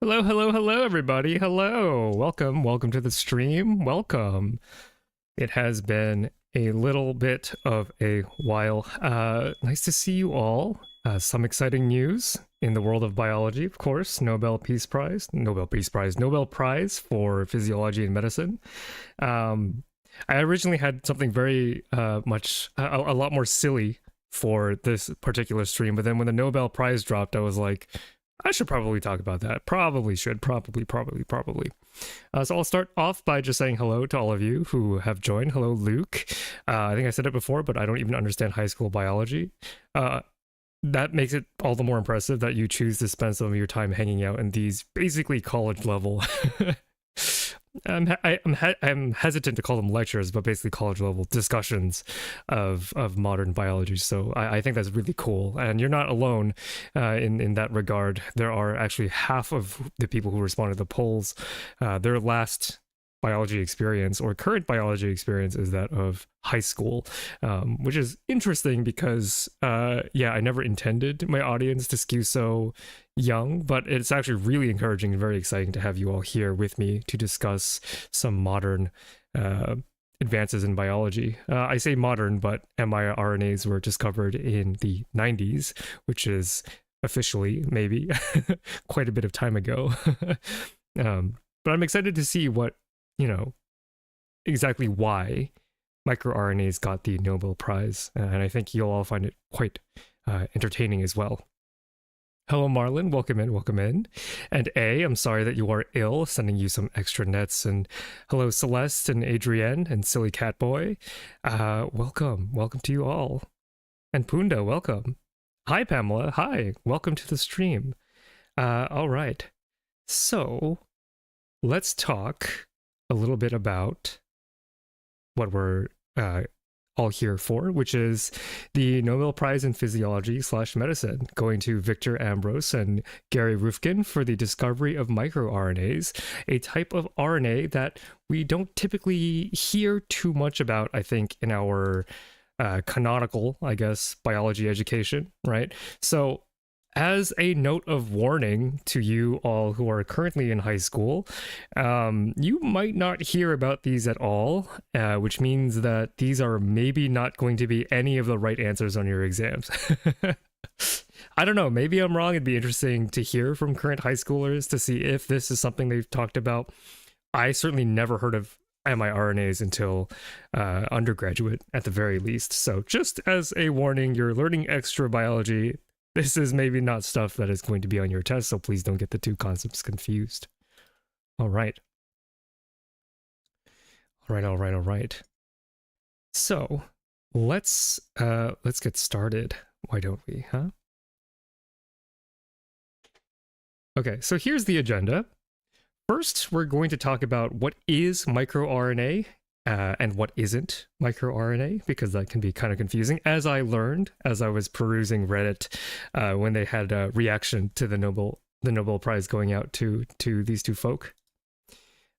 Hello, everybody. Hello. Welcome to the stream. Welcome. It has been a little bit of a while. Nice to see you all. Some exciting news in the world of biology, of course. Nobel Prize for Physiology and Medicine. I originally had something very a lot more silly for this particular stream, but then when the Nobel Prize dropped, I was like, I should probably talk about that. Probably. So I'll start off by just saying hello to all of you who have joined. Hello, Luke. I think I said it before, but I don't even understand high school biology. That makes it all the more impressive that you choose to spend some of your time hanging out in these basically college level. I'm hesitant to call them lectures, but basically college level discussions of modern biology. So I think that's really cool. And you're not alone in that regard. There are actually half of the people who responded to the polls, their last biology experience or current biology experience is that of high school, which is interesting because, I never intended my audience to skew so young, but it's actually really encouraging and very exciting to have you all here with me to discuss some modern advances in biology. I say modern, but miRNAs were discovered in the 90s, which is officially maybe quite a bit of time ago. But I'm excited to see what, exactly why microRNAs got the Nobel Prize, and I think you'll all find it quite entertaining as well. Hello, Marlon. Welcome in. And I'm sorry that you are ill, sending you some extra nets. And hello, Celeste and Adrienne and Silly Catboy. Welcome to you all. And Punda, welcome. Hi, Pamela. Hi. Welcome to the stream. All right. So let's talk a little bit about what we're all here for, which is the Nobel Prize in Physiology/Medicine, going to Victor Ambros and Gary Rufkin for the discovery of microRNAs, a type of RNA that we don't typically hear too much about, I think, in our canonical, biology education, right? So as a note of warning to you all who are currently in high school, you might not hear about these at all, which means that these are maybe not going to be any of the right answers on your exams. I don't know, maybe I'm wrong. It'd be interesting to hear from current high schoolers to see if this is something they've talked about. I certainly never heard of miRNAs until undergraduate at the very least. So just as a warning, you're learning extra biology. This is maybe not stuff that is going to be on your test, so please don't get the two concepts confused. All right. So let's get started. Why don't we, huh? Okay, so here's the agenda. First, we're going to talk about what is microRNA and what isn't microRNA, because that can be kind of confusing, as I learned as I was perusing Reddit when they had a reaction to the Nobel Prize going out to these two folk.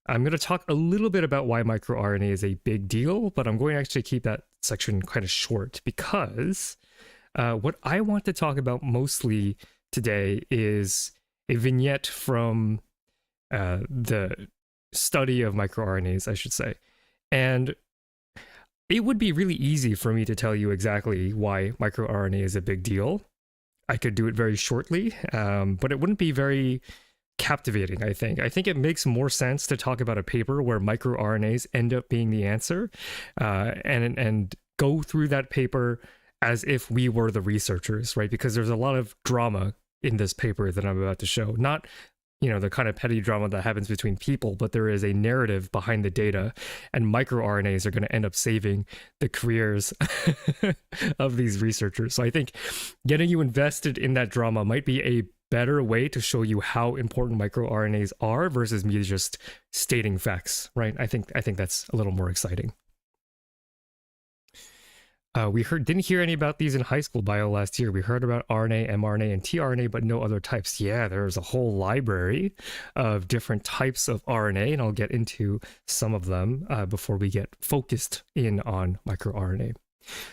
I'm going to talk a little bit about why microRNA is a big deal, but I'm going to actually keep that section kind of short because what I want to talk about mostly today is a vignette from the study of microRNAs, I should say. And it would be really easy for me to tell you exactly why microRNA is a big deal. I could do it very shortly, but it wouldn't be very captivating, I think. I think it makes more sense to talk about a paper where microRNAs end up being the answer, and go through that paper as if we were the researchers, right? Because there's a lot of drama in this paper that I'm about to show. Not the kind of petty drama that happens between people, but there is a narrative behind the data, and microRNAs are going to end up saving the careers of these researchers. So I think getting you invested in that drama might be a better way to show you how important microRNAs are versus me just stating facts, right? I think that's a little more exciting. We didn't hear any about these in high school bio last year. We heard about RNA, mRNA, and tRNA, but no other types. Yeah, there's a whole library of different types of RNA, and I'll get into some of them before we get focused in on microRNA.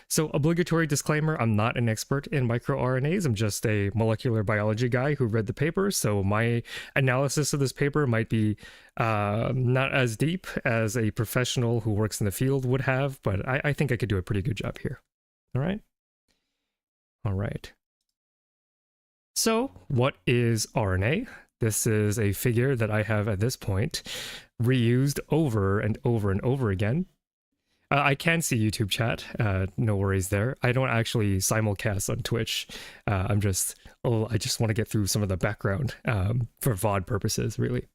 So, obligatory disclaimer, I'm not an expert in microRNAs. I'm just a molecular biology guy who read the paper. So my analysis of this paper might be not as deep as a professional who works in the field would have, but I think I could do a pretty good job here. All right. All right. So what is RNA? This is a figure that I have at this point reused over and over and over again. I can see YouTube chat, no worries there. I don't actually simulcast on Twitch. I just want to get through some of the background for VOD purposes, really.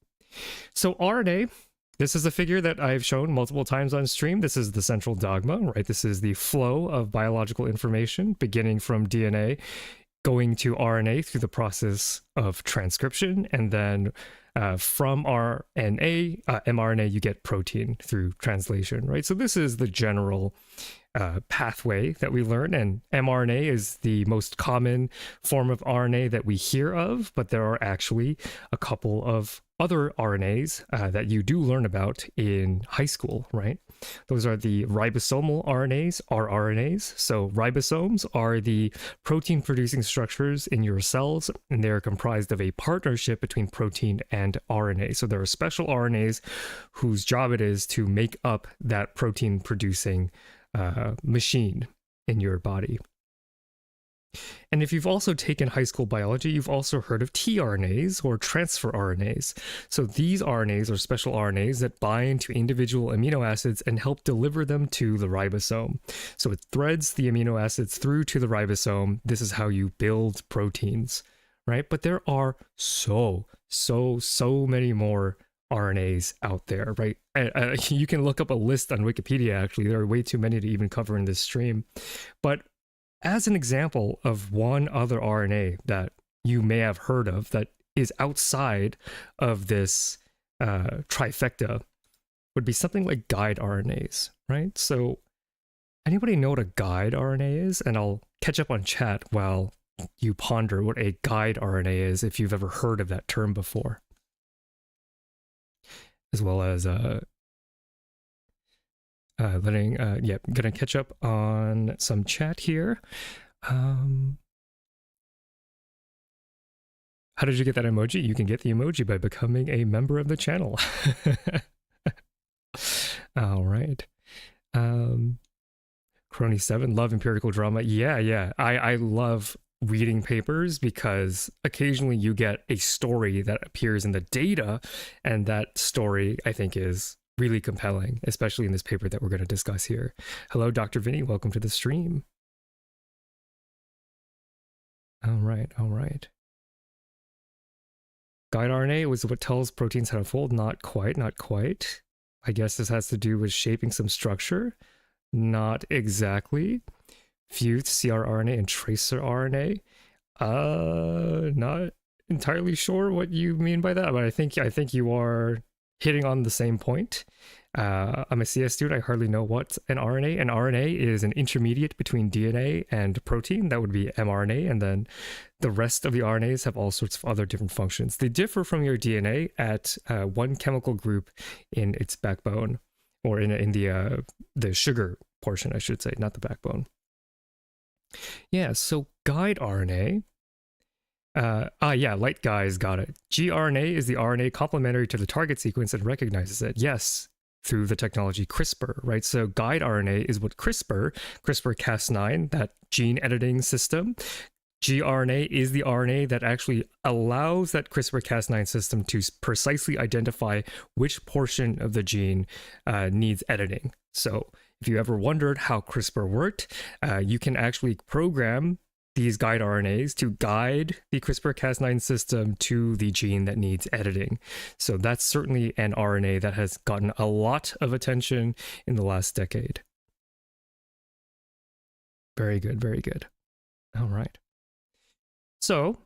So RNA, this is a figure that I've shown multiple times on stream. This is the central dogma, right? This is the flow of biological information beginning from DNA, going to RNA through the process of transcription, and then from mRNA, you get protein through translation, right? So this is the general pathway that we learn, and mRNA is the most common form of RNA that we hear of, but there are actually a couple of other RNAs that you do learn about in high school, right? Those are the ribosomal RNAs, rRNAs. So ribosomes are the protein-producing structures in your cells, and they're comprised of a partnership between protein and RNA. So there are special RNAs whose job it is to make up that protein-producing machine in your body. And if you've also taken high school biology, you've also heard of tRNAs or transfer RNAs. So these RNAs are special RNAs that bind to individual amino acids and help deliver them to the ribosome. So it threads the amino acids through to the ribosome. This is how you build proteins, right? But there are so many more RNAs out there, right? You can look up a list on Wikipedia, actually. There are way too many to even cover in this stream. But as an example of one other RNA that you may have heard of that is outside of this trifecta would be something like guide RNAs, right? So anybody know what a guide RNA is? And I'll catch up on chat while you ponder what a guide RNA is, if you've ever heard of that term before. As well as gonna catch up on some chat here. How did you get that emoji? You can get the emoji by becoming a member of the channel. All right. Crony7, love empirical drama. Yeah. I love reading papers because occasionally you get a story that appears in the data, and that story I think is really compelling, especially in this paper that we're going to discuss here. Hello, Dr. Vinny. Welcome to the stream. All right. Guide RNA was what tells proteins how to fold. Not quite. I guess this has to do with shaping some structure. Not exactly. Fused crRNA and tracer RNA. Not entirely sure what you mean by that, but I think you are hitting on the same point. I'm a CS student. I hardly know what's an RNA. An RNA is an intermediate between DNA and protein. That would be mRNA. And then the rest of the RNAs have all sorts of other different functions. They differ from your DNA at one chemical group in its backbone, or in the sugar portion, I should say, not the backbone. Yeah, so guide RNA. Light guys got it. gRNA is the RNA complementary to the target sequence and recognizes it. Yes, through the technology CRISPR, right? So guide RNA is what CRISPR-Cas9, that gene editing system. gRNA is the RNA that actually allows that CRISPR-Cas9 system to precisely identify which portion of the gene needs editing. So if you ever wondered how CRISPR worked, you can actually program these guide RNAs to guide the CRISPR-Cas9 system to the gene that needs editing. So that's certainly an RNA that has gotten a lot of attention in the last decade. Very good, very good. All right. So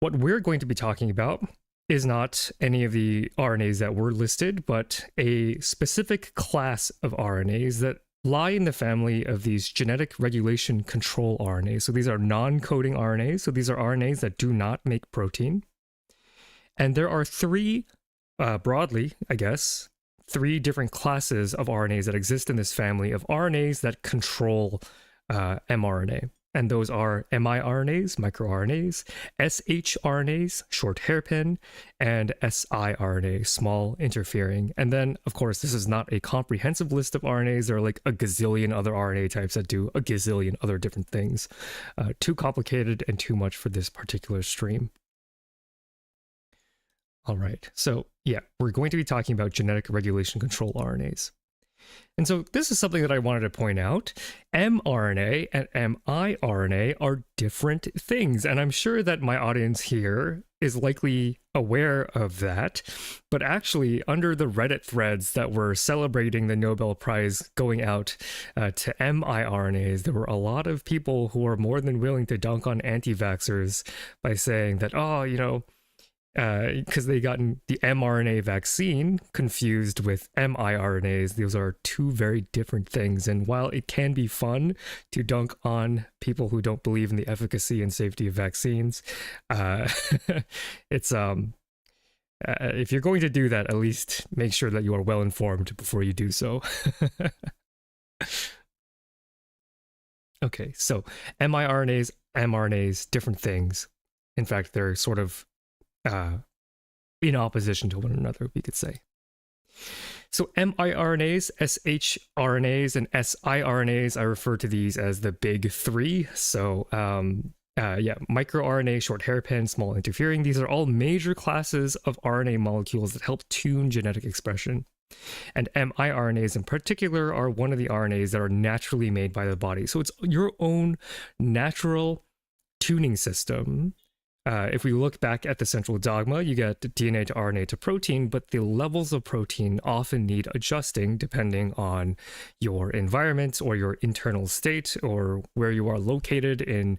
what we're going to be talking about is not any of the RNAs that were listed, but a specific class of RNAs that lie in the family of these genetic regulation control RNAs. So these are non-coding RNAs. So these are RNAs that do not make protein. And there are three, broadly, I guess, three different classes of RNAs that exist in this family of RNAs that control mRNA. And those are miRNAs, microRNAs, shRNAs, short hairpin, and siRNA, small interfering. And then, of course, this is not a comprehensive list of RNAs. There are like a gazillion other RNA types that do a gazillion other different things. Too complicated and too much for this particular stream. All right, so yeah, we're going to be talking about genetic regulation control RNAs. And so this is something that I wanted to point out. mRNA and miRNA are different things. And I'm sure that my audience here is likely aware of that. But actually, under the Reddit threads that were celebrating the Nobel Prize going out to miRNAs, there were a lot of people who were more than willing to dunk on anti-vaxxers by saying that, oh, you know, because they gotten the mRNA vaccine confused with miRNAs. Those are two very different things. And while it can be fun to dunk on people who don't believe in the efficacy and safety of vaccines, it's if you're going to do that, at least make sure that you are well informed before you do so. Okay, so miRNAs, mRNAs, different things. In fact, they're sort of in opposition to one another, we could say. So miRNAs, shRNAs, and siRNAs, I refer to these as the big three. So yeah, microRNA, short hairpin, small interfering, these are all major classes of RNA molecules that help tune genetic expression. And miRNAs in particular are one of the RNAs that are naturally made by the body. So it's your own natural tuning system. If we look back at the central dogma, you get DNA to RNA to protein, but the levels of protein often need adjusting depending on your environment or your internal state or where you are located in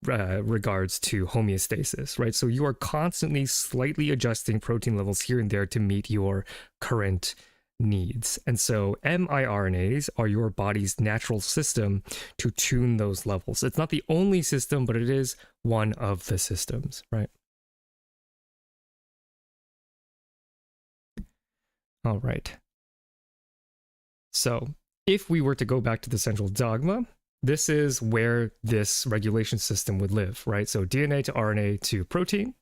regards to homeostasis, right? So you are constantly slightly adjusting protein levels here and there to meet your current needs. And so miRNAs are your body's natural system to tune those levels. It's not the only system, but it is one of the systems, right? All right. So if we were to go back to the central dogma, this is where this regulation system would live, right? So DNA to RNA to protein.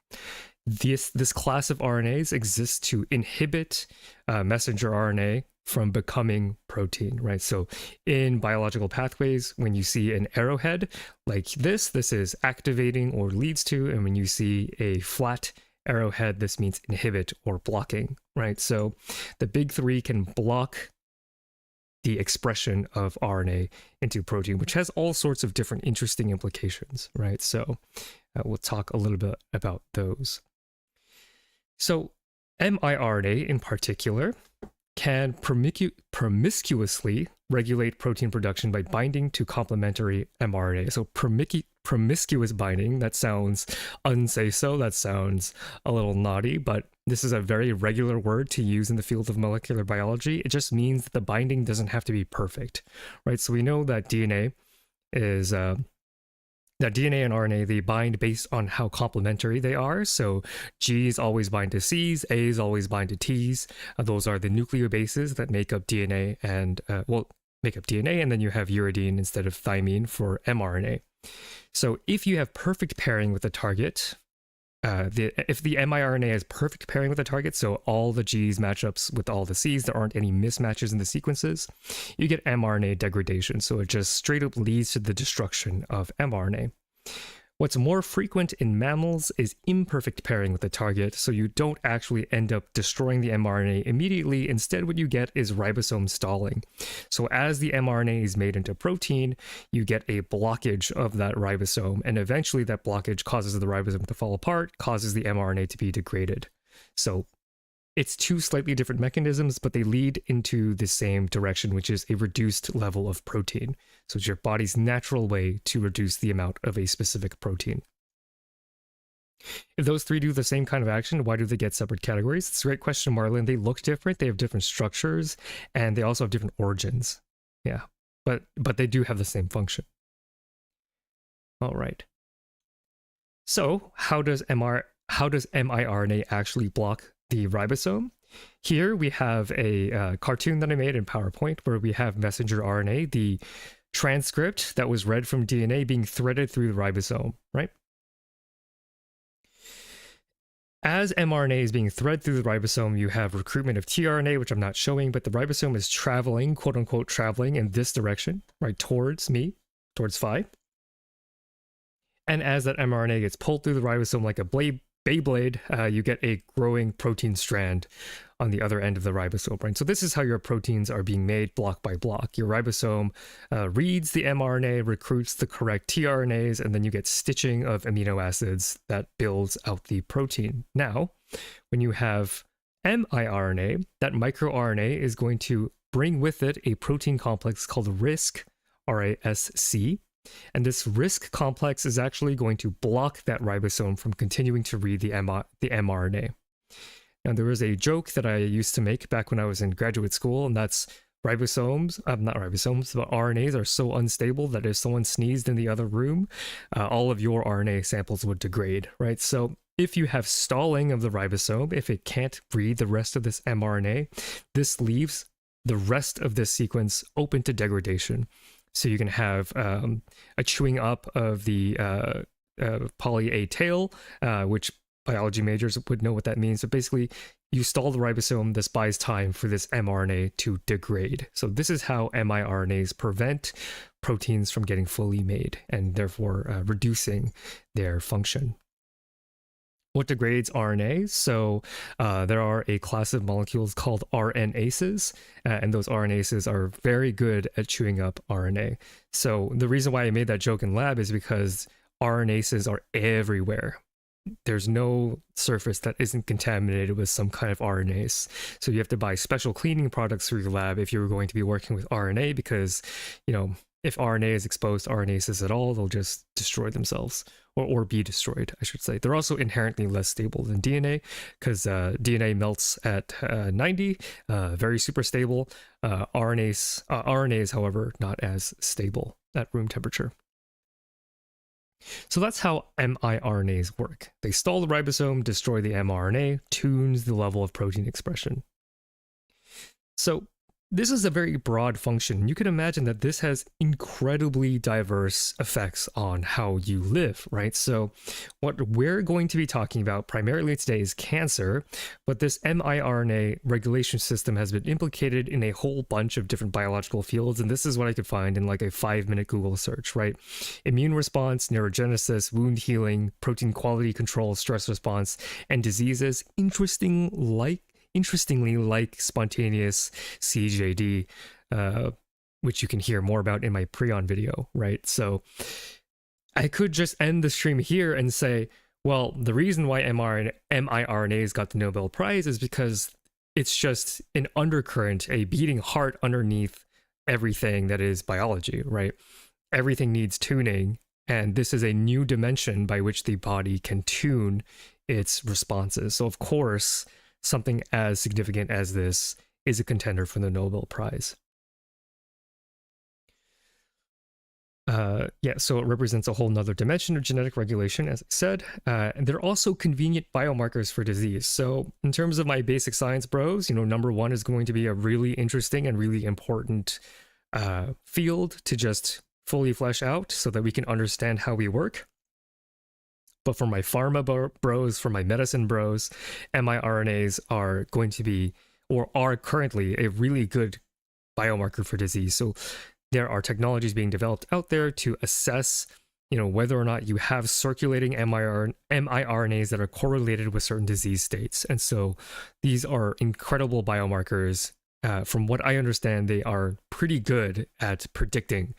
This class of RNAs exists to inhibit messenger RNA from becoming protein, right? So in biological pathways, when you see an arrowhead like this is activating or leads to, and when you see a flat arrowhead, this means inhibit or blocking, right? So the big three can block the expression of RNA into protein, which has all sorts of different interesting implications, right? So we'll talk a little bit about those. So miRNA in particular can promiscuously regulate protein production by binding to complementary mRNA. So promiscuous binding, that sounds unsay-so, that sounds a little naughty, but this is a very regular word to use in the field of molecular biology. It just means that the binding doesn't have to be perfect, right? So we know that DNA is that DNA and RNA, they bind based on how complementary they are. So G's always bind to C's, A's always bind to T's. Those are the nucleobases that make up DNA and, make up DNA, and then you have uridine instead of thymine for mRNA. So if you have perfect pairing with the target, if the miRNA has perfect pairing with the target, so all the G's match up with all the C's, there aren't any mismatches in the sequences, you get mRNA degradation. So it just straight up leads to the destruction of mRNA. What's more frequent in mammals is imperfect pairing with the target, so you don't actually end up destroying the mRNA immediately. Instead, what you get is ribosome stalling. So as the mRNA is made into protein, you get a blockage of that ribosome, and eventually that blockage causes the ribosome to fall apart, causes the mRNA to be degraded. So it's two slightly different mechanisms, but they lead into the same direction, which is a reduced level of protein. So it's your body's natural way to reduce the amount of a specific protein. If those three do the same kind of action, why do they get separate categories? It's a great question, Marlon. They look different, they have different structures, and they also have different origins. Yeah, but they do have the same function. All right. So how does miRNA actually block the ribosome? Here we have a cartoon that I made in PowerPoint where we have messenger RNA, the transcript that was read from DNA being threaded through the ribosome, right? As mRNA is being threaded through the ribosome, you have recruitment of tRNA, which I'm not showing, but the ribosome is traveling, quote unquote, traveling in this direction, right, towards me, towards phi. And as that mRNA gets pulled through the ribosome like a Beyblade, you get a growing protein strand on the other end of the ribosome, right? So this is how your proteins are being made block by block. Your ribosome reads the mRNA, recruits the correct tRNAs, and then you get stitching of amino acids that builds out the protein. Now, when you have miRNA, that microRNA is going to bring with it a protein complex called RISC, R-A-S-C, and this RISC complex is actually going to block that ribosome from continuing to read the mRNA. Now, there was a joke that I used to make back when I was in graduate school, and that's not ribosomes, but RNAs are so unstable that if someone sneezed in the other room, all of your RNA samples would degrade, right? So if you have stalling of the ribosome, if it can't read the rest of this mRNA, this leaves the rest of this sequence open to degradation. So you can have a chewing up of the poly A tail, which biology majors would know what that means. So basically, you stall the ribosome, this buys time for this mRNA to degrade. So this is how miRNAs prevent proteins from getting fully made and therefore reducing their function. What degrades RNA? So there are a class of molecules called RNases, and those RNases are very good at chewing up RNA. So the reason why I made that joke in lab is because RNases are everywhere. There's no surface that isn't contaminated with some kind of RNase. So you have to buy special cleaning products for your lab if you're going to be working with RNA, because, you know, if RNA is exposed to RNases at all, they'll just destroy themselves, or be destroyed, I should say. They're also inherently less stable than DNA, because DNA melts at 90, very super stable. RNAs, however, not as stable at room temperature. So that's how miRNAs work. They stall the ribosome, destroy the mRNA, tunes the level of protein expression. So this is a very broad function. You can imagine that this has incredibly diverse effects on how you live, right? So what we're going to be talking about primarily today is cancer, but this miRNA regulation system has been implicated in a whole bunch of different biological fields, and this is what I could find in like a 5-minute Google search, right? Immune response, neurogenesis, wound healing, protein quality control, stress response, and diseases. Interestingly, like spontaneous CJD, which you can hear more about in my Prion video, right? So I could just end the stream here and say, well, the reason why miRNAs got the Nobel Prize is because it's just an undercurrent, a beating heart underneath everything that is biology, right? Everything needs tuning, and this is a new dimension by which the body can tune its responses. So of course, something as significant as this is a contender for the Nobel Prize. So it represents a whole nother dimension of genetic regulation, as I said. And they're also convenient biomarkers for disease. So in terms of my basic science bros, number one is going to be a really interesting and really important field to just fully flesh out so that we can understand how we work. But for my pharma bros, for my medicine bros, miRNAs are going to be, or are currently, a really good biomarker for disease. So there are technologies being developed out there to assess whether or not you have circulating miRNAs that are correlated with certain disease states. And so these are incredible biomarkers. From what I understand, they are pretty good at predicting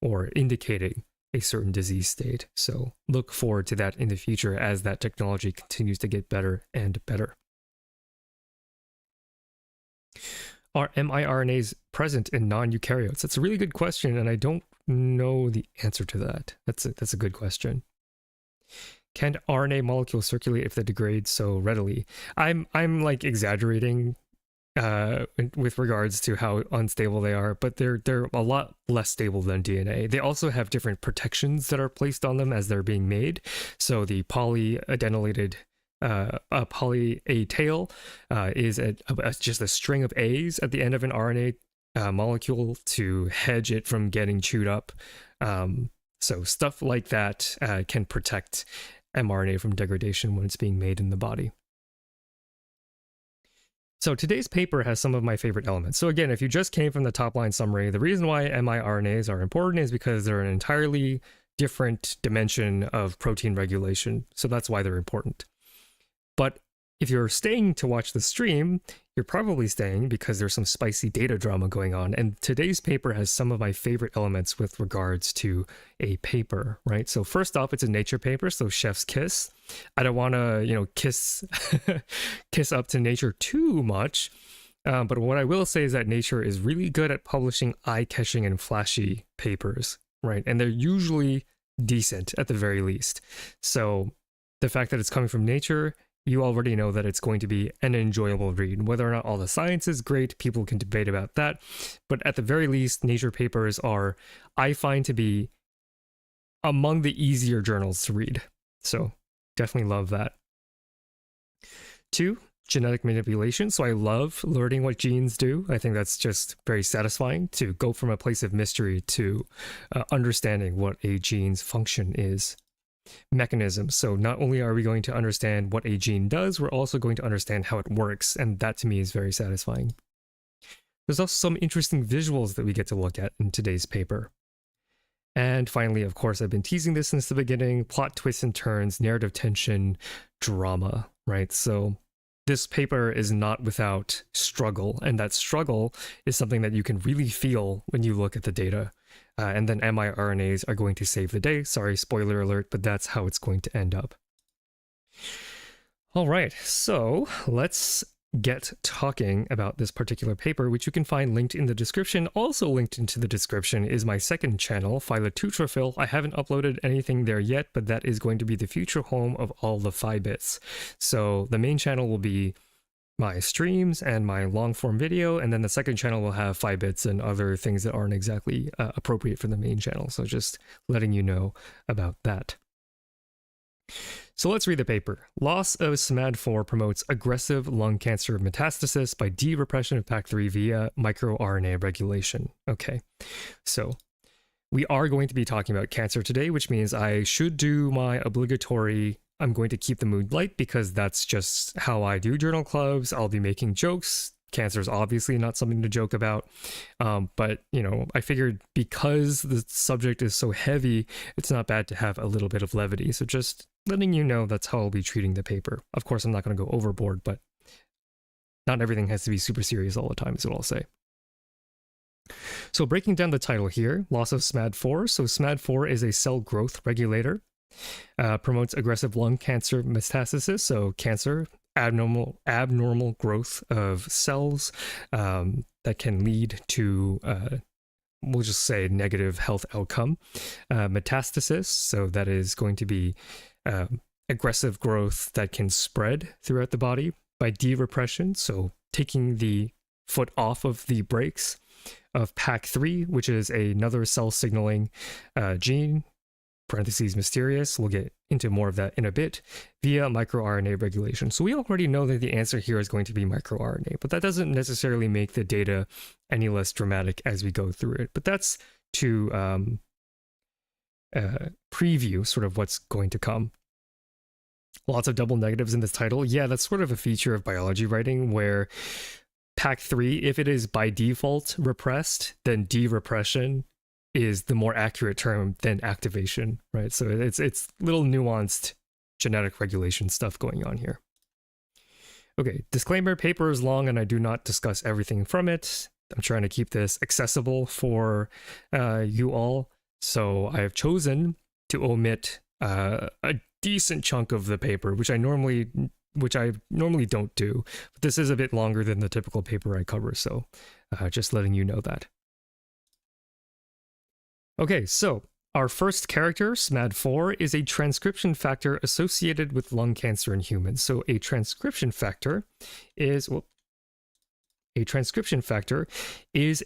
or indicating a certain disease state. So look forward to that in the future as that technology continues to get better and better. Are miRNAs present in non-eukaryotes? That's a really good question, and I don't know the answer to that. That's a good question. Can RNA molecules circulate if they degrade so readily? I'm like exaggerating with regards to how unstable they are, but they're a lot less stable than DNA. They also have different protections that are placed on them as they're being made. So the polyadenylated poly A tail is just a string of A's at the end of an RNA molecule to hedge it from getting chewed up. So stuff like that can protect mRNA from degradation when it's being made in the body. So today's paper has some of my favorite elements. So again, if you just came from the top line summary, the reason why miRNAs are important is because they're an entirely different dimension of protein regulation. So that's why they're important. But if you're staying to watch the stream, you're probably staying because there's some spicy data drama going on. And today's paper has some of my favorite elements with regards to a paper, right? So first off, it's a Nature paper, so chef's kiss. I don't want to, kiss up to Nature too much. But what I will say is that Nature is really good at publishing eye-catching and flashy papers, right? And they're usually decent at the very least. So the fact that it's coming from Nature, you already know that it's going to be an enjoyable read. Whether or not all the science is great, people can debate about that. But at the very least, Nature papers are, I find, to be among the easier journals to read. So definitely love that. 2, genetic manipulation. So I love learning what genes do. I think that's just very satisfying to go from a place of mystery to understanding what a gene's function is. Mechanism. So not only are we going to understand what a gene does, we're also going to understand how it works, and that to me is very satisfying. There's also some interesting visuals that we get to look at in today's paper. And finally, of course, I've been teasing this since the beginning, plot twists and turns, narrative tension, drama, right? So this paper is not without struggle, and that struggle is something that you can really feel when you look at the data. And then miRNAs are going to save the day. Sorry, spoiler alert, but that's how it's going to end up. All right, so let's get talking about this particular paper, which you can find linked in the description. Also linked into the description is my second channel, Phylotutrophil. I haven't uploaded anything there yet, but that is going to be the future home of all the Phi bits. So the main channel will be my streams and my long form video, and then the second channel will have Phi bits and other things that aren't exactly appropriate for the main channel. So just letting you know about that. So let's read the paper. Loss of SMAD4 promotes aggressive lung cancer metastasis by de-repression of PAC3 via microRNA regulation. Okay, so we are going to be talking about cancer today, which means I should do my obligatory, I'm going to keep the mood light because that's just how I do journal clubs. I'll be making jokes. Cancer is obviously not something to joke about. But, I figured because the subject is so heavy, it's not bad to have a little bit of levity. So just letting you know that's how I'll be treating the paper. Of course, I'm not going to go overboard, but not everything has to be super serious all the time is what I'll say. So breaking down the title here, loss of SMAD4. So SMAD4 is a cell growth regulator. Promotes aggressive lung cancer metastasis, so cancer, abnormal growth of cells that can lead to, we'll just say, negative health outcome. Metastasis, so that is going to be aggressive growth that can spread throughout the body. By de-repression, so taking the foot off of the brakes of PAC3, which is another cell signaling gene, parentheses mysterious, we'll get into more of that in a bit, via microRNA regulation. So we already know that the answer here is going to be microRNA, but that doesn't necessarily make the data any less dramatic as we go through it. But that's to preview sort of what's going to come. Lots of double negatives in this title. Yeah, that's sort of a feature of biology writing where PAC3, if it is by default repressed, then de-repression is the more accurate term than activation, right? So it's little nuanced genetic regulation stuff going on here. Okay, disclaimer, paper is long and I do not discuss everything from it. I'm trying to keep this accessible for you all. So I have chosen to omit a decent chunk of the paper, which I normally don't do. But this is a bit longer than the typical paper I cover, so just letting you know that. Okay, so our first character, SMAD4, is a transcription factor associated with lung cancer in humans. So a transcription factor is,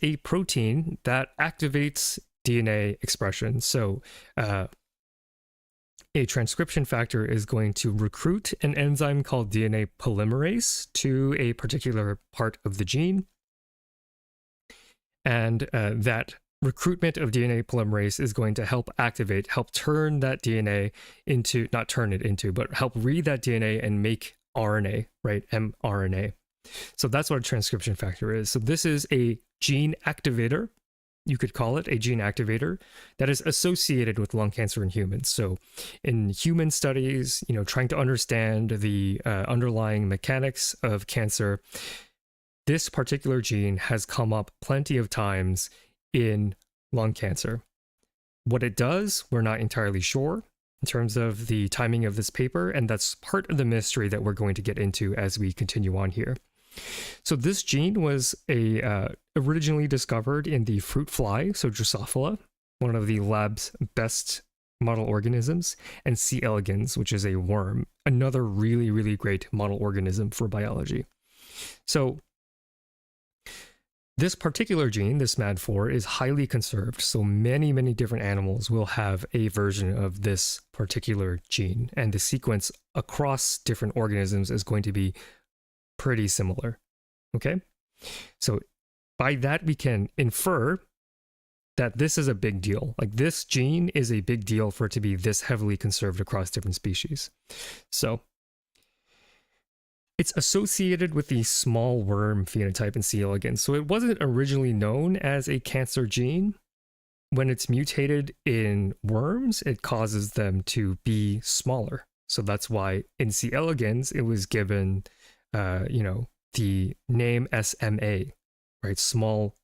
a protein that activates DNA expression. So a transcription factor is going to recruit an enzyme called DNA polymerase to a particular part of the gene. And that recruitment of DNA polymerase is going to help turn that DNA into, not turn it into, but help read that DNA and make RNA, right? mRNA. So that's what a transcription factor is. So this is a gene activator. You could call it a gene activator that is associated with lung cancer in humans. So in human studies, trying to understand the underlying mechanics of cancer, this particular gene has come up plenty of times in lung cancer. What it does, we're not entirely sure in terms of the timing of this paper, and that's part of the mystery that we're going to get into as we continue on here. So this gene was originally discovered in the fruit fly, so Drosophila, one of the lab's best model organisms, and C. elegans, which is a worm, another really, really great model organism for biology. So this particular gene, this SMAD4, is highly conserved, so many, many different animals will have a version of this particular gene, and the sequence across different organisms is going to be pretty similar, okay? So by that, we can infer that this is a big deal. Like, this gene is a big deal for it to be this heavily conserved across different species. So it's associated with the small worm phenotype in C. elegans. So it wasn't originally known as a cancer gene. When it's mutated in worms, it causes them to be smaller. So that's why in C. elegans, it was given, the name SMA, right? Small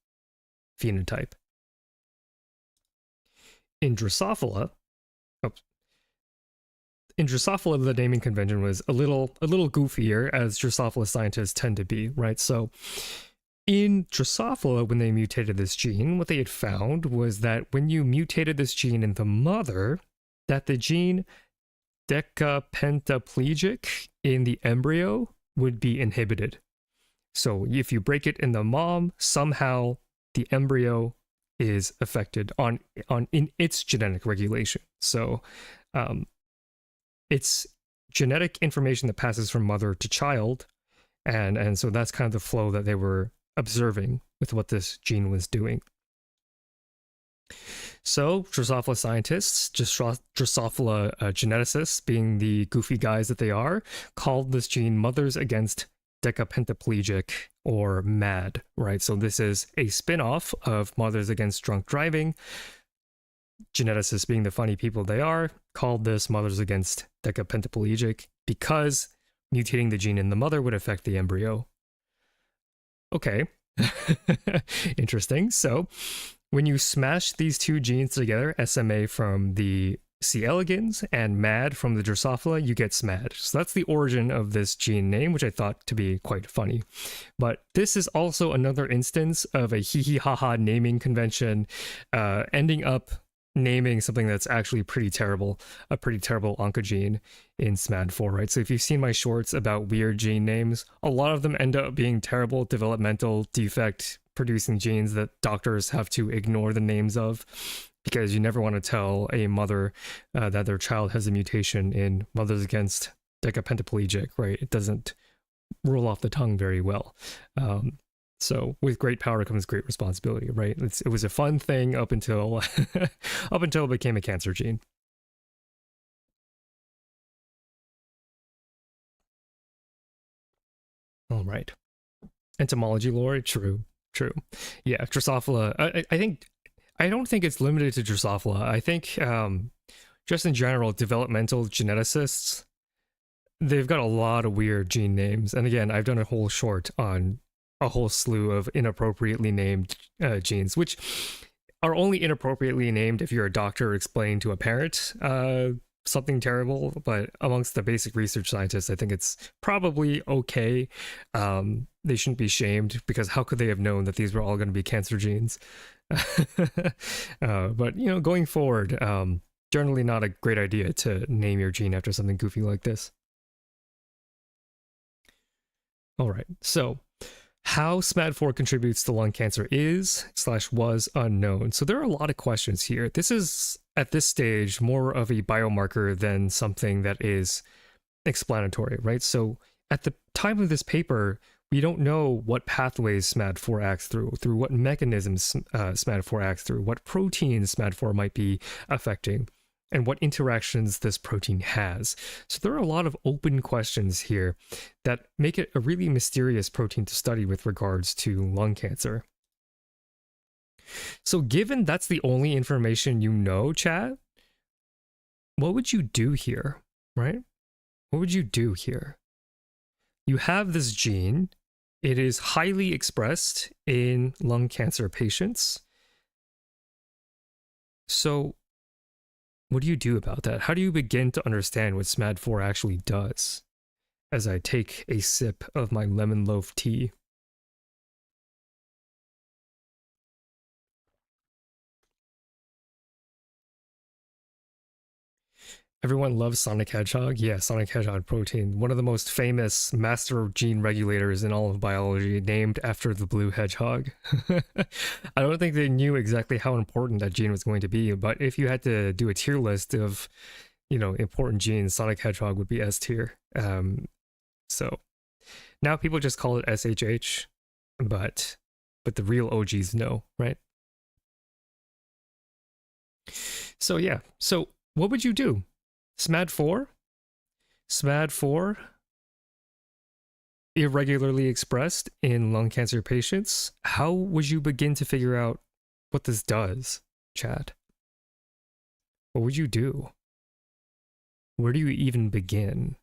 phenotype. In Drosophila, the naming convention was a little goofier, as Drosophila scientists tend to be, right? So in Drosophila, when they mutated this gene, what they had found was that when you mutated this gene in the mother, that the gene decapentaplegic in the embryo would be inhibited. So if you break it in the mom, somehow the embryo is affected in its genetic regulation. So it's genetic information that passes from mother to child, and so that's kind of the flow that they were observing with what this gene was doing. So Drosophila scientists, Drosophila geneticists, being the goofy guys that they are, called this gene Mothers Against Decapentaplegic, or MAD, right? So this is a spin-off of Mothers Against Drunk Driving. Geneticists, being the funny people they are, called this Mothers Against Decapentaplegic because mutating the gene in the mother would affect the embryo. Okay. Interesting. So when you smash these two genes together, SMA from the C. elegans and MAD from the Drosophila, you get SMAD. So that's the origin of this gene name, which I thought to be quite funny. But this is also another instance of a hee-hee-ha-ha naming convention ending up naming something that's actually pretty terrible, a pretty terrible oncogene in SMAD4, right? So if you've seen my shorts about weird gene names, a lot of them end up being terrible developmental defect producing genes that doctors have to ignore the names of, because you never want to tell a mother that their child has a mutation in Mothers Against Decapentaplegic, right? It doesn't roll off the tongue very well. So with great power comes great responsibility, right? It was a fun thing up until it became a cancer gene. All right. Entomology lore, true. Yeah, Drosophila. I think I don't think it's limited to Drosophila. I think just in general, developmental geneticists, they've got a lot of weird gene names. And again, I've done a whole short on a whole slew of inappropriately named genes, which are only inappropriately named if you're a doctor explaining to a parent something terrible. But amongst the basic research scientists, I think it's probably okay. They shouldn't be shamed, because how could they have known that these were all going to be cancer genes? But, you know, going forward, generally not a great idea to name your gene after something goofy like this. All right, so how SMAD4 contributes to lung cancer is/was unknown. So there are a lot of questions here. This is, at this stage, more of a biomarker than something that is explanatory, right? So at the time of this paper, we don't know what pathways SMAD4 acts through what mechanisms SMAD4 acts through, what proteins SMAD4 might be affecting, and what interactions this protein has. So there are a lot of open questions here that make it a really mysterious protein to study with regards to lung cancer. So given that's the only information you know, chat, what would you do here, right? What would you do here? You have this gene. It is highly expressed in lung cancer patients. So what do you do about that? How do you begin to understand what SMAD4 actually does? As I take a sip of my lemon loaf tea. Everyone loves Sonic Hedgehog. Yeah, Sonic Hedgehog protein. One of the most famous master gene regulators in all of biology, named after the blue hedgehog. I don't think they knew exactly how important that gene was going to be, but if you had to do a tier list of, you know, important genes, Sonic Hedgehog would be S tier. So now people just call it SHH, but the real OGs know, right? So yeah, so what would you do? SMAD4? SMAD4 irregularly expressed in lung cancer patients. How would you begin to figure out what this does, chat? What would you do? Where do you even begin?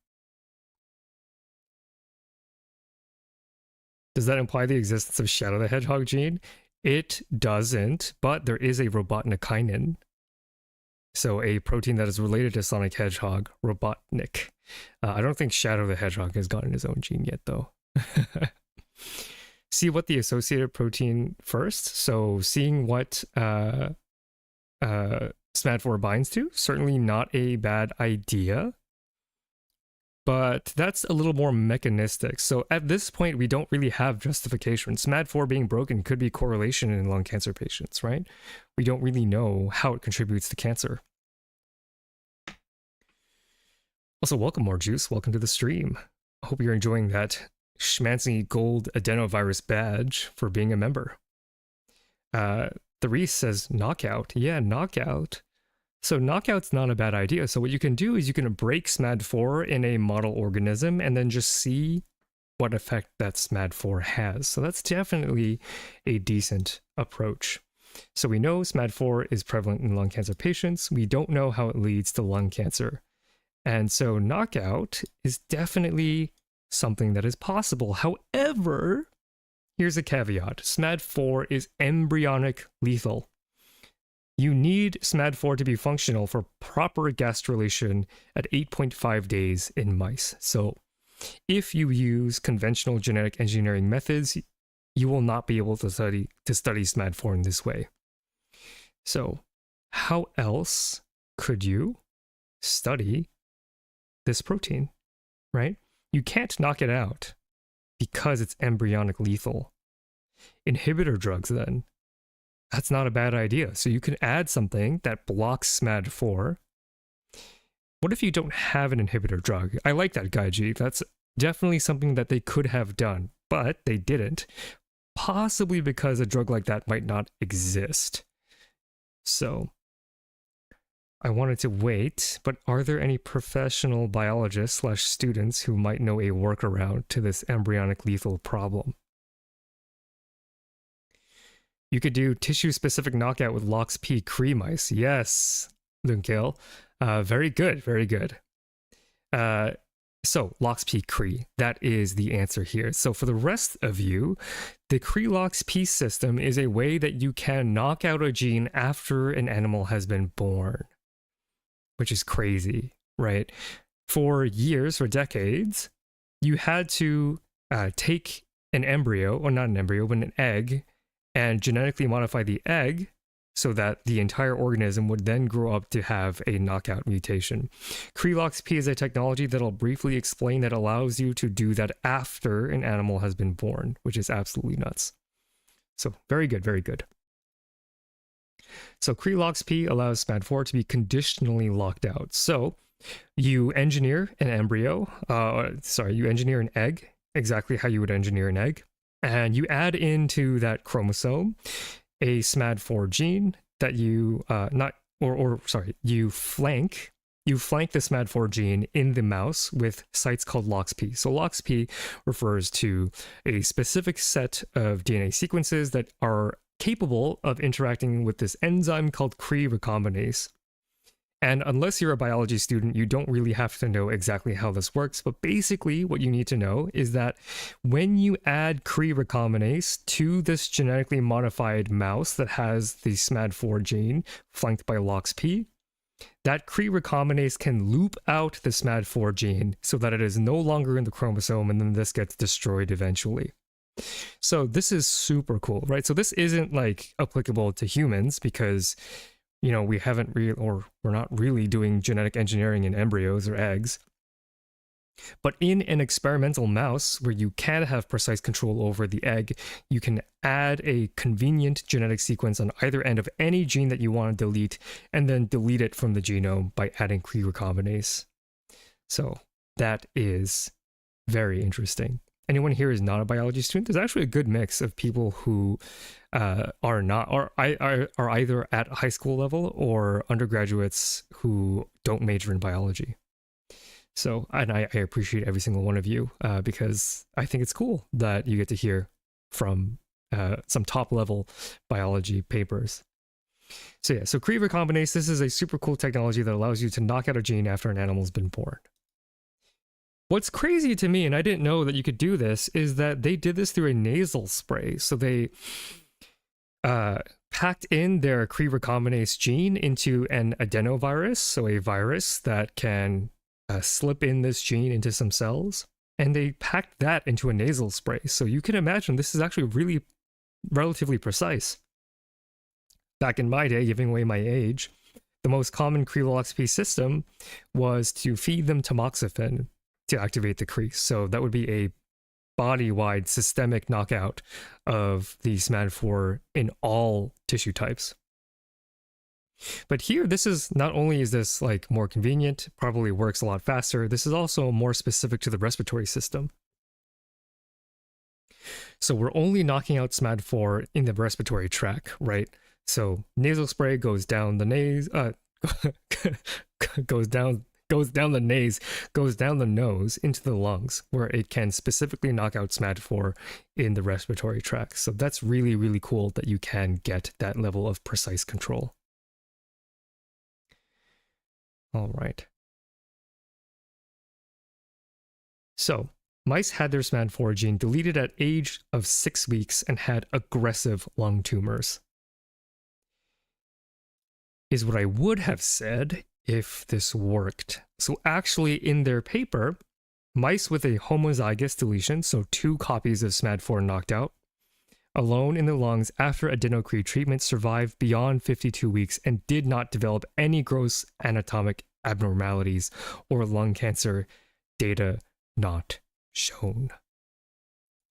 Does that imply the existence of Shadow the Hedgehog gene? It doesn't, but there is a robotnikinin. So a protein that is related to Sonic Hedgehog, Robotnik. I don't think Shadow the Hedgehog has gotten his own gene yet, though. See what the associated protein first. So seeing what SMAD4 binds to, certainly not a bad idea. But that's a little more mechanistic. So at this point, we don't really have justification. SMAD4 being broken could be correlation in lung cancer patients, right? We don't really know how it contributes to cancer. Also, welcome, More Juice. Welcome to the stream. I hope you're enjoying that schmancy gold adenovirus badge for being a member. Therese says knockout. Yeah, knockout. So knockout's not a bad idea. So what you can do is you can break SMAD4 in a model organism and then just see what effect that SMAD4 has. So that's definitely a decent approach. So we know SMAD4 is prevalent in lung cancer patients. We don't know how it leads to lung cancer. And so knockout is definitely something that is possible. However, here's a caveat. SMAD4 is embryonic lethal. You need SMAD4 to be functional for proper gastrulation at 8.5 days in mice. So if you use conventional genetic engineering methods, you will not be able to study SMAD4 in this way. So how else could you study this protein, right? You can't knock it out because it's embryonic lethal. Inhibitor drugs then. That's not a bad idea. So you can add something that blocks SMAD4. What if you don't have an inhibitor drug? I like that, Gaiji. That's definitely something that they could have done, but they didn't. Possibly because a drug like that might not exist. So I wanted to wait, but are there any professional biologists / students who might know a workaround to this embryonic lethal problem? You could do tissue-specific knockout with LOX-P Cree mice. Yes, Lunkil. Very good, very good. So, LOX-P Cree, that is the answer here. So for the rest of you, the Cree-LOX-P system is a way that you can knock out a gene after an animal has been born, which is crazy, right? For years, for decades, you had to take an embryo, or not an embryo, but an egg, and genetically modify the egg so that the entire organism would then grow up to have a knockout mutation. Cree-LOX-P is a technology that I'll briefly explain that allows you to do that after an animal has been born, which is absolutely nuts. So very good, very good. So Cree-LOX-P allows SMAD4 to be conditionally locked out. So you engineer an embryo, you engineer an egg, exactly how you would engineer an egg, and you add into that chromosome a SMAD4 gene that you you flank the SMAD4 gene in the mouse with sites called LOX-P. So LOX-P refers to a specific set of DNA sequences that are capable of interacting with this enzyme called Cree recombinase. And unless you're a biology student, you don't really have to know exactly how this works. But basically, what you need to know is that when you add Cree recombinase to this genetically modified mouse that has the SMAD4 gene flanked by LOX-P, that Cree recombinase can loop out the SMAD4 gene so that it is no longer in the chromosome, and then this gets destroyed eventually. So this is super cool, right? So this isn't like applicable to humans because we haven't really, or we're not really doing genetic engineering in embryos or eggs. But in an experimental mouse where you can have precise control over the egg, you can add a convenient genetic sequence on either end of any gene that you want to delete, and then delete it from the genome by adding Cree recombinase. So that is very interesting. Anyone here is not a biology student? There's actually a good mix of people who are either at high school level or undergraduates who don't major in biology. So, and I appreciate every single one of you because I think it's cool that you get to hear from some top level biology papers. So yeah, so Cree recombinase, this is a super cool technology that allows you to knock out a gene after an animal's been born. What's crazy to me, and I didn't know that you could do this, is that they did this through a nasal spray. So they packed in their Cree recombinase gene into an adenovirus, so a virus that can slip in this gene into some cells, and they packed that into a nasal spray. So you can imagine this is actually really relatively precise. Back in my day, giving away my age, the most common Cree-LOX-P system was to feed them tamoxifen to activate the Cree. So that would be a body-wide systemic knockout of the SMAD4 in all tissue types. But here, this is not only is this like more convenient, probably works a lot faster, this is also more specific to the respiratory system. So we're only knocking out SMAD4 in the respiratory tract, right? So nasal spray goes down the nose, goes down the nose, goes down the nose into the lungs, where it can specifically knock out SMAD4 in the respiratory tract. So that's really, really cool that you can get that level of precise control. All right. So mice had their SMAD4 gene deleted at age of 6 weeks and had aggressive lung tumors. Is what I would have said if this worked. So actually in their paper, mice with a homozygous deletion, so 2 copies of SMAD4 knocked out, alone in the lungs after adenocree treatment survived beyond 52 weeks and did not develop any gross anatomic abnormalities or lung cancer, data not shown.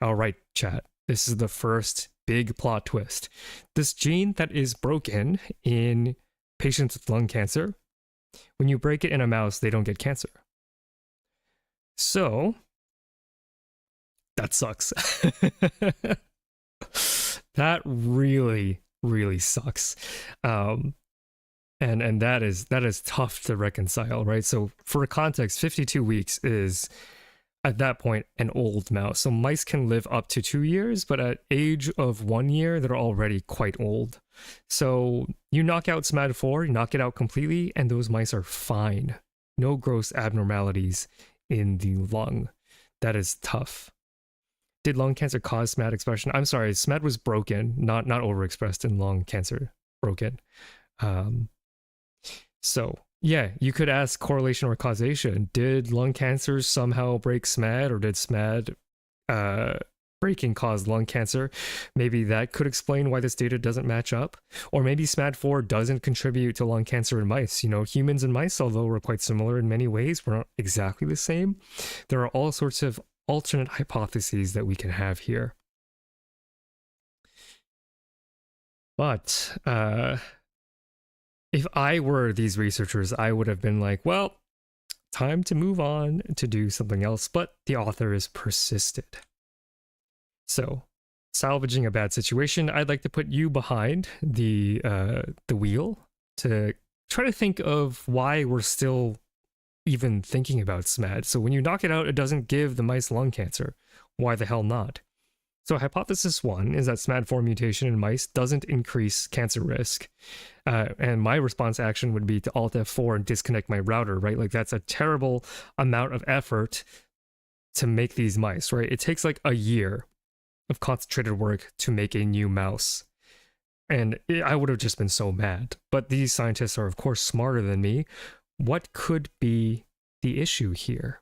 All right, chat. This is the first big plot twist. This gene that is broken in patients with lung cancer, when you break it in a mouse, they don't get cancer. So, that sucks. That really, really sucks. And that is tough to reconcile, right? So for context, 52 weeks is at that point an old mouse. So mice can live up to 2 years, but at age of 1 year, they're already quite old. So you knock out SMAD4, you knock it out completely, and those mice are fine. No gross abnormalities in the lung. That is tough. Did lung cancer cause SMAD expression? I'm sorry, SMAD was broken, not overexpressed in lung cancer. Broken. So yeah, you could ask correlation or causation. Did lung cancer somehow break SMAD, or did SMAD breaking cause lung cancer? Maybe that could explain why this data doesn't match up. Or maybe SMAD4 doesn't contribute to lung cancer in mice. You know, humans and mice, although we're quite similar in many ways, we're not exactly the same. There are all sorts of alternate hypotheses that we can have here. But if I were these researchers, I would have been like, well, time to move on to do something else, but the author is persisted. So, salvaging a bad situation, I'd like to put you behind the wheel to try to think of why we're still even thinking about SMAD. So when you knock it out, it doesn't give the mice lung cancer. Why the hell not? So hypothesis 1 is that SMAD4 mutation in mice doesn't increase cancer risk. And my response action would be to Alt F4 and disconnect my router, right? Like that's a terrible amount of effort to make these mice, right? It takes like a year of concentrated work to make a new mouse. And I would have just been so mad. But these scientists are of course smarter than me. What could be the issue here?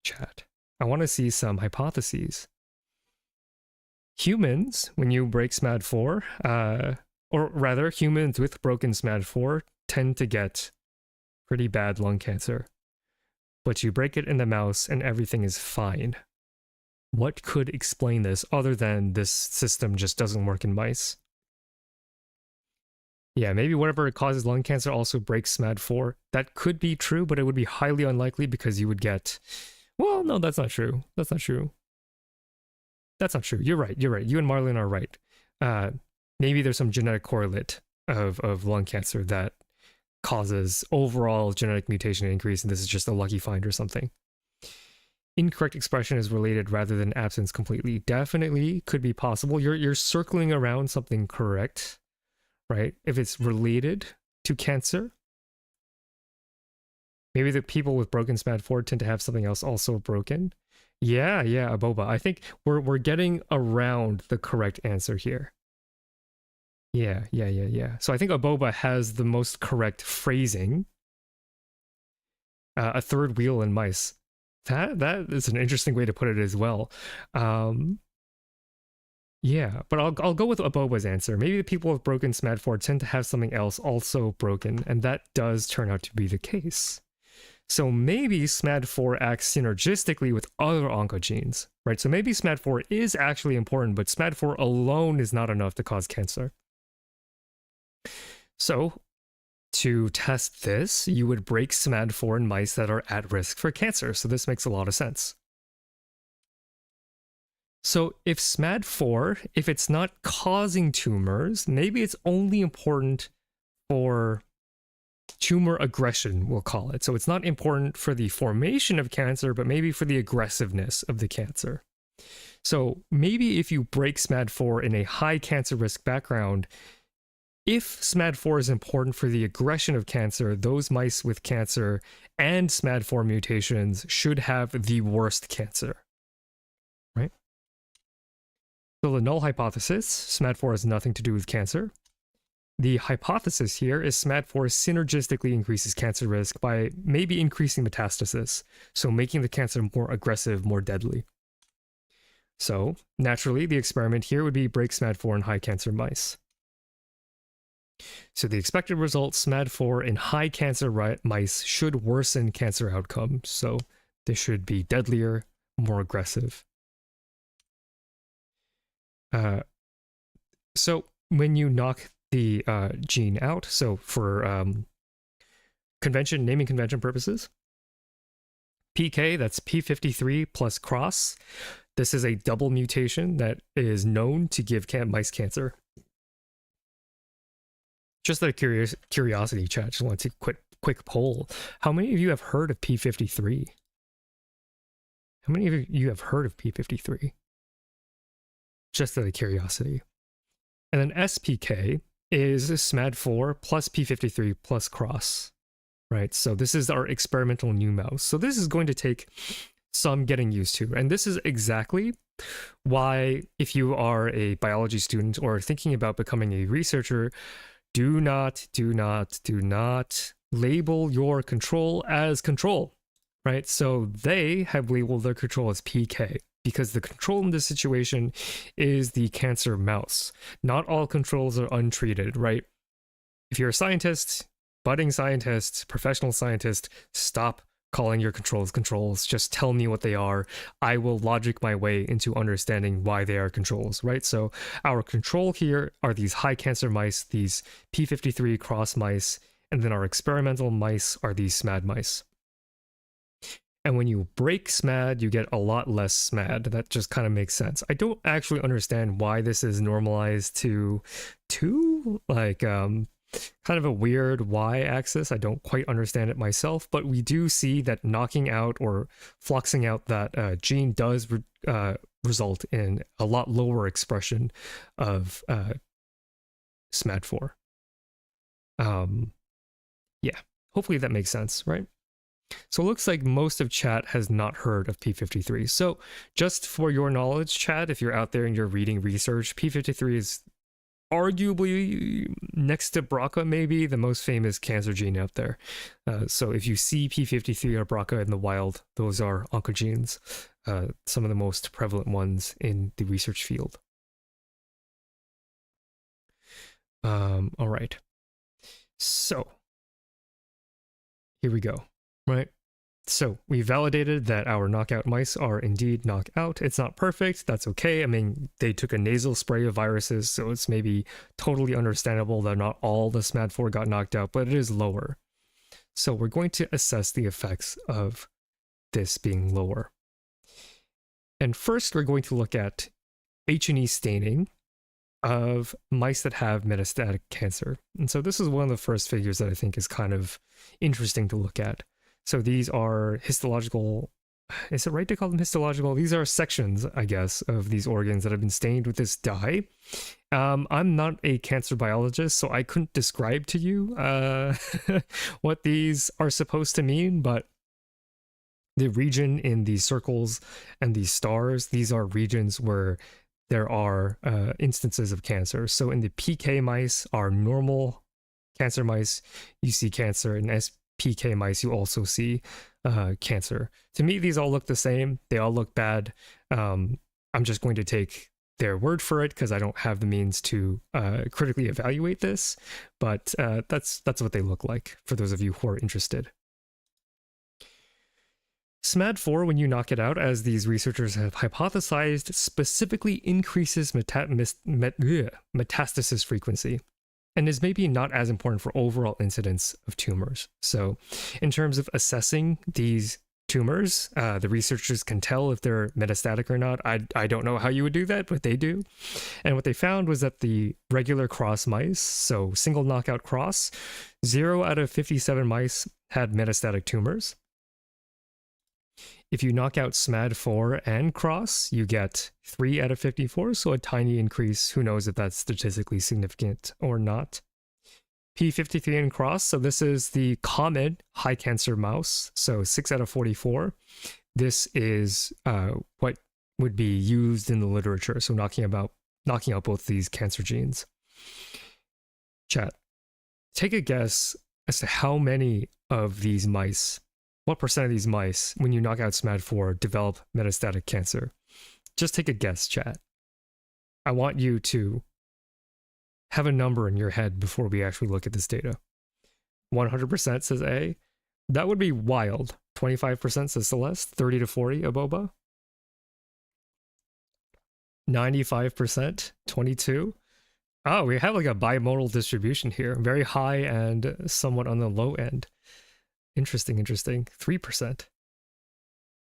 Chat. I want to see some hypotheses. Humans, when you break SMAD4, or rather humans with broken SMAD4 tend to get pretty bad lung cancer. But you break it in the mouse and everything is fine. What could explain this other than this system just doesn't work in mice? Yeah, maybe whatever causes lung cancer also breaks SMAD4. That could be true, but it would be highly unlikely because you would get... Well, no, that's not true. That's not true. That's not true. You're right. You're right. You and Marlon are right. Maybe there's some genetic correlate of lung cancer that causes overall genetic mutation increase, and this is just a lucky find or something. Incorrect expression is related rather than absence completely. Definitely could be possible. You're circling around something correct, right? If it's related to cancer, maybe the people with broken SMAD4 tend to have something else also broken. Yeah, Aboba. I think we're getting around the correct answer here. Yeah. So I think Aboba has the most correct phrasing. A third wheel in mice. That is an interesting way to put it as well. Yeah, but I'll go with Aboba's answer. Maybe the people with broken SMAD4 tend to have something else also broken, and that does turn out to be the case. So maybe SMAD4 acts synergistically with other oncogenes, right? So maybe SMAD4 is actually important, but SMAD4 alone is not enough to cause cancer. So to test this, you would break SMAD4 in mice that are at risk for cancer. So this makes a lot of sense. So if SMAD4, if it's not causing tumors, maybe it's only important for tumor aggression, we'll call it. So it's not important for the formation of cancer, but maybe for the aggressiveness of the cancer. So maybe if you break SMAD4 in a high cancer risk background, if SMAD4 is important for the aggression of cancer, those mice with cancer and SMAD4 mutations should have the worst cancer, right? So the null hypothesis, SMAD4 has nothing to do with cancer. The hypothesis here is SMAD4 synergistically increases cancer risk by maybe increasing metastasis, so making the cancer more aggressive, more deadly. So naturally, the experiment here would be break SMAD4 in high cancer mice. So the expected result, SMAD4 in high cancer mice should worsen cancer outcomes. So this should be deadlier, more aggressive. So when you knock the gene out, so for naming convention purposes, PK, that's P53 plus cross. This is a double mutation that is known to give mice cancer. Just out of curiosity, chat, just want to take a quick poll. How many of you have heard of P53? How many of you have heard of P53? Just out of curiosity. And then SPK is SMAD4 plus P53 plus cross, right? So this is our experimental new mouse. So this is going to take some getting used to. And this is exactly why, if you are a biology student or thinking about becoming a researcher, do not label your control as control, right? So they have labeled their control as PK because the control in this situation is the cancer mouse. Not all controls are untreated, right? If you're a scientist, budding scientist, professional scientist, stop calling your controls controls. Just tell me what they are. I will logic my way into understanding why they are controls, right? So our control here are these high cancer mice, these P53 cross mice, and then our experimental mice are these SMAD mice. And when you break SMAD, you get a lot less SMAD. That just kind of makes sense. I don't actually understand why this is normalized to 2, like kind of a weird y-axis. I don't quite understand it myself, but we do see that knocking out or fluxing out that gene does result in a lot lower expression of SMAD4. Yeah, hopefully that makes sense, right? So it looks like most of chat has not heard of P53. So just for your knowledge, chat, if you're out there and you're reading research, P53 is arguably next to BRCA, maybe the most famous cancer gene out there. So if you see P53 or BRCA in the wild, those are oncogenes, some of the most prevalent ones in the research field. All right. So here we go, right? So we validated that our knockout mice are indeed knockout. It's not perfect. That's okay. I mean, they took a nasal spray of viruses, so it's maybe totally understandable that not all the SMAD4 got knocked out, but it is lower. So we're going to assess the effects of this being lower. And first, we're going to look at H&E staining of mice that have metastatic cancer. And so this is one of the first figures that I think is kind of interesting to look at. So these are histological, is it right to call them histological? These are sections, I guess, of these organs that have been stained with this dye. I'm not a cancer biologist, so I couldn't describe to you what these are supposed to mean, but the region in these circles and these stars, these are regions where there are instances of cancer. So in the PK mice, our normal cancer mice, you see cancer. In SPK mice, you also see cancer. To me, these all look the same. They all look bad. I'm just going to take their word for it because I don't have the means to critically evaluate this. But that's what they look like for those of you who are interested. SMAD4, when you knock it out, as these researchers have hypothesized, specifically increases metastasis frequency and is maybe not as important for overall incidence of tumors. So in terms of assessing these tumors, the researchers can tell if they're metastatic or not. I don't know how you would do that, but they do. And what they found was that the regular cross mice, so single knockout cross, 0 out of 57 mice had metastatic tumors. If you knock out SMAD4 and cross, you get 3 out of 54, so a tiny increase. Who knows if that's statistically significant or not. P53 and cross, so this is the common high cancer mouse, so 6 out of 44. This is what would be used in the literature, so knocking out both these cancer genes. Chat, take a guess as to how many of these mice, what percent of these mice, when you knock out SMAD4, develop metastatic cancer? Just take a guess, chat. I want you to have a number in your head before we actually look at this data. 100% says A. That would be wild. 25% says Celeste. 30 to 40, Aboba. 95%, 22. Oh, we have like a bimodal distribution here. Very high and somewhat on the low end. Interesting. 3%.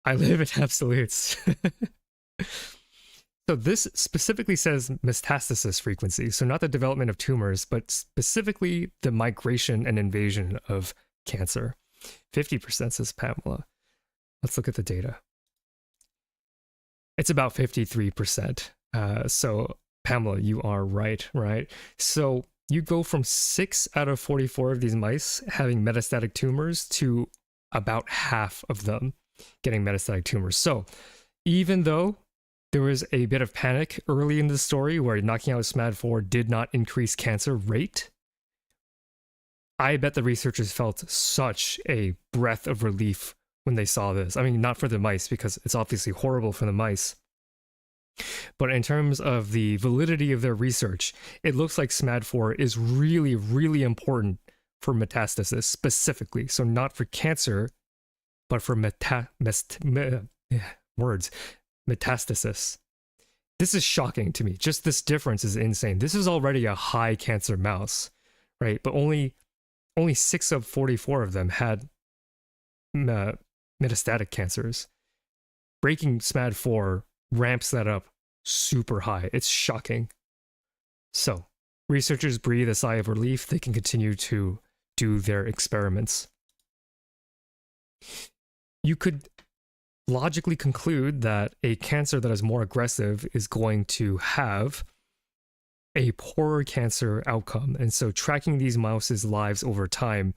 I live in absolutes. So this specifically says metastasis frequency. So not the development of tumors, but specifically the migration and invasion of cancer. 50% says Pamela. Let's look at the data. It's about 53%. So Pamela, you are right? So you go from 6 out of 44 of these mice having metastatic tumors to about half of them getting metastatic tumors. So even though there was a bit of panic early in the story where knocking out SMAD4 did not increase cancer rate, I bet the researchers felt such a breath of relief when they saw this. I mean, not for the mice, because it's obviously horrible for the mice. But in terms of the validity of their research, it looks like SMAD4 is really, really important for metastasis specifically. So not for cancer, but for metastasis. This is shocking to me. Just this difference is insane. This is already a high cancer mouse, right? But only 6 of 44 of them had metastatic cancers. Breaking SMAD4 ramps that up super high. It's shocking. So, researchers breathe a sigh of relief. They can continue to do their experiments. You could logically conclude that a cancer that is more aggressive is going to have a poorer cancer outcome. And so tracking these mouses' lives over time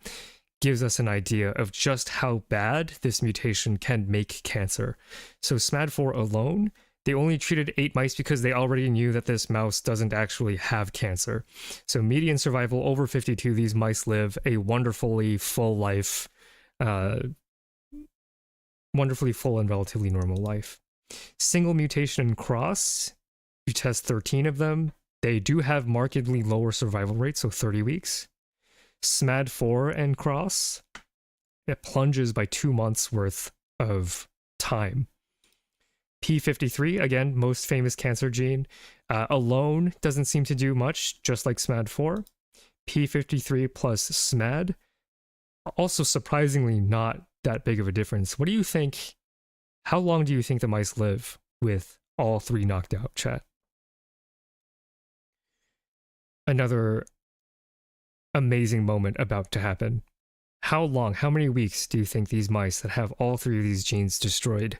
gives us an idea of just how bad this mutation can make cancer. So SMAD4 alone, they only treated 8 mice because they already knew that this mouse doesn't actually have cancer. So median survival over 52, these mice live a wonderfully full life, wonderfully full and relatively normal life. Single mutation and cross, you test 13 of them. They do have markedly lower survival rates, so 30 weeks. SMAD4 and cross, it plunges by 2 months worth of time. P53, again, most famous cancer gene, alone doesn't seem to do much, just like SMAD4. P53 plus SMAD, also surprisingly not that big of a difference. What do you think? How long do you think the mice live with all 3 knocked out, chat? Another amazing moment about to happen. How long, how many weeks do you think these mice that have all 3 of these genes destroyed,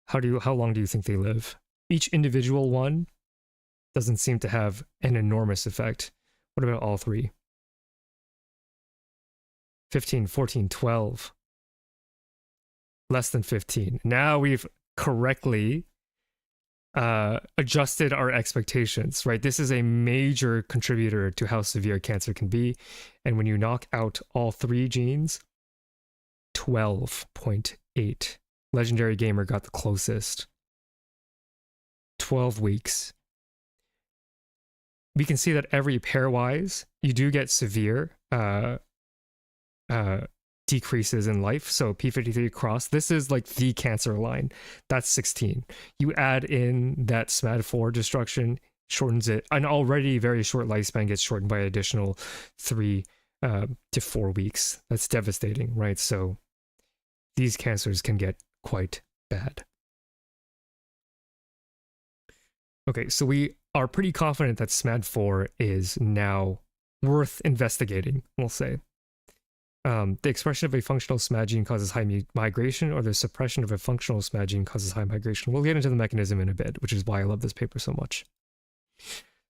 how long do you think they live? Each individual one doesn't seem to have an enormous effect. What about all 3? 15, 14, 12. Less than 15. Now we've correctly adjusted our expectations, right? This is a major contributor to how severe cancer can be. And when you knock out all 3 genes, 12.8. Legendary Gamer got the closest. 12 weeks. We can see that every pairwise, you do get severe decreases in life. So P53 cross, this is like the cancer line. That's 16. You add in that SMAD4 destruction, shortens it. An already very short lifespan gets shortened by an additional 3 to 4 weeks. That's devastating, right? So these cancers can get quite bad. Okay, so we are pretty confident that SMAD4 is now worth investigating, we'll say. The expression of a functional SMAD gene causes high migration, or the suppression of a functional SMAD gene causes high migration. We'll get into the mechanism in a bit, which is why I love this paper so much.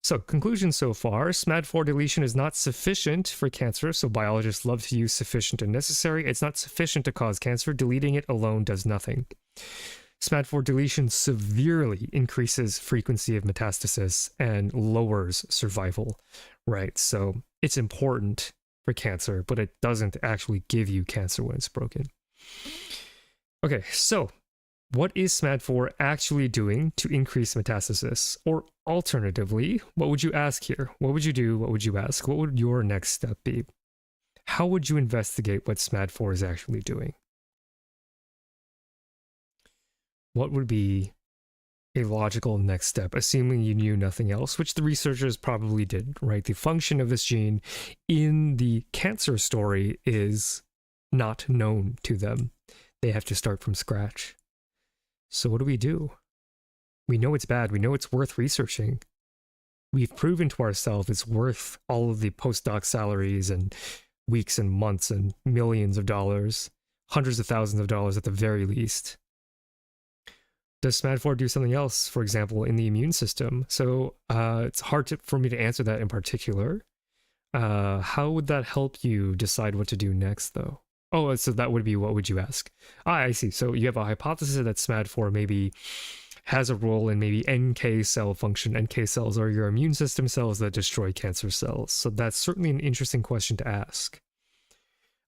So, conclusion so far, SMAD4 deletion is not sufficient for cancer, so biologists love to use sufficient and necessary. It's not sufficient to cause cancer. Deleting it alone does nothing. SMAD4 deletion severely increases frequency of metastasis and lowers survival, right? So, it's important for cancer, but it doesn't actually give you cancer when it's broken. Okay, so what is SMAD4 actually doing to increase metastasis? Or alternatively, what would you ask here? What would you do? What would you ask? What would your next step be? How would you investigate what SMAD4 is actually doing? What would be a logical next step, assuming you knew nothing else, which the researchers probably did, right? The function of this gene in the cancer story is not known to them. They have to start from scratch. So what do? We know it's bad. We know it's worth researching. We've proven to ourselves it's worth all of the postdoc salaries and weeks and months and millions of dollars, hundreds of thousands of dollars at the very least. Does SMAD4 do something else, for example, in the immune system? So it's hard for me to answer that in particular. How would that help you decide what to do next, though? Oh, so that would be, what would you ask? I see. So you have a hypothesis that SMAD4 maybe has a role in maybe NK cell function. NK cells are your immune system cells that destroy cancer cells. So that's certainly an interesting question to ask.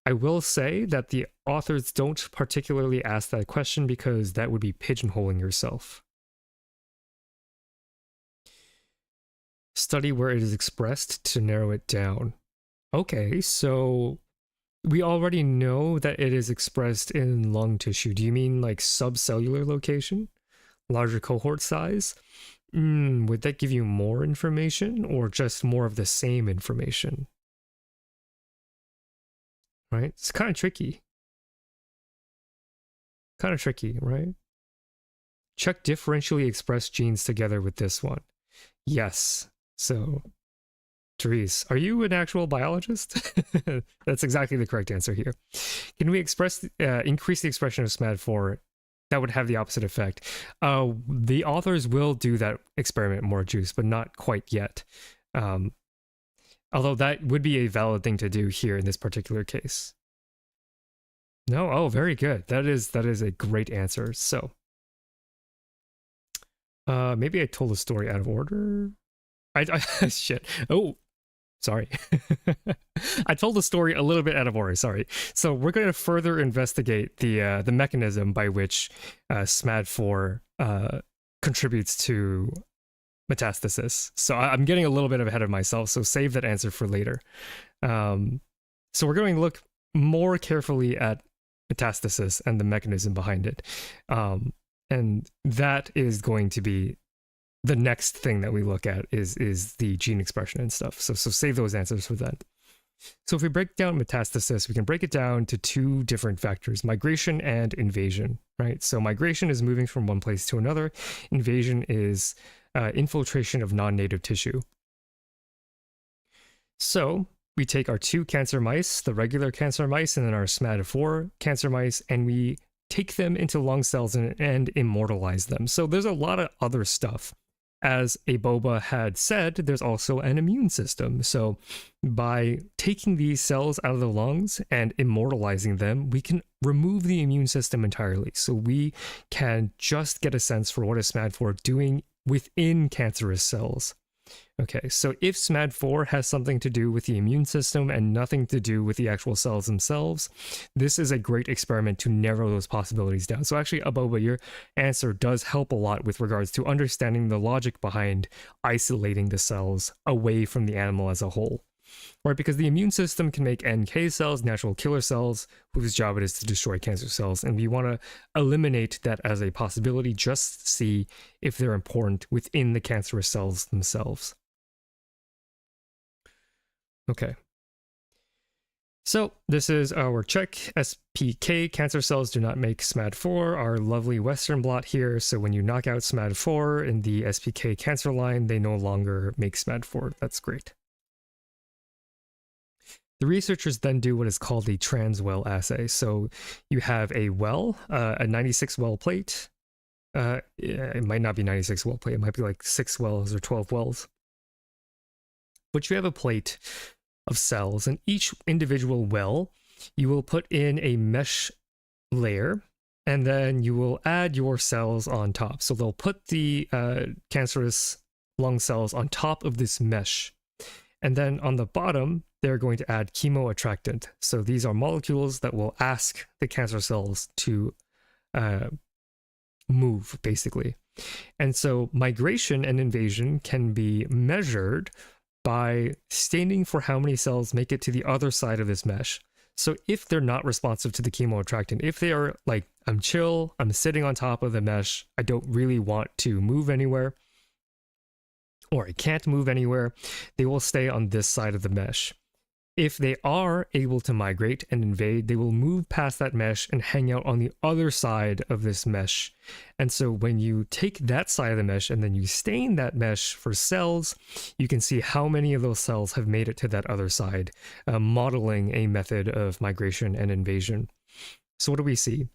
I will say that the authors don't particularly ask that question because that would be pigeonholing yourself. Study where it is expressed to narrow it down. Okay, so we already know that it is expressed in lung tissue. Do you mean like subcellular location? Larger cohort size? Would that give you more information or just more of the same information? Right? It's kind of tricky. Right? Check differentially expressed genes together with this one. Yes. So, Therese, are you an actual biologist? That's exactly the correct answer here. Can we increase the expression of SMAD4? That would have the opposite effect. The authors will do that experiment more juice, but not quite yet. Although that would be a valid thing to do here in this particular case. No? Oh, very good. That is a great answer. So, maybe I told the story out of order. Shit. Oh, sorry. I told the story a little bit out of order. Sorry. So we're going to further investigate the mechanism by which SMAD4 contributes to metastasis. So I'm getting a little bit ahead of myself. So save that answer for later. So we're going to look more carefully at metastasis and the mechanism behind it, and that is going to be the next thing that we look at is the gene expression and stuff. So save those answers for that. So if we break down metastasis, we can break it down to two different factors: migration and invasion, right? So migration is moving from one place to another. Invasion is infiltration of non-native tissue. So we take our two cancer mice, the regular cancer mice, and then our SMAD4 cancer mice, and we take them into lung cells and immortalize them. So there's a lot of other stuff. As Aboba had said, there's also an immune system. So by taking these cells out of the lungs and immortalizing them, we can remove the immune system entirely. So we can just get a sense for what is SMAD4 doing within cancerous cells. Okay, so if SMAD4 has something to do with the immune system and nothing to do with the actual cells themselves, this is a great experiment to narrow those possibilities down. So actually, Aboba, your answer does help a lot with regards to understanding the logic behind isolating the cells away from the animal as a whole. Right, because the immune system can make NK cells, natural killer cells, whose job it is to destroy cancer cells, and we want to eliminate that as a possibility, just see if they're important within the cancerous cells themselves. Okay. So this is our check. SPK cancer cells do not make SMAD4, our lovely Western blot here. So when you knock out SMAD4 in the SPK cancer line, they no longer make SMAD4. That's great. The researchers then do what is called a trans-well assay. So you have a well, a 96 well plate. It might not be 96 well plate. It might be like 6 wells or 12 wells. But you have a plate of cells, and each individual well, you will put in a mesh layer, and then you will add your cells on top. So they'll put the cancerous lung cells on top of this mesh. And then on the bottom, they're going to add chemoattractant. So these are molecules that will ask the cancer cells to move, basically. And so migration and invasion can be measured by staining for how many cells make it to the other side of this mesh. So if they're not responsive to the chemoattractant, if they are like, I'm chill, I'm sitting on top of the mesh, I don't really want to move anywhere, or I can't move anywhere, they will stay on this side of the mesh. If they are able to migrate and invade, they will move past that mesh and hang out on the other side of this mesh. And so when you take that side of the mesh and then you stain that mesh for cells, you can see how many of those cells have made it to that other side, modeling a method of migration and invasion. So what do we see?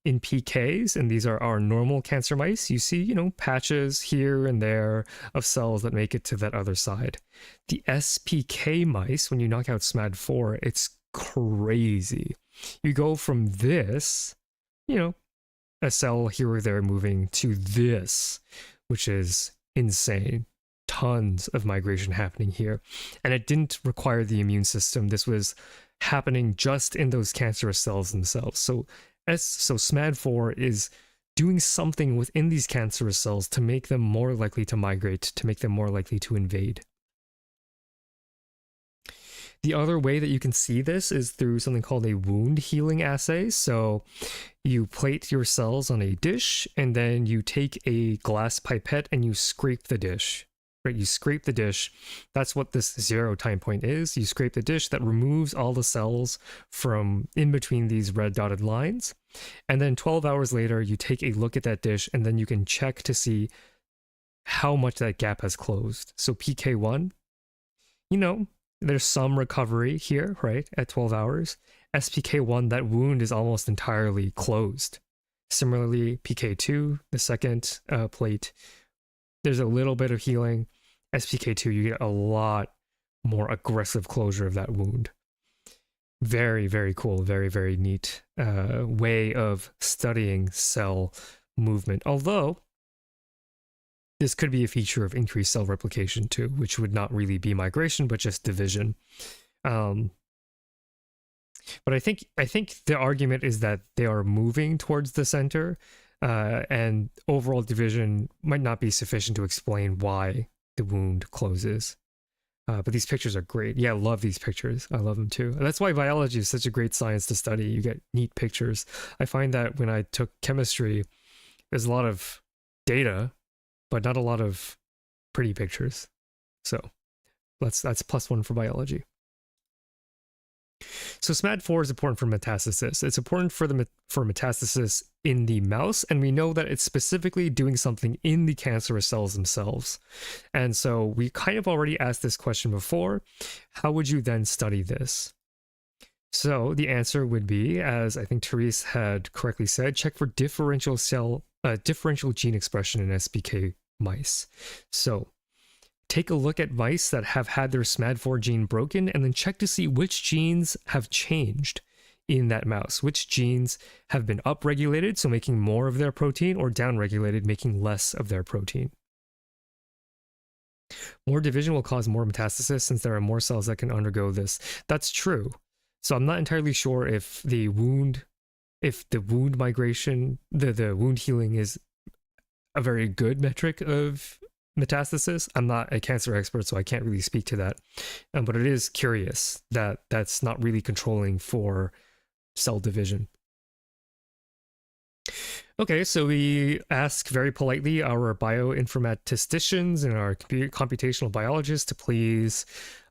in PKs, and these are our normal cancer mice, you see, patches here and there of cells that make it to that other side. The SPK mice, when you knock out SMAD4, it's crazy. You go from this, a cell here or there moving, to this, which is insane. Tons of migration happening here. And it didn't require the immune system. This was happening just in those cancerous cells themselves. So SMAD4 is doing something within these cancerous cells to make them more likely to migrate, to make them more likely to invade. The other way that you can see this is through something called a wound healing assay. So you plate your cells on a dish, and then you take a glass pipette and you scrape the dish. Right? You scrape the dish. That's what this 0 time point is. You scrape the dish, that removes all the cells from in between these red dotted lines. And then 12 hours later, you take a look at that dish, and then you can check to see how much that gap has closed. So PK1, there's some recovery here, right, at 12 hours. SPK1, that wound is almost entirely closed. Similarly, PK2, the second plate, there's a little bit of healing. SPK2, you get a lot more aggressive closure of that wound. Very, very cool, very, very neat way of studying cell movement. Although, this could be a feature of increased cell replication too, which would not really be migration, but just division. But I think the argument is that they are moving towards the center, and overall division might not be sufficient to explain why the wound closes. But these pictures are great. Yeah, I love these pictures. I love them too. And that's why biology is such a great science to study. You get neat pictures. I find that when I took chemistry, there's a lot of data, but not a lot of pretty pictures. So that's +1 for biology. So SMAD4 is important for metastasis. It's important for metastasis in the mouse, and we know that it's specifically doing something in the cancerous cells themselves. And so we kind of already asked this question before. How would you then study this? So the answer would be, as I think Therese had correctly said, check for differential gene expression in SPK mice. So take a look at mice that have had their SMAD4 gene broken, and then check to see which genes have changed in that mouse, which genes have been upregulated, so making more of their protein, or downregulated, making less of their protein. More division will cause more metastasis since there are more cells that can undergo this. That's true. So I'm not entirely sure if the wound migration, the wound healing is a very good metric of metastasis. I'm not a cancer expert, so I can't really speak to that. But it is curious that that's not really controlling for cell division. Okay, so we ask very politely our bioinformaticians and our computational biologists to please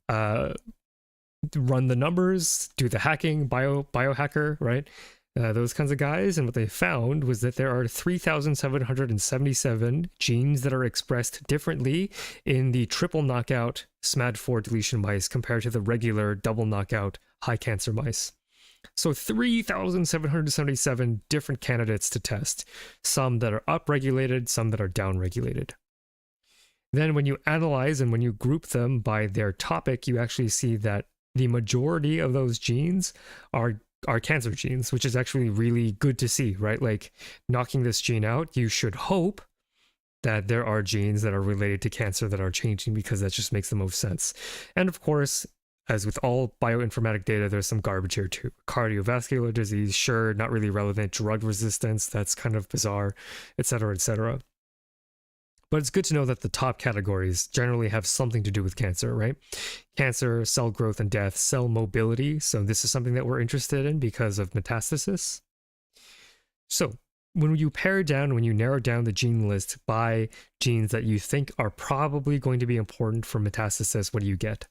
run the numbers, do the hacking, biohacker, right? Those kinds of guys. And what they found was that there are 3,777 genes that are expressed differently in the triple knockout SMAD4 deletion mice compared to the regular double knockout high cancer mice. So 3,777 different candidates to test, some that are upregulated, some that are downregulated. Then when you analyze and when you group them by their topic, you actually see that the majority of those genes are cancer genes, which is actually really good to see, right? Like, knocking this gene out, you should hope that there are genes that are related to cancer that are changing, because that just makes the most sense. And of course, as with all bioinformatic data, there's some garbage here too. Cardiovascular disease, sure, not really relevant. Drug resistance, that's kind of bizarre, etc., etc. But it's good to know that the top categories generally have something to do with cancer, right? Cancer, cell growth and death, cell mobility. So this is something that we're interested in because of metastasis. So when you narrow down the gene list by genes that you think are probably going to be important for metastasis, what do you get?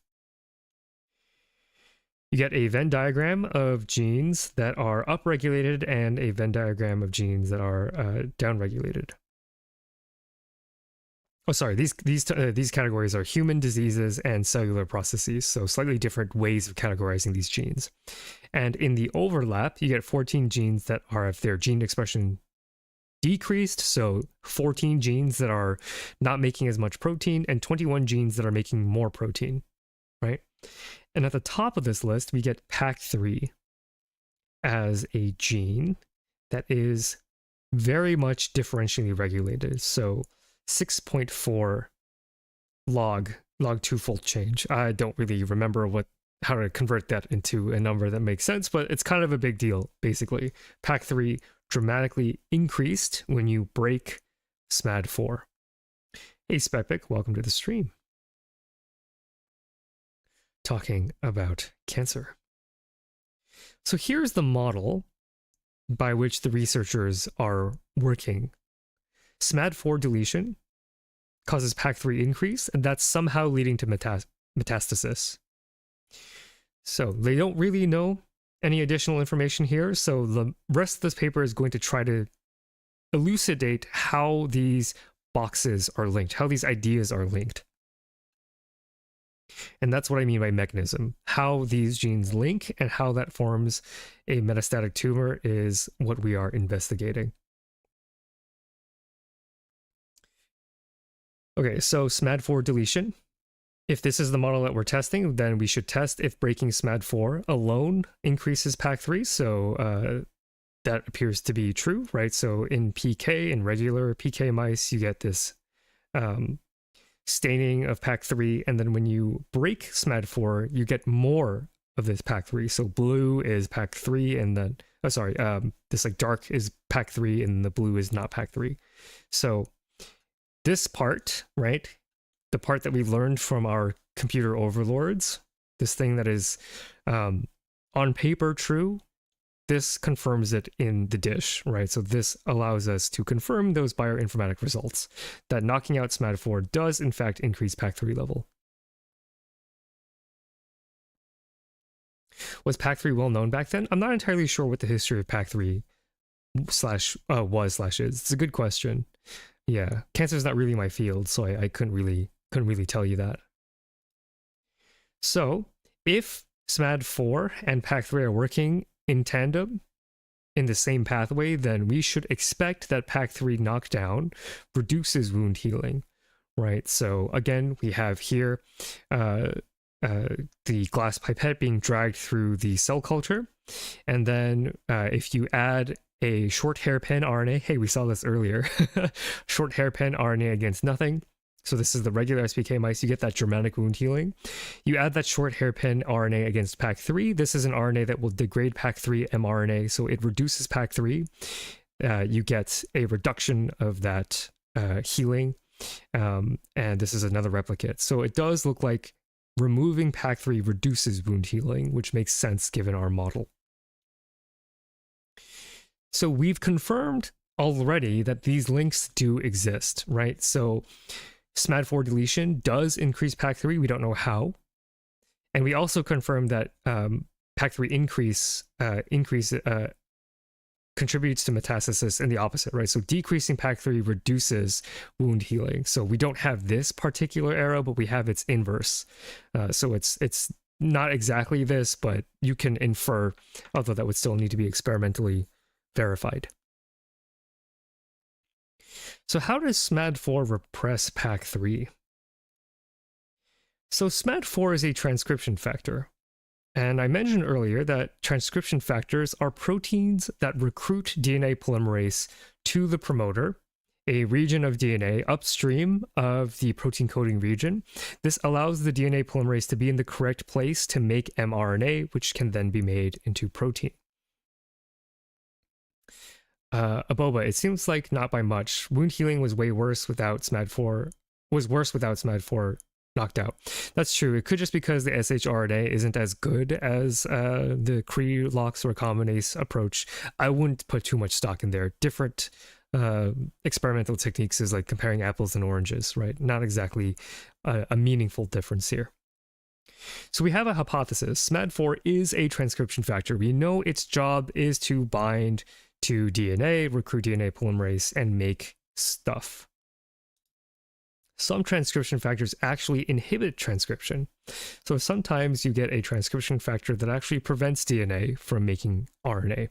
You get a Venn diagram of genes that are upregulated and a Venn diagram of genes that are downregulated. Oh, sorry. These categories are human diseases and cellular processes, so slightly different ways of categorizing these genes. And in the overlap, you get 14 genes that have their gene expression decreased, so 14 genes that are not making as much protein, and 21 genes that are making more protein, right? And at the top of this list, we get PAC3 as a gene that is very much differentially regulated. So 6.4 log 2-fold change. I don't really remember how to convert that into a number that makes sense, but it's kind of a big deal, basically. PAC3 dramatically increased when you break SMAD4. Hey, Spepik, welcome to the stream. Talking about cancer. So here's the model by which the researchers are working. SMAD4 deletion causes PAC3 increase, and that's somehow leading to metastasis. So they don't really know any additional information here, so the rest of this paper is going to try to elucidate how these boxes are linked, how these ideas are linked. And that's what I mean by mechanism. How these genes link and how that forms a metastatic tumor is what we are investigating. Okay, so SMAD4 deletion. If this is the model that we're testing, then we should test if breaking SMAD4 alone increases PAC3. So that appears to be true, right? So in PK, in regular PK mice, you get this staining of PAC3, and then when you break SMAD4, you get more of this PAC3. So blue is PAC3, and then this like dark is PAC3, and the blue is not PAC3. So this part, right, the part that we learned from our computer overlords, this thing that is on paper true, this confirms it in the dish, right? So this allows us to confirm those bioinformatic results, that knocking out SMAD4 does in fact increase PAC3 level. Was PAC3 well known back then? I'm not entirely sure what the history of PAC3 was/is. It's a good question. Yeah, cancer is not really my field, so I couldn't really tell you that. So if SMAD4 and PAC3 are working in tandem in the same pathway, then we should expect that PAC3 knockdown reduces wound healing, right? So again, we have here the glass pipette being dragged through the cell culture, and then if you add a short hairpin RNA, hey, we saw this earlier, short hairpin RNA against nothing. So this is the regular SPK mice, you get that dramatic wound healing. You add that short hairpin RNA against PAC3. This is an RNA that will degrade PAC3 mRNA, so it reduces PAC3. You get a reduction of that healing, and this is another replicate. So it does look like removing PAC3 reduces wound healing, which makes sense given our model. So we've confirmed already that these links do exist, right? So SMAD4 deletion does increase PAC3. We don't know how. And we also confirmed that PAC3 increase contributes to metastasis and the opposite, right? So decreasing PAC3 reduces wound healing. So we don't have this particular arrow, but we have its inverse. So it's not exactly this, but you can infer, although that would still need to be experimentally verified. So how does SMAD4 repress PAC3? So SMAD4 is a transcription factor. And I mentioned earlier that transcription factors are proteins that recruit DNA polymerase to the promoter, a region of DNA upstream of the protein coding region. This allows the DNA polymerase to be in the correct place to make mRNA, which can then be made into protein. Aboba, it seems like not by much. Wound healing was way worse without SMAD4, knocked out. That's true. It could just because the shRNA isn't as good as the Cre-Lox recombinase approach. I wouldn't put too much stock in there. Different experimental techniques is like comparing apples and oranges, right? Not exactly a meaningful difference here. So we have a hypothesis. SMAD4 is a transcription factor. We know its job is to bind to DNA, recruit DNA polymerase, and make stuff. some transcription factors actually inhibit transcription. So sometimes you get a transcription factor that actually prevents DNA from making RNA.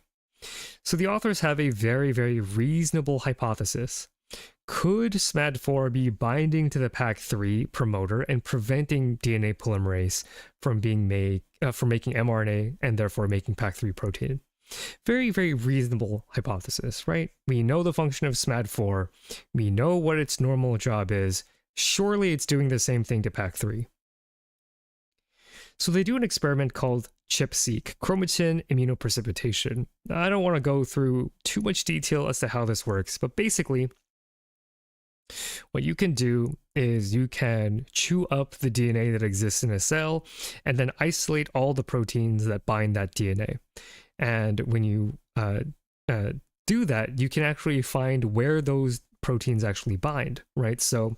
So the authors have a very, very reasonable hypothesis. Could SMAD4 be binding to the PAC3 promoter and preventing DNA polymerase from making mRNA and therefore making PAC3 protein? Very, very reasonable hypothesis, right? We know the function of SMAD4. We know what its normal job is. Surely it's doing the same thing to PAC3. So they do an experiment called ChIP-seq, chromatin immunoprecipitation. I don't want to go through too much detail as to how this works, but basically, what you can do is you can chew up the DNA that exists in a cell and then isolate all the proteins that bind that DNA. And when you do that, you can actually find where those proteins actually bind, right? So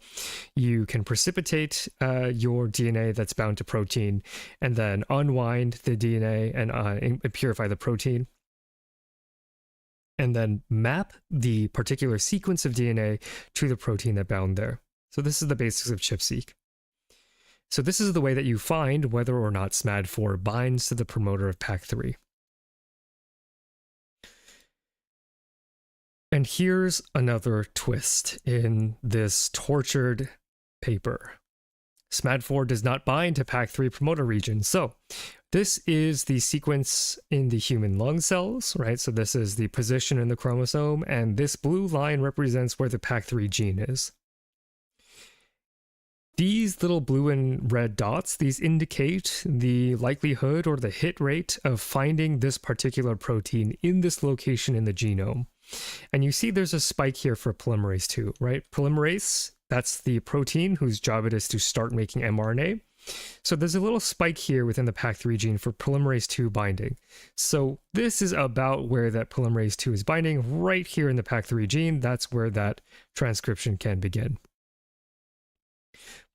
you can precipitate your DNA that's bound to protein and then unwind the DNA and purify the protein, and then map the particular sequence of DNA to the protein that bound there. So this is the basics of ChIP-seq. So this is the way that you find whether or not SMAD4 binds to the promoter of PAC3. And here's another twist in this tortured paper. SMAD4 does not bind to PAC3 promoter region. So this is the sequence in the human lung cells, right? So this is the position in the chromosome, and this blue line represents where the PAC3 gene is. These little blue and red dots, these indicate the likelihood or the hit rate of finding this particular protein in this location in the genome. And you see there's a spike here for polymerase 2, right? Polymerase, that's the protein whose job it is to start making mRNA. So there's a little spike here within the PAC3 gene for polymerase 2 binding. So this is about where that polymerase 2 is binding, right here in the PAC3 gene. That's where that transcription can begin.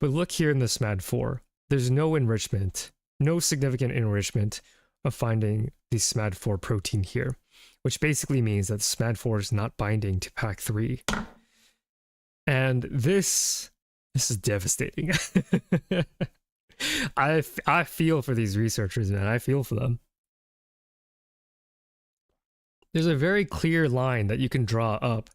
But look here in the SMAD4. There's no enrichment, no significant enrichment of finding the SMAD4 protein here, which basically means that SMAD4 is not binding to PAC3. And this is devastating. I feel for these researchers, man. I feel for them. There's a very clear line that you can draw up,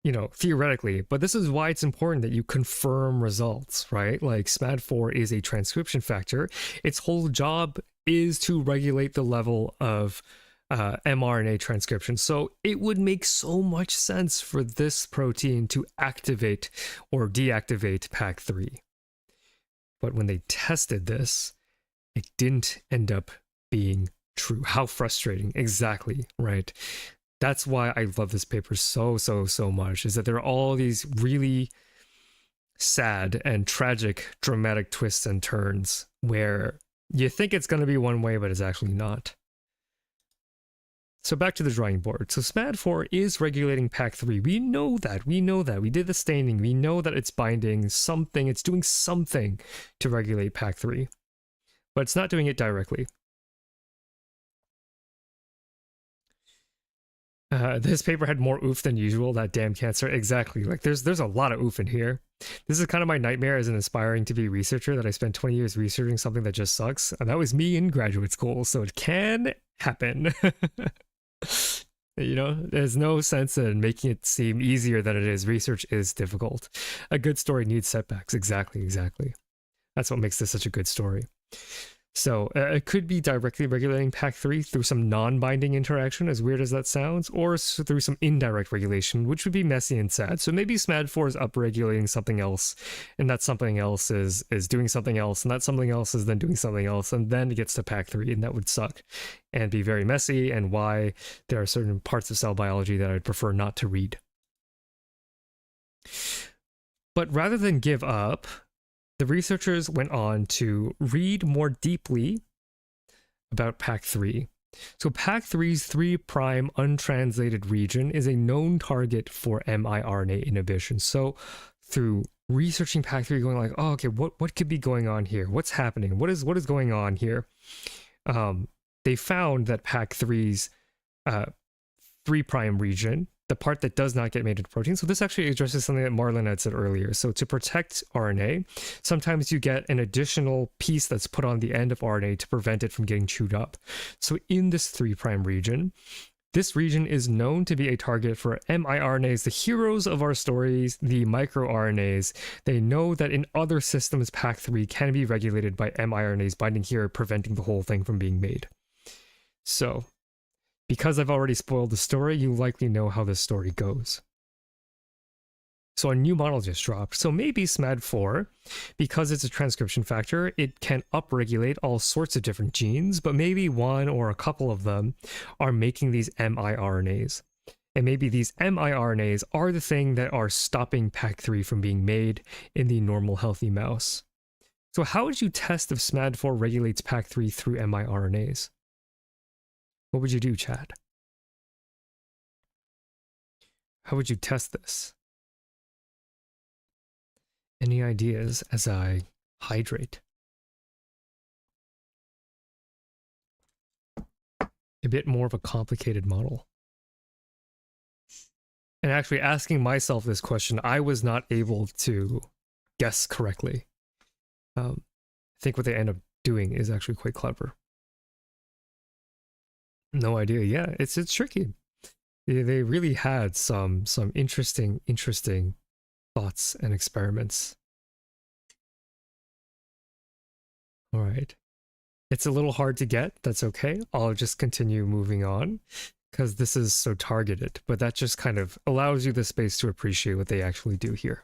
you know, theoretically, but this is why it's important that you confirm results, right? Like SMAD4 is a transcription factor. Its whole job is to regulate the level of mRNA transcription. So it would make so much sense for this protein to activate or deactivate PAC3. But when they tested this, it didn't end up being true. How frustrating. Exactly, right? That's why I love this paper so much, is that there are all these really sad and tragic, dramatic twists and turns where you think it's going to be one way, but it's actually not. So back to the drawing board. So SMAD4 is regulating PAC3. We know that. We did the staining. We know that it's binding something. It's doing something to regulate PAC3. But it's not doing it directly. This paper had more oof than usual, that damn cancer. Exactly. Like there's a lot of oof in here. This is kind of my nightmare as an aspiring to be researcher, that I spent 20 years researching something that just sucks. And that was me in graduate school, so it can happen. You know, there's no sense in making it seem easier than it is. Research is difficult. A good story needs setbacks. Exactly. That's what makes this such a good story. So it could be directly regulating PAC3 through some non-binding interaction, as weird as that sounds, or through some indirect regulation, which would be messy and sad. So maybe SMAD4 is upregulating something else, and that something else is doing something else, and that something else is then doing something else, and then it gets to PAC3, and that would suck and be very messy, and why there are certain parts of cell biology that I'd prefer not to read. But rather than give up, the researchers went on to read more deeply about PAC3. So PAC3's 3' untranslated region is a known target for miRNA inhibition. So through researching PAC3, going like, oh, okay, what could be going on here? What's happening? What is going on here? They found that PAC3's 3' region the part that does not get made into protein. So this actually addresses something that Marlon had said earlier. So to protect RNA, sometimes you get an additional piece that's put on the end of RNA to prevent it from getting chewed up. So in this 3' region, this region is known to be a target for miRNAs, the heroes of our stories, the microRNAs. They know that in other systems, Pac3 can be regulated by miRNAs binding here, preventing the whole thing from being made. So, because I've already spoiled the story, you likely know how this story goes. So a new model just dropped. So maybe SMAD4, because it's a transcription factor, it can upregulate all sorts of different genes, but maybe one or a couple of them are making these miRNAs. And maybe these miRNAs are the thing that are stopping Pac3 from being made in the normal healthy mouse. So how would you test if SMAD4 regulates Pac3 through miRNAs? What would you do, Chad? How would you test this? Any ideas as I hydrate? A bit more of a complicated model. And actually asking myself this question, I was not able to guess correctly. I think what they end up doing is actually quite clever. No idea. Yeah, it's tricky. They really had some interesting thoughts and experiments. All right. It's a little hard to get. That's okay. I'll just continue moving on because this is so targeted, but that just kind of allows you the space to appreciate what they actually do here.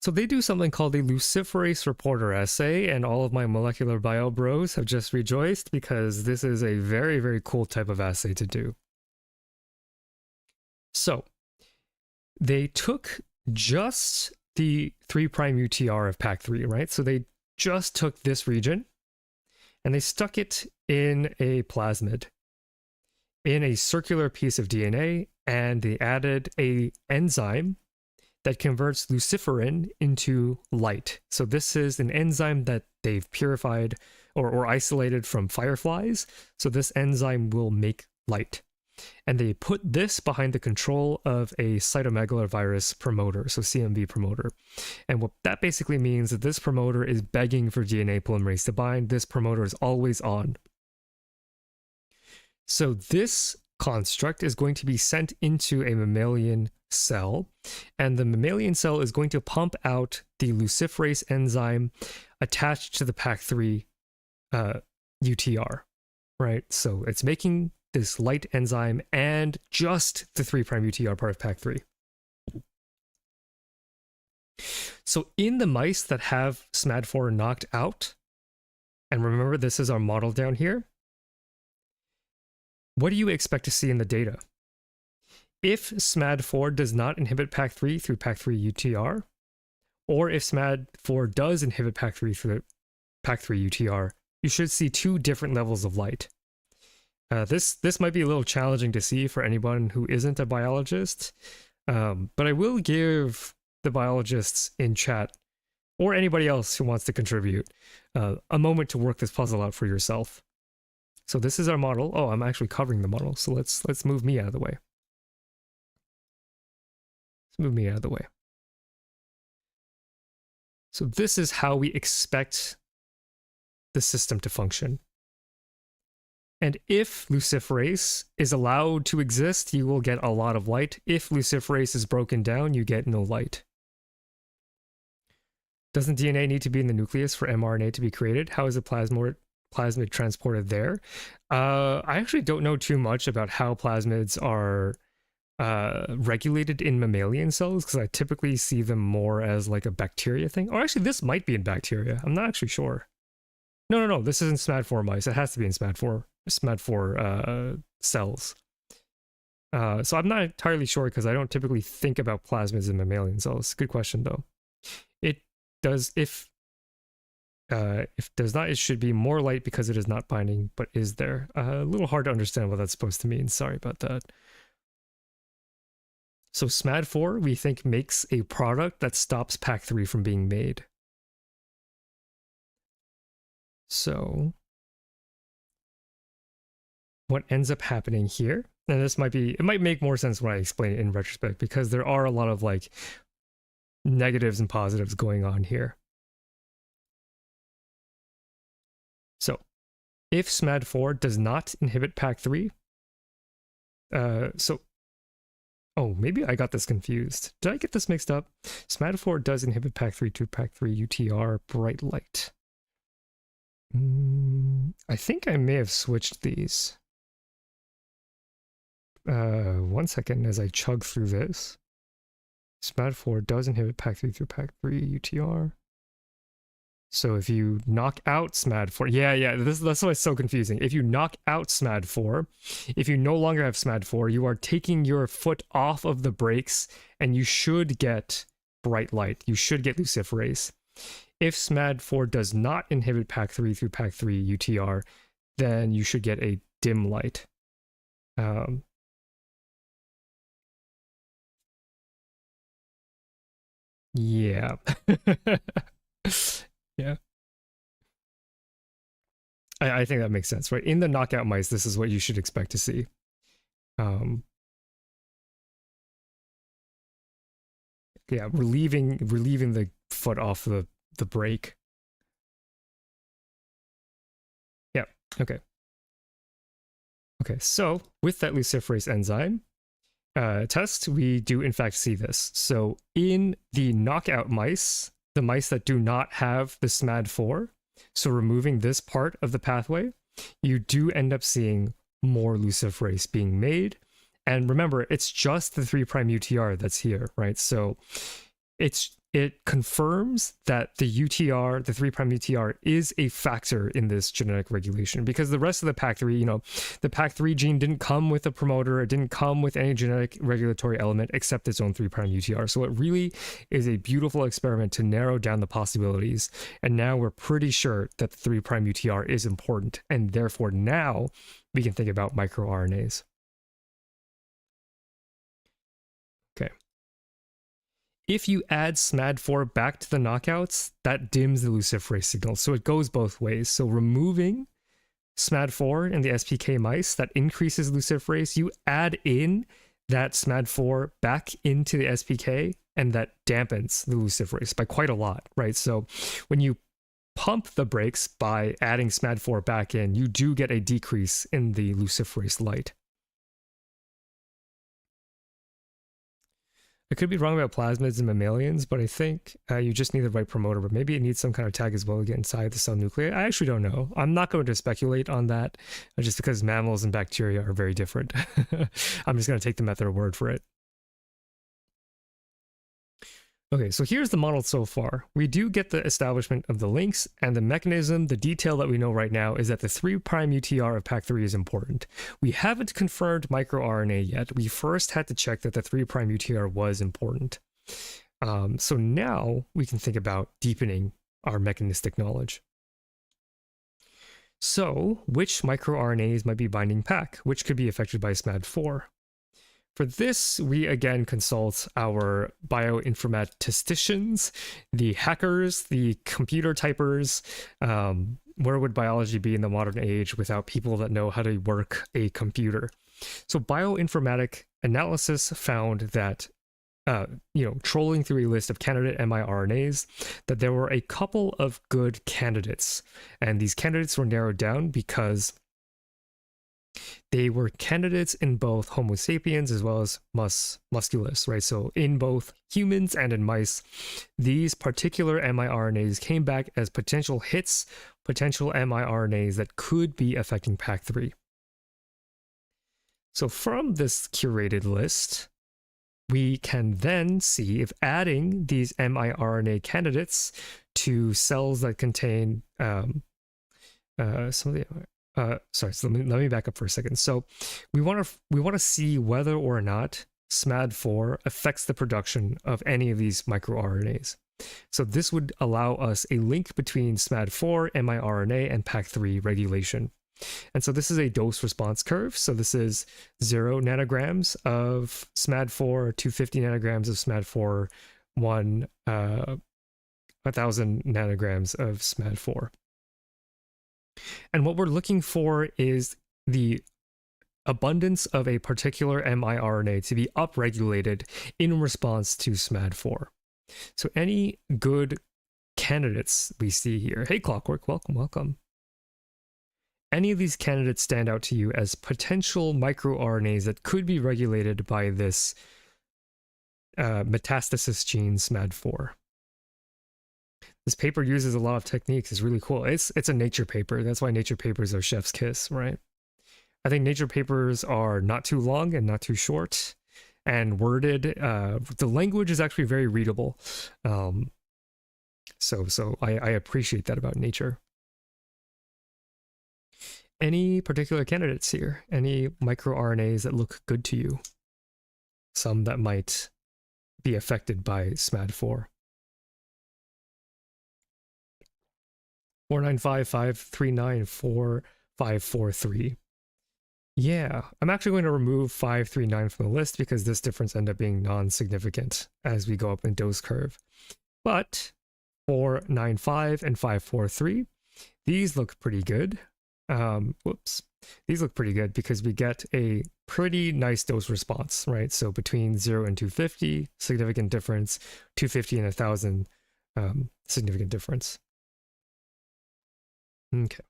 So they do something called a luciferase reporter assay, and all of my molecular bio bros have just rejoiced because this is a very, very cool type of assay to do. So they took just the 3' UTR of Pac3, right? So they just took this region and they stuck it in a plasmid, in a circular piece of DNA, and they added an enzyme that converts luciferin into light. So this is an enzyme that they've purified or isolated from fireflies. So this enzyme will make light. And they put this behind the control of a cytomegalovirus promoter, so CMV promoter. And what that basically means is that this promoter is begging for DNA polymerase to bind. This promoter is always on. So this construct is going to be sent into a mammalian cell, and the mammalian cell is going to pump out the luciferase enzyme attached to the Pac3 UTR, right? So it's making this light enzyme and just the 3' UTR part of Pac3. So in the mice that have SMAD4 knocked out, and remember this is our model down here, what do you expect to see in the data? If SMAD4 does not inhibit Pac3 through Pac3 UTR, or if SMAD4 does inhibit Pac3 through Pac3 UTR, you should see two different levels of light. This might be a little challenging to see for anyone who isn't a biologist, but I will give the biologists in chat, or anybody else who wants to contribute, a moment to work this puzzle out for yourself. So this is our model. Oh, I'm actually covering the model, so let's move me out of the way. Let's move me out of the way. So this is how we expect the system to function. And if luciferase is allowed to exist, you will get a lot of light. If luciferase is broken down, you get no light. Doesn't DNA need to be in the nucleus for mRNA to be created? How is the plasmid transported there? I actually don't know too much about how plasmids are regulated in mammalian cells, because I typically see them more as like a bacteria thing. Or actually, this might be in bacteria. I'm not actually sure. No, this isn't SMAD4 mice. It has to be in SMAD4 cells. So I'm not entirely sure because I don't typically think about plasmids in mammalian cells. Good question though. It does, if does not, it should be more light because it is not binding, but is there. A little hard to understand what that's supposed to mean. Sorry about that. So SMAD4, we think, makes a product that stops Pac3 from being made. So what ends up happening here and this might be, it might make more sense when I explain it in retrospect, because there are a lot of like negatives and positives going on here. So if SMAD4 does not inhibit PAC3, oh, maybe I got this confused. Did I get this mixed up? SMAD4 does inhibit PAC3 to PAC3 UTR bright light. I think I may have switched these. 1 second as I chug through this. SMAD4 does inhibit PAC3 through PAC3 UTR. So if you knock out SMAD4, that's why it's so confusing. If you knock out SMAD4, if you no longer have SMAD4, you are taking your foot off of the brakes and you should get bright light. You should get luciferase. If SMAD4 does not inhibit PAC3 through PAC3 UTR, then you should get a dim light. Yeah. Yeah. I think that makes sense, right? In the knockout mice, this is what you should expect to see. Yeah, relieving the foot off the brake. Yeah, okay. Okay, so with that luciferase enzyme test, we do in fact see this. So in the knockout mice, the mice that do not have the SMAD4, so removing this part of the pathway, you do end up seeing more luciferase being made. And remember, it's just the 3' UTR that's here, right? So it confirms that the UTR, the 3' UTR, is a factor in this genetic regulation, because the rest of the PAC3, you know, the PAC3 gene didn't come with a promoter, it didn't come with any genetic regulatory element except its own 3' UTR. So it really is a beautiful experiment to narrow down the possibilities. And now we're pretty sure that the 3' UTR is important, and therefore now we can think about microRNAs. Okay. If you add SMAD4 back to the knockouts, that dims the luciferase signal. So it goes both ways. So removing SMAD4 in the SPK mice, that increases luciferase. You add in that SMAD4 back into the SPK, and that dampens the luciferase by quite a lot, right? So when you pump the brakes by adding SMAD4 back in, you do get a decrease in the luciferase light. I could be wrong about plasmids and mammalians, but I think you just need the right promoter, but maybe it needs some kind of tag as well to get inside the cell nuclei. I actually don't know. I'm not going to speculate on that, just because mammals and bacteria are very different. I'm just going to take them at their word for it. Okay, so here's the model so far. We do get the establishment of the links and the mechanism. The detail that we know right now is that the 3' UTR of PAC3 is important. We haven't confirmed microRNA yet. We first had to check that the 3' UTR was important. So now we can think about deepening our mechanistic knowledge. So which microRNAs might be binding PAC, which could be affected by SMAD4? For this, we again consult our bioinformaticians, the hackers, the computer typers. Where would biology be in the modern age without people that know how to work a computer? So bioinformatic analysis found that, trolling through a list of candidate miRNAs, that there were a couple of good candidates. And these candidates were narrowed down because they were candidates in both Homo sapiens as well as musculus, right? So in both humans and in mice, these particular miRNAs came back as potential hits, potential miRNAs that could be affecting PAC3. So from this curated list, we can then see if adding these miRNA candidates to cells that contain some of the so let me back up for a second. So we want to see whether or not SMAD4 affects the production of any of these microRNAs. So this would allow us a link between SMAD4, miRNA, and PAC3 regulation. And so this is a dose response curve. So this is 0 nanograms of SMAD4 to 50 nanograms of SMAD4, 1,000 nanograms of SMAD4. And what we're looking for is the abundance of a particular miRNA to be upregulated in response to SMAD4. So any good candidates we see here, hey Clockwork, welcome. Any of these candidates stand out to you as potential microRNAs that could be regulated by this metastasis gene SMAD4? This paper uses a lot of techniques. It's really cool. It's a Nature paper. That's why Nature papers are chef's kiss, right? I think Nature papers are not too long and not too short and worded. The language is actually very readable. So I appreciate that about Nature. Any particular candidates here? Any microRNAs that look good to you? Some that might be affected by SMAD4. 495-539-4543. Yeah, I'm actually going to remove 539 from the list because this difference ended up being non-significant as we go up in dose curve. But 495 and 543, these look pretty good. These look pretty good because we get a pretty nice dose response, right? So between 0 and 250, significant difference. 250 and 1000, significant difference. Okay.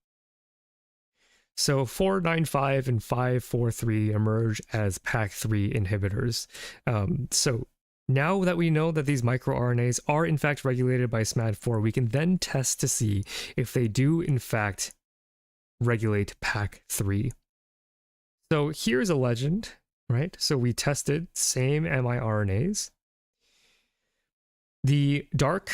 So 495 and 543 emerge as PAC3 inhibitors. So now that we know that these microRNAs are in fact regulated by SMAD4, we can then test to see if they do in fact regulate PAC3. So here's a legend, right? So we tested same miRNAs. The dark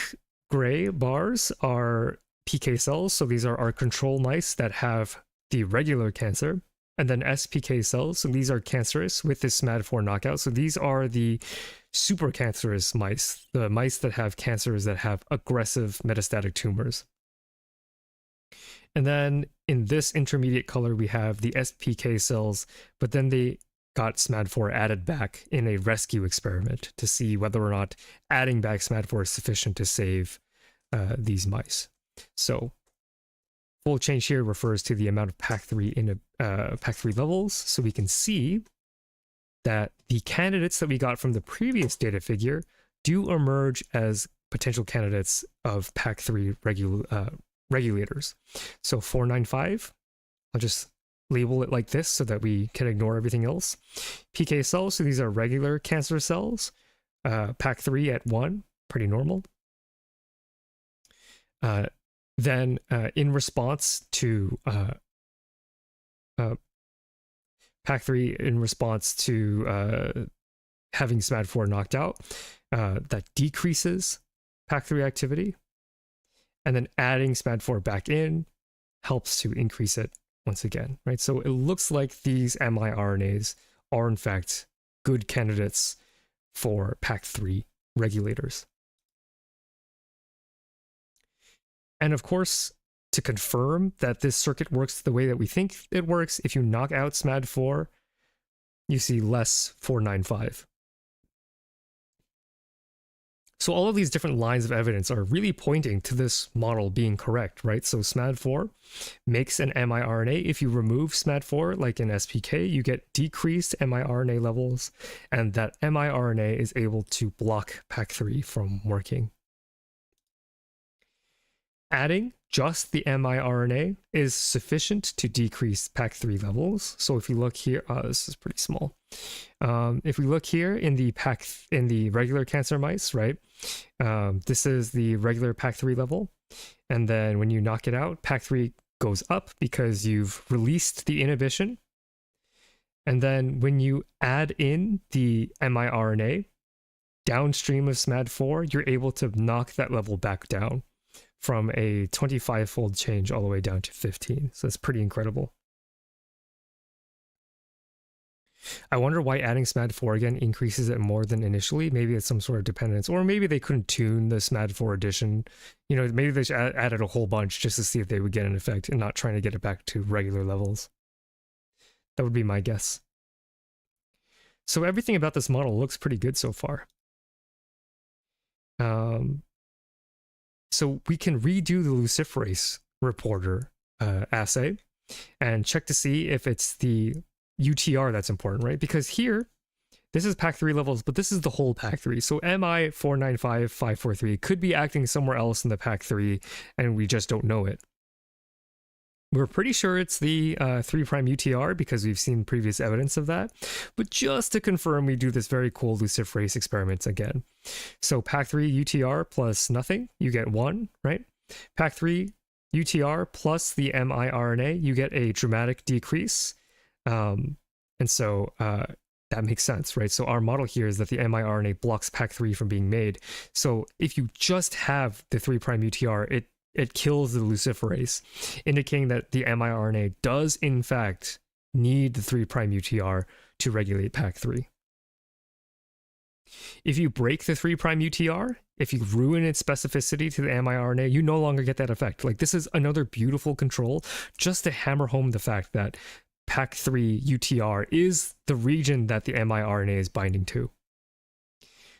gray bars are PK cells. So these are our control mice that have the regular cancer, and then SPK cells. So these are cancerous with this SMAD4 knockout. So these are the super cancerous mice, the mice that have cancers that have aggressive metastatic tumors. And then in this intermediate color, we have the SPK cells, but then they got SMAD4 added back in a rescue experiment to see whether or not adding back SMAD4 is sufficient to save these mice. So full change here refers to the amount of PAC3 in PAC3 levels. So we can see that the candidates that we got from the previous data figure do emerge as potential candidates of PAC3 regulators. So 495, I'll just label it like this so that we can ignore everything else. PK cells, so these are regular cancer cells. PAC3 at 1, pretty normal. Then in response to PAC3 in response to having SMAD4 knocked out, that decreases PAC3 activity. And then adding SMAD4 back in helps to increase it once again, right? So it looks like these miRNAs are in fact good candidates for PAC3 regulators. And of course, to confirm that this circuit works the way that we think it works, if you knock out SMAD4, you see less 495. So all of these different lines of evidence are really pointing to this model being correct, right? So SMAD4 makes an miRNA. If you remove SMAD4, like in SPK, you get decreased miRNA levels, and that miRNA is able to block PAC3 from working. Adding just the miRNA is sufficient to decrease PAC3 levels. So if you look here, this is pretty small. If we look here in the regular cancer mice, right? This is the regular PAC3 level. And then when you knock it out, PAC3 goes up because you've released the inhibition. And then when you add in the miRNA downstream of SMAD4, you're able to knock that level back down from a 25-fold change all the way down to 15. So that's pretty incredible. I wonder why adding SMAD4 again increases it more than initially. Maybe it's some sort of dependence, or maybe they couldn't tune the SMAD4 addition. You know, maybe they just added a whole bunch just to see if they would get an effect and not trying to get it back to regular levels. That would be my guess. So everything about this model looks pretty good so far. So we can redo the luciferase reporter assay and check to see if it's the UTR that's important, right? Because here, this is PAC3 levels, but this is the whole PAC3. So MI495543 could be acting somewhere else in the PAC3, and we just don't know it. We're pretty sure it's the 3' UTR because we've seen previous evidence of that. But just to confirm, we do this very cool luciferase experiment again. So PAC3 UTR plus nothing, you get 1, right? PAC3 UTR plus the miRNA, you get a dramatic decrease. And so that makes sense, right? So our model here is that the miRNA blocks PAC3 from being made. So if you just have the 3' UTR, it kills the luciferase, indicating that the miRNA does in fact need the 3' UTR to regulate PAC3. If you break the 3' UTR, if you ruin its specificity to the miRNA, you no longer get that effect. Like, this is another beautiful control just to hammer home the fact that PAC3 UTR is the region that the miRNA is binding to.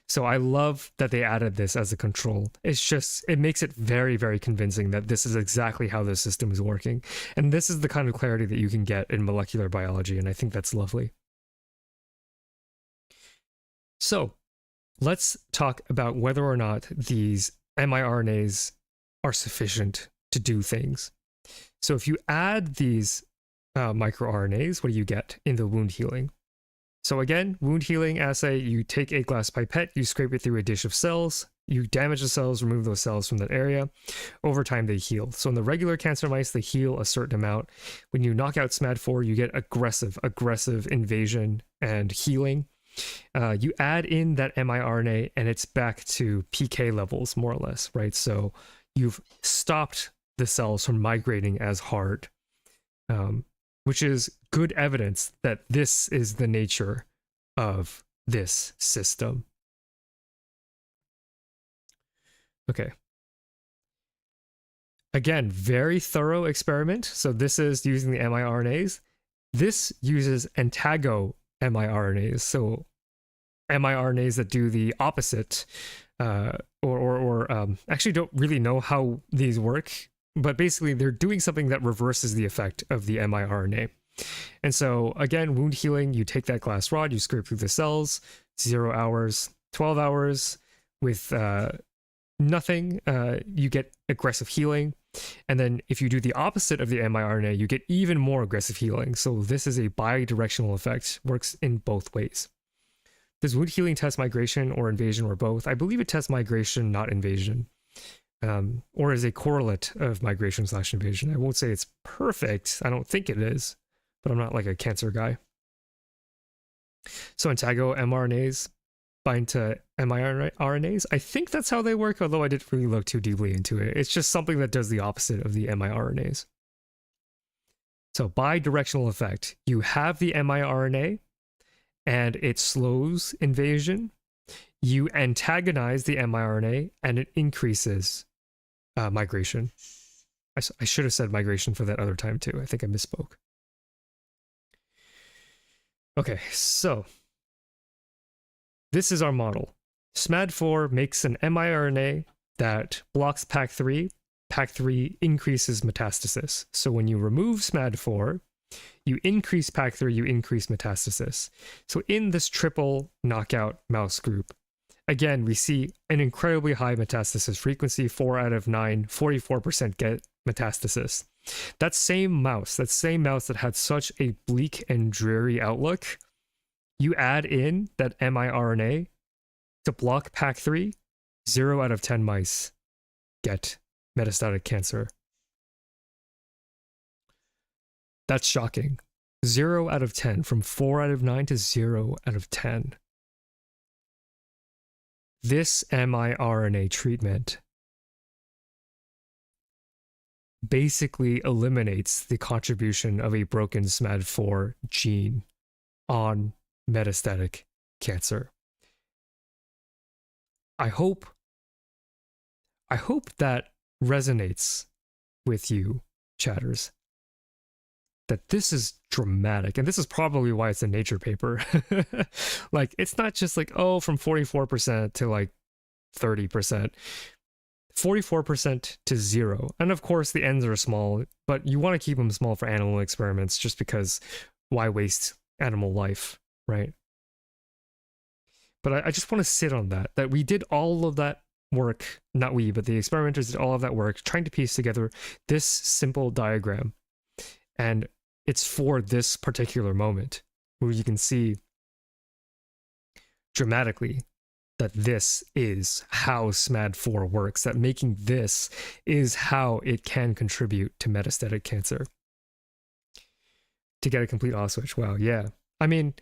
So I love that they added this as a control. It's just, it makes it very, very convincing that this is exactly how the system is working. And this is the kind of clarity that you can get in molecular biology, and I think that's lovely. So let's talk about whether or not these miRNAs are sufficient to do things. So if you add these microRNAs, what do you get in the wound healing? So again, wound healing assay, you take a glass pipette, you scrape it through a dish of cells, you damage the cells, remove those cells from that area. Over time, they heal. So in the regular cancer mice, they heal a certain amount. When you knock out SMAD4, you get aggressive invasion and healing. You add in that miRNA and it's back to PK levels, more or less, right? So you've stopped the cells from migrating as hard, which is good evidence that this is the nature of this system. Okay. Again, very thorough experiment. So this is using the miRNAs. This uses antago miRNAs. So miRNAs that do the opposite, actually don't really know how these work, but basically they're doing something that reverses the effect of the miRNA. And so again, wound healing, you take that glass rod, you scrape through the cells, 0 hours, 12 hours with nothing, you get aggressive healing. And then if you do the opposite of the miRNA, you get even more aggressive healing. So this is a bidirectional effect, works in both ways. Does wound healing test migration or invasion or both? I believe it tests migration, not invasion. Or is a correlate of migration/invasion. I won't say it's perfect. I don't think it is, but I'm not like a cancer guy. So antago mRNAs bind to miRNAs. I think that's how they work, although I didn't really look too deeply into it. It's just something that does the opposite of the miRNAs. So bidirectional effect. You have the miRNA and it slows invasion. You antagonize the miRNA and it increases migration. I should have said migration for that other time too. I think I misspoke. Okay, so this is our model. SMAD4 makes an miRNA that blocks PAC3. PAC3 increases metastasis. So when you remove SMAD4, you increase PAC3, you increase metastasis. So in this triple knockout mouse group, again, we see an incredibly high metastasis frequency, 4 out of 9, 44% get metastasis. That same mouse that had such a bleak and dreary outlook, you add in that miRNA to block PAC3, 0 out of 10 mice get metastatic cancer. That's shocking. 0 out of 10, from 4 out of 9 to 0 out of 10. This miRNA treatment basically eliminates the contribution of a broken SMAD4 gene on metastatic cancer. I hope that resonates with you, chatters, that this is dramatic, and this is probably why it's a Nature paper. Like, it's not just like, oh, from 44% to like 30%. 44% to 0. And of course the ends are small, but you want to keep them small for animal experiments just because why waste animal life, right? But I just want to sit on that we did all of that work, not we, but the experimenters did all of that work trying to piece together this simple diagram. And it's for this particular moment where you can see dramatically that this is how SMAD4 works, that making this is how it can contribute to metastatic cancer. To get a complete off switch, wow, yeah. I mean,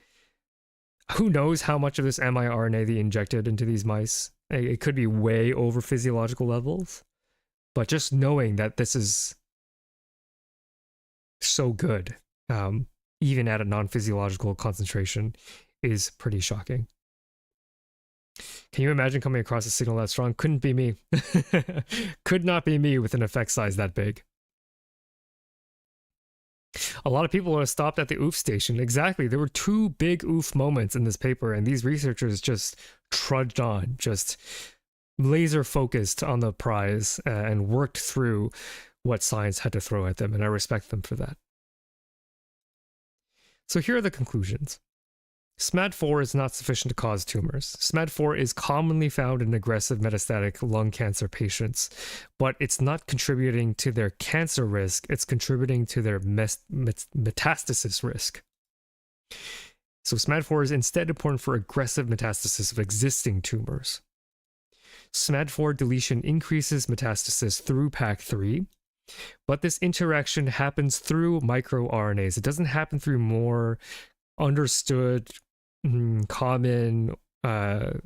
who knows how much of this miRNA they injected into these mice? It could be way over physiological levels, but just knowing that this is so good, even at a non-physiological concentration, is pretty shocking. Can you imagine coming across a signal that strong? Couldn't be me. Could not be me with an effect size that big. A lot of people are stopped at the oof station. Exactly. There were 2 big oof moments in this paper, and these researchers just trudged on, just laser focused on the prize and worked through what science had to throw at them, and I respect them for that. So here are the conclusions. SMAD4 is not sufficient to cause tumors. SMAD4 is commonly found in aggressive metastatic lung cancer patients, but it's not contributing to their cancer risk, it's contributing to their metastasis risk. So SMAD4 is instead important for aggressive metastasis of existing tumors. SMAD4 deletion increases metastasis through PAC3, but this interaction happens through microRNAs. It doesn't happen through more understood common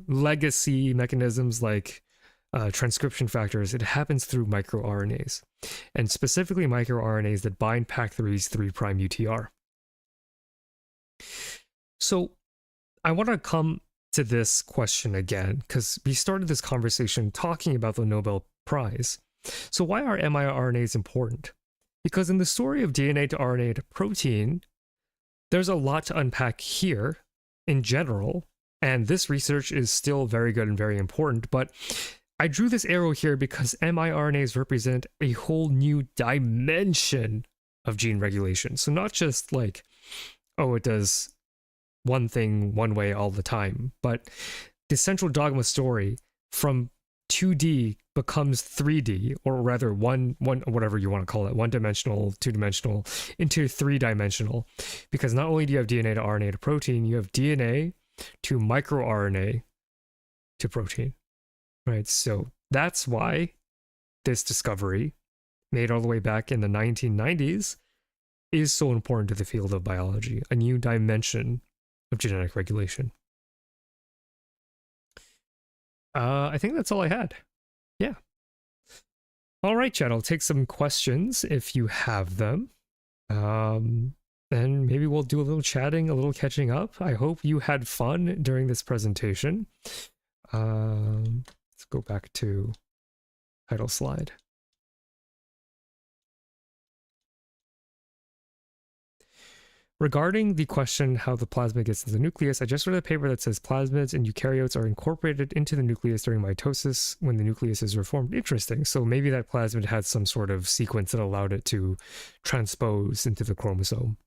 legacy mechanisms like transcription factors. It happens through microRNAs, and specifically microRNAs that bind PAC3's 3' UTR. So I want to come to this question again, because we started this conversation talking about the Nobel Prize. So why are miRNAs important? Because in the story of DNA to RNA to protein, there's a lot to unpack here in general, and this research is still very good and very important, but I drew this arrow here because miRNAs represent a whole new dimension of gene regulation. So not just like, oh, it does one thing one way all the time, but the central dogma story from 2D becomes 3D, or rather one whatever you want to call it, one-dimensional, two-dimensional, into three-dimensional. Because not only do you have DNA to RNA to protein, you have DNA to microRNA to protein, right? So that's why this discovery, made all the way back in the 1990s, is so important to the field of biology, a new dimension of genetic regulation. I think that's all I had. Yeah. All right, chat. I'll take some questions if you have them. And maybe we'll do a little chatting, a little catching up. I hope you had fun during this presentation. Let's go back to title slide. Regarding the question how the plasmid gets to the nucleus, I just read a paper that says plasmids and eukaryotes are incorporated into the nucleus during mitosis when the nucleus is reformed. Interesting. So maybe that plasmid had some sort of sequence that allowed it to transpose into the chromosome.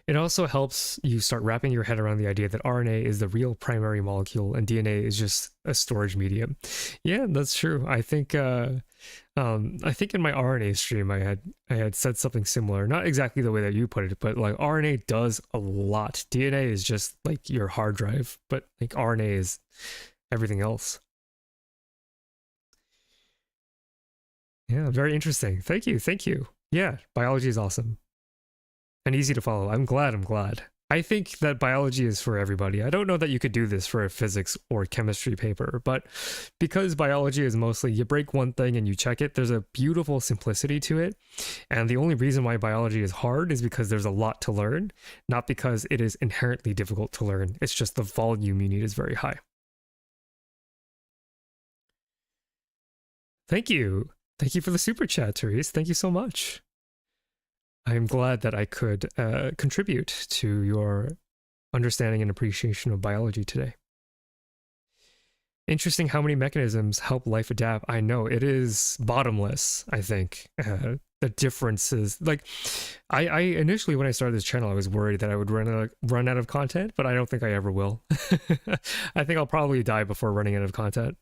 It also helps you start wrapping your head around the idea that RNA is the real primary molecule and DNA is just a storage medium. Yeah, that's true. I think in my RNA stream I had said something similar, not exactly the way that you put it, but like RNA does a lot. DNA is just like your hard drive, but like RNA is everything else. Yeah, very interesting. Thank you. Yeah, biology is awesome. And easy to follow. I'm glad. I think that biology is for everybody. I don't know that you could do this for a physics or chemistry paper, but because biology is mostly you break one thing and you check it, there's a beautiful simplicity to it. And the only reason why biology is hard is because there's a lot to learn, not because it is inherently difficult to learn. It's just the volume you need is very high. Thank you. Thank you for the super chat, Therese. Thank you so much. I'm glad that I could contribute to your understanding and appreciation of biology today. Interesting how many mechanisms help life adapt. I know, it is bottomless, I think. the differences. Like, I initially, when I started this channel, I was worried that I would run out of content, but I don't think I ever will. I think I'll probably die before running out of content.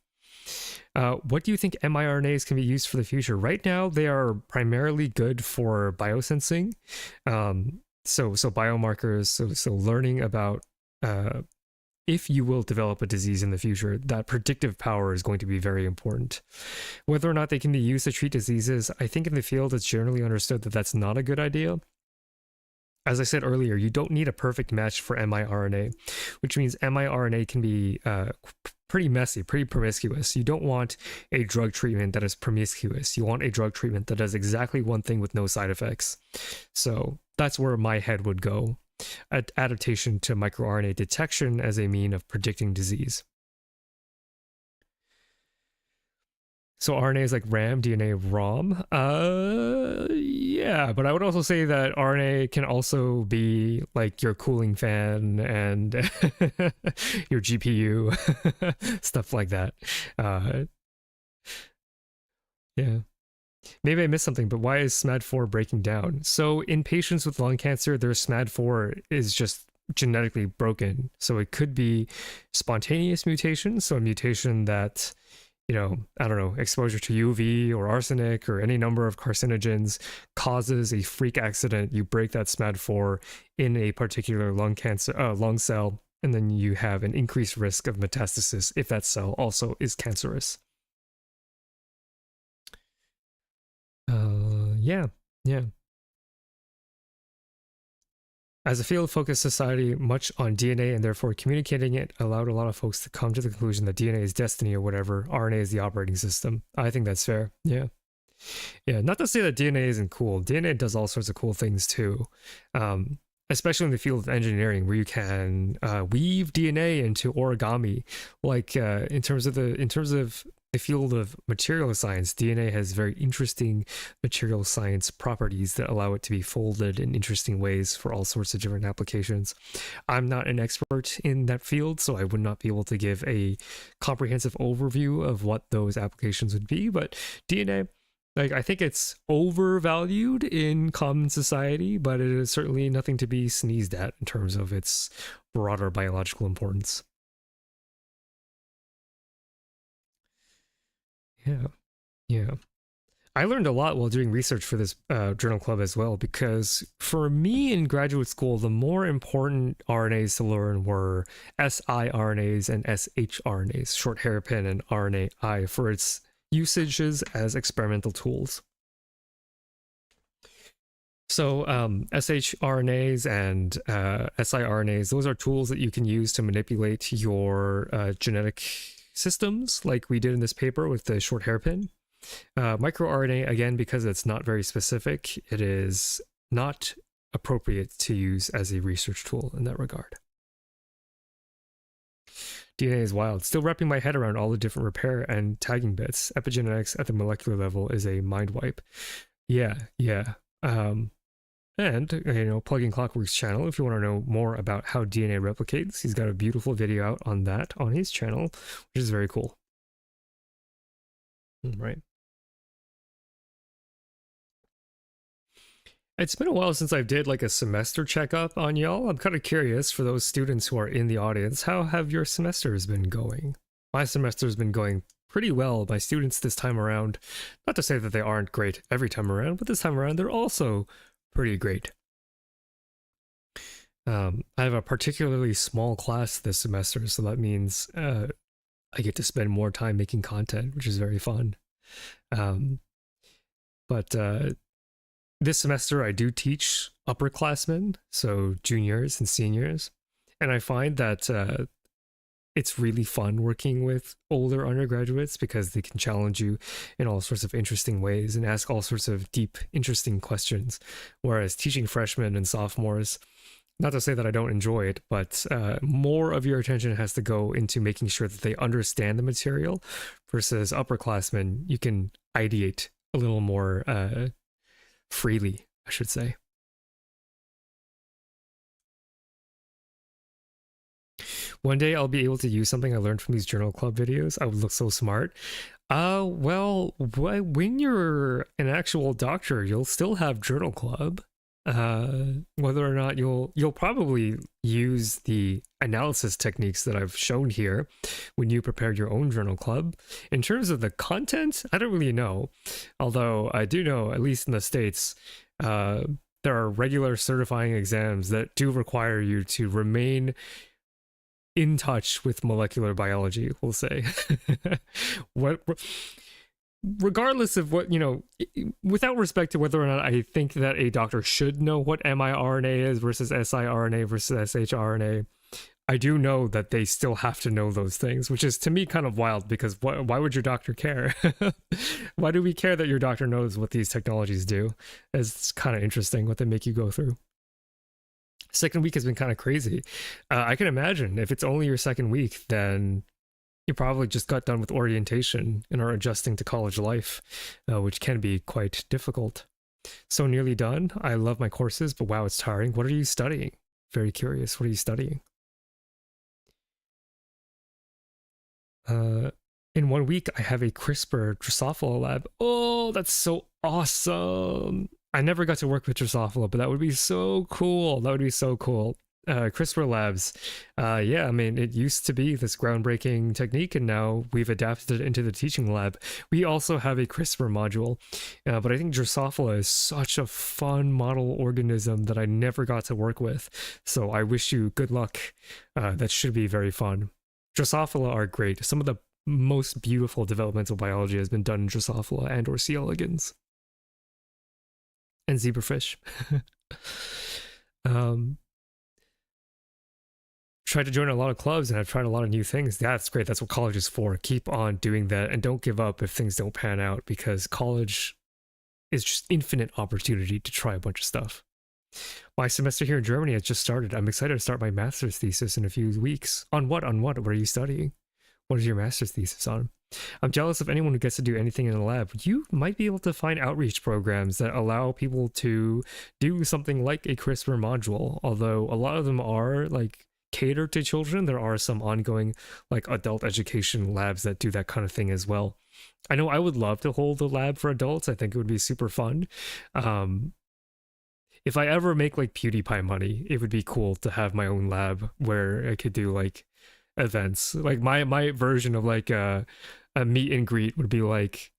What do you think miRNAs can be used for the future? Right now, they are primarily good for biosensing. So biomarkers, so learning about if you will develop a disease in the future, that predictive power is going to be very important. Whether or not they can be used to treat diseases, I think in the field it's generally understood that that's not a good idea. As I said earlier, you don't need a perfect match for miRNA, which means miRNA can be pretty messy, pretty promiscuous. You don't want a drug treatment that is promiscuous. You want a drug treatment that does exactly one thing with no side effects. So that's where my head would go. Adaptation to microRNA detection as a mean of predicting disease. So RNA is like RAM, DNA, ROM. Yeah, but I would also say that RNA can also be like your cooling fan and your GPU, stuff like that. Yeah. Maybe I missed something, but why is SMAD4 breaking down? So in patients with lung cancer, their SMAD4 is just genetically broken. So it could be spontaneous mutation, so a mutation that, you know, I don't know, exposure to UV or arsenic or any number of carcinogens causes a freak accident. You break that SMAD4 in a particular lung cell, and then you have an increased risk of metastasis if that cell also is cancerous. Yeah. As a field-focused society, much on DNA and therefore communicating it allowed a lot of folks to come to the conclusion that DNA is destiny or whatever. RNA is the operating system. I think that's fair. Yeah. Not to say that DNA isn't cool. DNA does all sorts of cool things too, especially in the field of engineering, where you can weave DNA into origami. Like in terms of the field of material science, DNA has very interesting material science properties that allow it to be folded in interesting ways for all sorts of different applications. I'm not an expert in that field, so I would not be able to give a comprehensive overview of what those applications would be, but DNA, like, I think it's overvalued in common society, but it is certainly nothing to be sneezed at in terms of its broader biological importance. Yeah. I learned a lot while doing research for this journal club as well, because for me in graduate school, the more important RNAs to learn were siRNAs and shRNAs, short hairpin and RNAi, for its usages as experimental tools. So shRNAs and siRNAs, those are tools that you can use to manipulate your genetic systems, like we did in this paper with the short hairpin. MicroRNA, again, because it's not very specific, it is not appropriate to use as a research tool in that regard. DNA is wild. Still wrapping my head around all the different repair and tagging bits. Epigenetics at the molecular level is a mind wipe. Yeah. And, you know, plugging Clockwork's channel, if you want to know more about how DNA replicates, he's got a beautiful video out on that on his channel, which is very cool. Right. It's been a while since I did like a semester checkup on y'all. I'm kind of curious, for those students who are in the audience, how have your semesters been going? My semester's been going pretty well. My students this time around, not to say that they aren't great every time around, but this time around they're also pretty great. I have a particularly small class this semester, so that means I get to spend more time making content, which is very fun. But this semester I do teach upperclassmen, so juniors and seniors, and I find that it's really fun working with older undergraduates because they can challenge you in all sorts of interesting ways and ask all sorts of deep, interesting questions. Whereas teaching freshmen and sophomores, not to say that I don't enjoy it, but more of your attention has to go into making sure that they understand the material, versus upperclassmen, you can ideate a little more freely, I should say. One day I'll be able to use something I learned from these journal club videos. I would look so smart. Well, when you're an actual doctor, you'll still have journal club. Whether or not you'll probably use the analysis techniques that I've shown here when you prepare your own journal club. In terms of the content, I don't really know. Although I do know, at least in the States, there are regular certifying exams that do require you to remain in touch with molecular biology, we'll say. what Regardless of what, without respect to whether or not I think that a doctor should know what miRNA is versus siRNA versus shRNA, I do know that they still have to know those things, which is to me kind of wild, because why would your doctor care? Why do we care that your doctor knows what these technologies do? It's kind of interesting what they make you go through. Second week has been kind of crazy. I can imagine if it's only your second week, then you probably just got done with orientation and are adjusting to college life, which can be quite difficult. So nearly done. I love my courses, but wow, it's tiring. What are you studying? Very curious. What are you studying? In 1 week, I have a CRISPR Drosophila lab. Oh, that's so awesome. I never got to work with Drosophila, but that would be so cool. That would be so cool. CRISPR labs. Yeah, I mean, it used to be this groundbreaking technique, and now we've adapted it into the teaching lab. We also have a CRISPR module, but I think Drosophila is such a fun model organism that I never got to work with. So I wish you good luck. That should be very fun. Drosophila are great. Some of the most beautiful developmental biology has been done in Drosophila and or C. elegans. And zebrafish. Tried to join a lot of clubs, and I've tried a lot of new things. That's great. That's what college is for. Keep on doing that, and don't give up if things don't pan out, because college is just infinite opportunity to try a bunch of stuff. My semester here in Germany has just started. I'm excited to start my master's thesis in a few weeks. On what? What are you studying? What is your master's thesis on? I'm jealous of anyone who gets to do anything in a lab. You might be able to find outreach programs that allow people to do something like a CRISPR module, although a lot of them are like catered to children. There are some ongoing like adult education labs that do that kind of thing as well. I know I would love to hold a lab for adults. I think it would be super fun. If I ever make like PewDiePie money, it would be cool to have my own lab where I could do like events. Like my version of like a meet and greet would be like,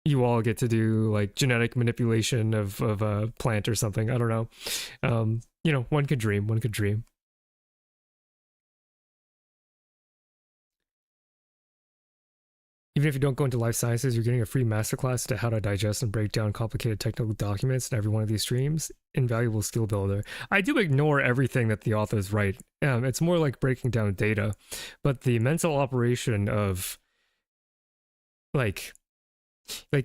you all get to do like genetic manipulation of a plant or something. I don't know. One could dream. Even if you don't go into life sciences, you're getting a free masterclass to how to digest and break down complicated technical documents in every one of these streams. Invaluable skill builder. I do ignore everything that the authors write. It's more like breaking down data, but the mental operation of like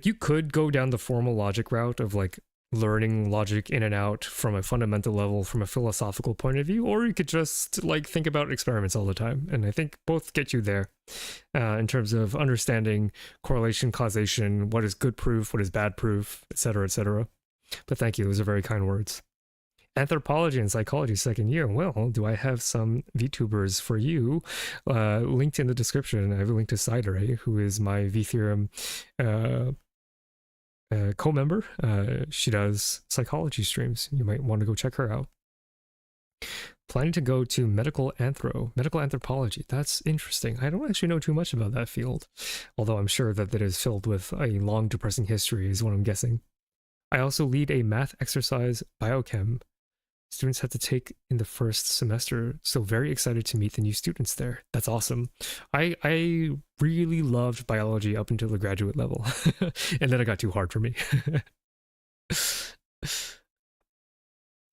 you could go down the formal logic route of like learning logic in and out from a fundamental level, from a philosophical point of view, or you could just like think about experiments all the time. And I think both get you there in terms of understanding correlation, causation, what is good proof, what is bad proof, etc., etc. But thank you, those are very kind words. Anthropology and psychology second year. Well, do I have some VTubers for you? Linked in the description. I have a link to Cideray, who is my VTheorem co-member. She does psychology streams. You might want to go check her out. Planning to go to medical anthropology. That's interesting. I don't actually know too much about that field, although I'm sure that it is filled with a long, depressing history is what I'm guessing. I also lead a math exercise biochem students had to take in the first semester, so very excited to meet the new students there. That's awesome. I really loved biology up until the graduate level, and then it got too hard for me.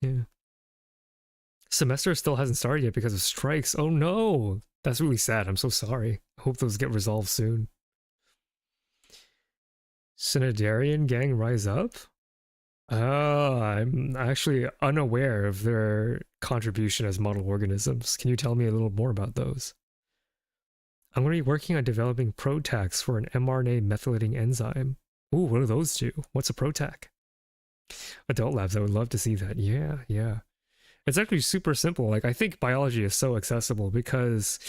Yeah. Semester still hasn't started yet because of strikes. Oh no, that's really sad. I'm so sorry. I hope those get resolved soon. Synodarian gang rise up? I'm actually unaware of their contribution as model organisms. Can you tell me a little more about those? I'm going to be working on developing PROTACs for an mRNA methylating enzyme. Ooh, what do those do? What's a PROTAC? Adult labs, I would love to see that. Yeah. It's actually super simple. Like, I think biology is so accessible because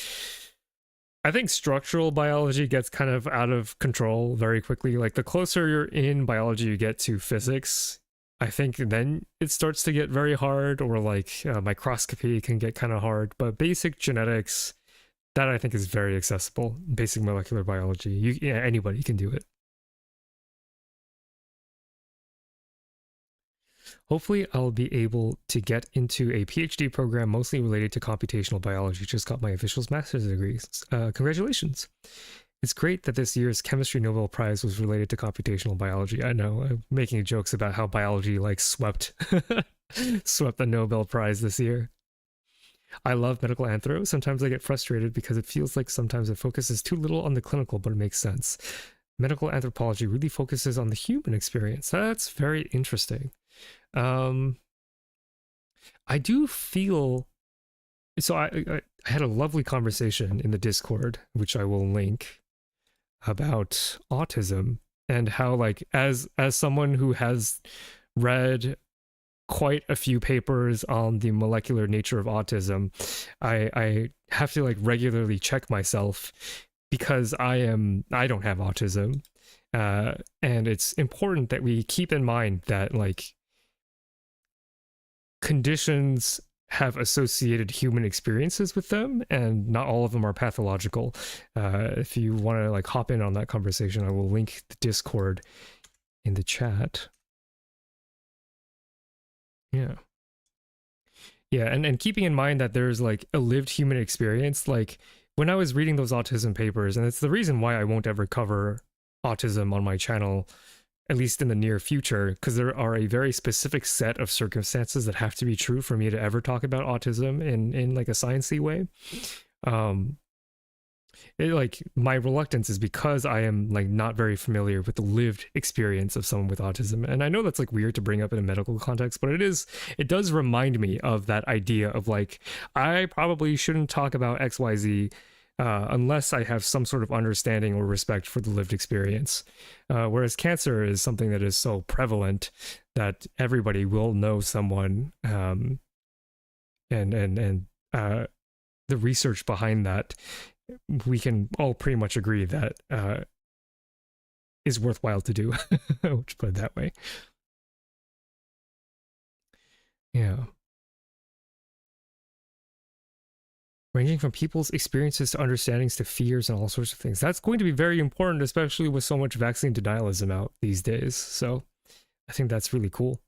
I think structural biology gets kind of out of control very quickly. Like the closer you're in biology you get to physics, I think then it starts to get very hard, or like microscopy can get kind of hard. But basic genetics, that I think is very accessible. Basic molecular biology, anybody can do it. Hopefully I'll be able to get into a PhD program mostly related to computational biology. Just got my official master's degree. Congratulations. It's great that this year's chemistry Nobel Prize was related to computational biology. I know, I'm making jokes about how biology like swept the Nobel Prize this year. I love medical anthro. Sometimes I get frustrated because it feels like sometimes it focuses too little on the clinical, but it makes sense. Medical anthropology really focuses on the human experience. That's very interesting. I do feel so. I had a lovely conversation in the Discord, which I will link, about autism and how, like, as someone who has read quite a few papers on the molecular nature of autism, I have to like regularly check myself because I don't have autism, and it's important that we keep in mind that like conditions have associated human experiences with them, and not all of them are pathological. If you want to like hop in on that conversation, I will link the Discord in the chat. Yeah, and keeping in mind that there's like a lived human experience. Like when I was reading those autism papers, and it's the reason why I won't ever cover autism on my channel, at least in the near future, because there are a very specific set of circumstances that have to be true for me to ever talk about autism in like a sciencey way. Like my reluctance is because I am like not very familiar with the lived experience of someone with autism, and I know that's like weird to bring up in a medical context, but it does remind me of that idea of like, I probably shouldn't talk about XYZ unless I have some sort of understanding or respect for the lived experience. Whereas cancer is something that is so prevalent that everybody will know someone, and the research behind that, we can all pretty much agree that is worthwhile to do. Let's put it that way. Yeah. Ranging from people's experiences to understandings to fears and all sorts of things. That's going to be very important, especially with so much vaccine denialism out these days. So I think that's really cool.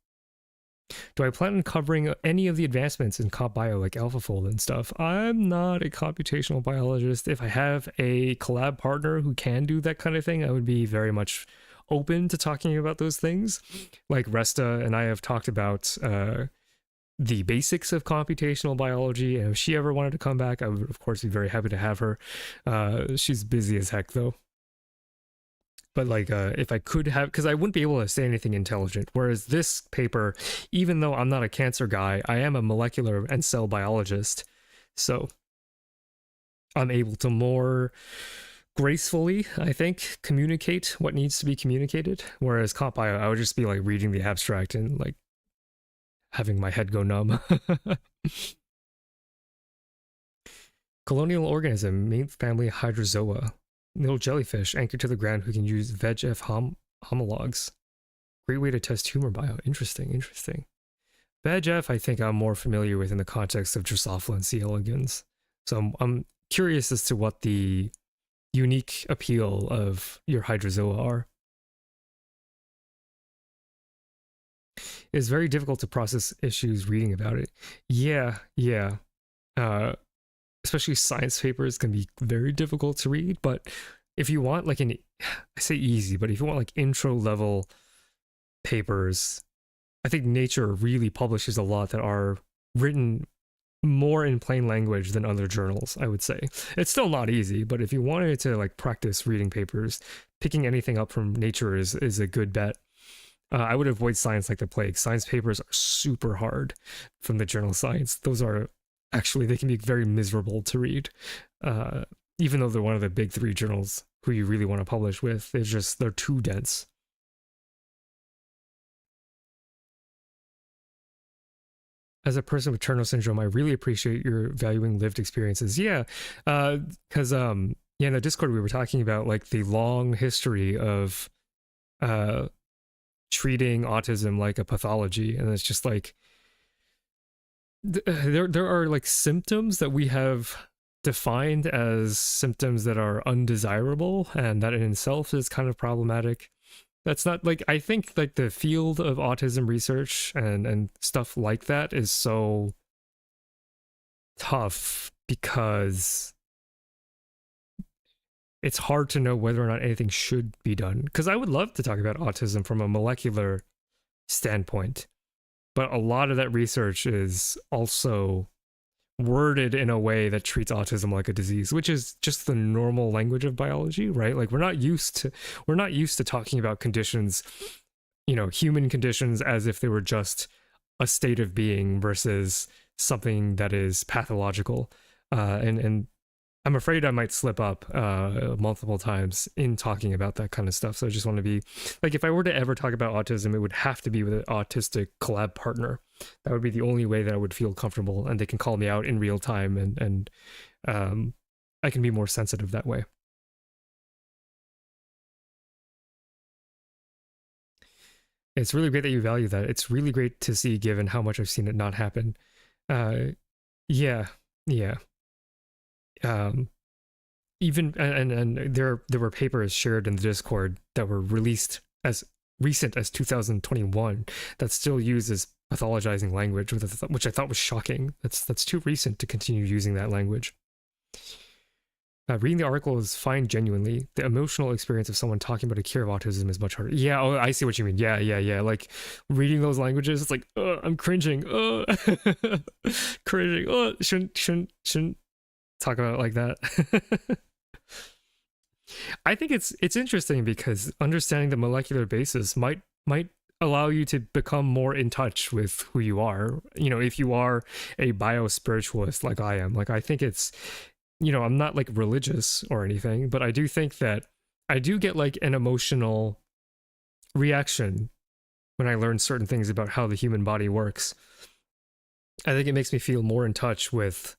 Do I plan on covering any of the advancements in comp bio like AlphaFold and stuff? I'm not a computational biologist. If I have a collab partner who can do that kind of thing, I would be very much open to talking about those things. Like Resta and I have talked about the basics of computational biology, and if she ever wanted to come back, I would of course be very happy to have her. She's busy as heck though. But like if I could have, because I wouldn't be able to say anything intelligent, whereas this paper, even though I'm not a cancer guy, I am a molecular and cell biologist, so I'm able to more gracefully, I think, communicate what needs to be communicated. Whereas comp bio, I would just be like reading the abstract and like having my head go numb. Colonial organism, main family Hydrozoa. Little jellyfish anchored to the ground who can use VEGF homologs. Great way to test tumor bio. Interesting. VEGF, I think I'm more familiar with in the context of Drosophila and C. elegans. So I'm curious as to what the unique appeal of your Hydrozoa are. It's very difficult to process issues reading about it. Yeah. Especially science papers can be very difficult to read, but if you want like I say easy, but if you want like intro level papers, I think Nature really publishes a lot that are written more in plain language than other journals, I would say. It's still not easy, but if you wanted to like practice reading papers, picking anything up from Nature is a good bet. I would avoid Science like the plague. Science papers are super hard from the journal Science. Those are actually, they can be very miserable to read, even though they're one of the big three journals who you really want to publish with. They're too dense. As a person with Turner syndrome, I really appreciate your valuing lived experiences. Yeah, because yeah, in the Discord we were talking about like the long history of treating autism like a pathology, and it's just like there are like symptoms that we have defined as symptoms that are undesirable, and that in itself is kind of problematic. That's not like, I think like the field of autism research and stuff like that is so tough because it's hard to know whether or not anything should be done. Because I would love to talk about autism from a molecular standpoint, but a lot of that research is also worded in a way that treats autism like a disease, which is just the normal language of biology, right? Like we're not used to talking about conditions, you know, human conditions, as if they were just a state of being versus something that is pathological. And I'm afraid I might slip up multiple times in talking about that kind of stuff. So I just want to be like, if I were to ever talk about autism, it would have to be with an autistic collab partner. That would be the only way that I would feel comfortable, and they can call me out in real time, and I can be more sensitive that way. It's really great that you value that. It's really great to see, given how much I've seen it not happen. Yeah, yeah. Even and there were papers shared in the Discord that were released as recent as 2021 that still uses pathologizing language, which I thought was shocking. That's too recent to continue using that language. Reading the article is fine genuinely. The emotional experience of someone talking about a cure of autism is much harder. Yeah, oh, I see what you mean. Yeah. Like reading those languages, it's like, I'm cringing. Cringing. Shouldn't talk about it like that. I think it's interesting because understanding the molecular basis might allow you to become more in touch with who you are. You know, if you are a biospiritualist like I am, like I think it's, you know, I'm not like religious or anything, but I do think that I do get like an emotional reaction when I learn certain things about how the human body works. I think it makes me feel more in touch with,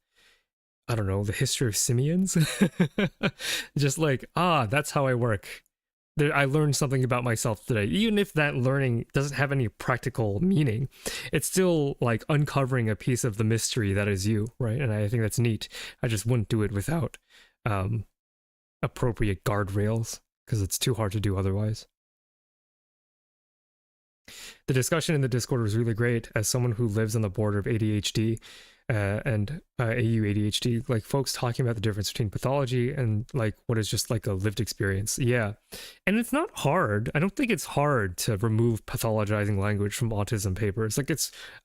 I don't know, the history of simians. Just like, that's how I work. I learned something about myself today. Even if that learning doesn't have any practical meaning, it's still like uncovering a piece of the mystery that is you, right? And I think that's neat. I just wouldn't do it without appropriate guardrails, because it's too hard to do otherwise. The discussion in the Discord was really great. As someone who lives on the border of ADHD and AU ADHD, like folks talking about the difference between pathology and like what is just like a lived experience. Yeah. And it's not hard. I don't think it's hard to remove pathologizing language from autism papers. Like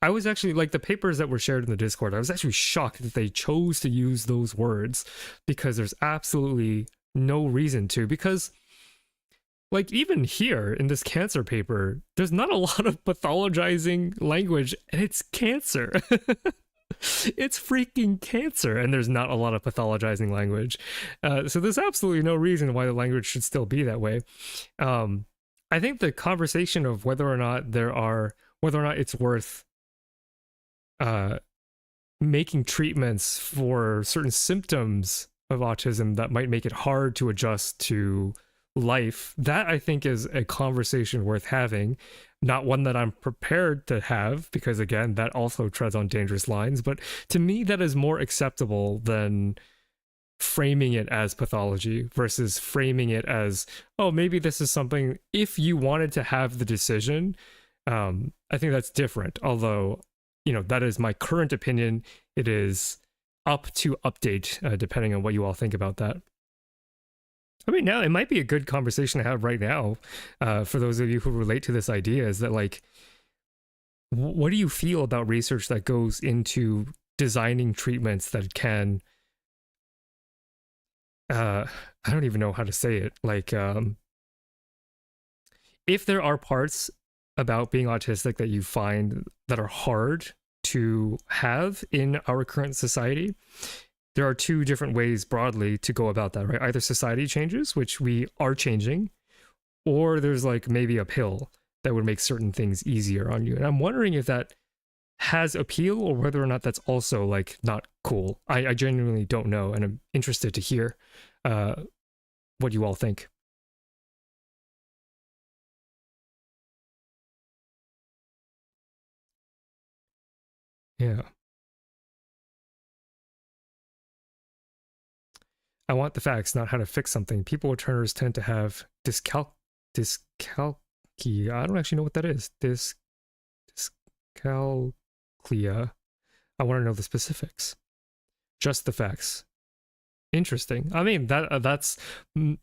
I was actually like the papers that were shared in the Discord, I was actually shocked that they chose to use those words, because there's absolutely no reason to, because like even here in this cancer paper, there's not a lot of pathologizing language, and it's cancer. It's freaking cancer, and there's not a lot of pathologizing language. So there's absolutely no reason why the language should still be that way. I think the conversation of whether or not it's worth making treatments for certain symptoms of autism that might make it hard to adjust to life, that I think is a conversation worth having. Not one that I'm prepared to have, because again, that also treads on dangerous lines, but to me that is more acceptable than framing it as pathology versus framing it as, oh, maybe this is something, if you wanted to have the decision. I think that's different, although, you know, that is my current opinion. It is up to update depending on what you all think about that. I mean, now it might be a good conversation to have right now for those of you who relate to this idea, is that like, what do you feel about research that goes into designing treatments that can, I don't even know how to say it. Like, if there are parts about being autistic that you find that are hard to have in our current society, there are two different ways broadly to go about that, right? Either society changes, which we are changing, or there's like maybe a pill that would make certain things easier on you. And I'm wondering if that has appeal, or whether or not that's also like not cool. I genuinely don't know, and I'm interested to hear what you all think. Yeah. I want the facts, not how to fix something. People returners tend to have dyscalculia. I don't actually know what that is. Dyscalculia. I want to know the specifics. Just the facts. Interesting. I mean, that's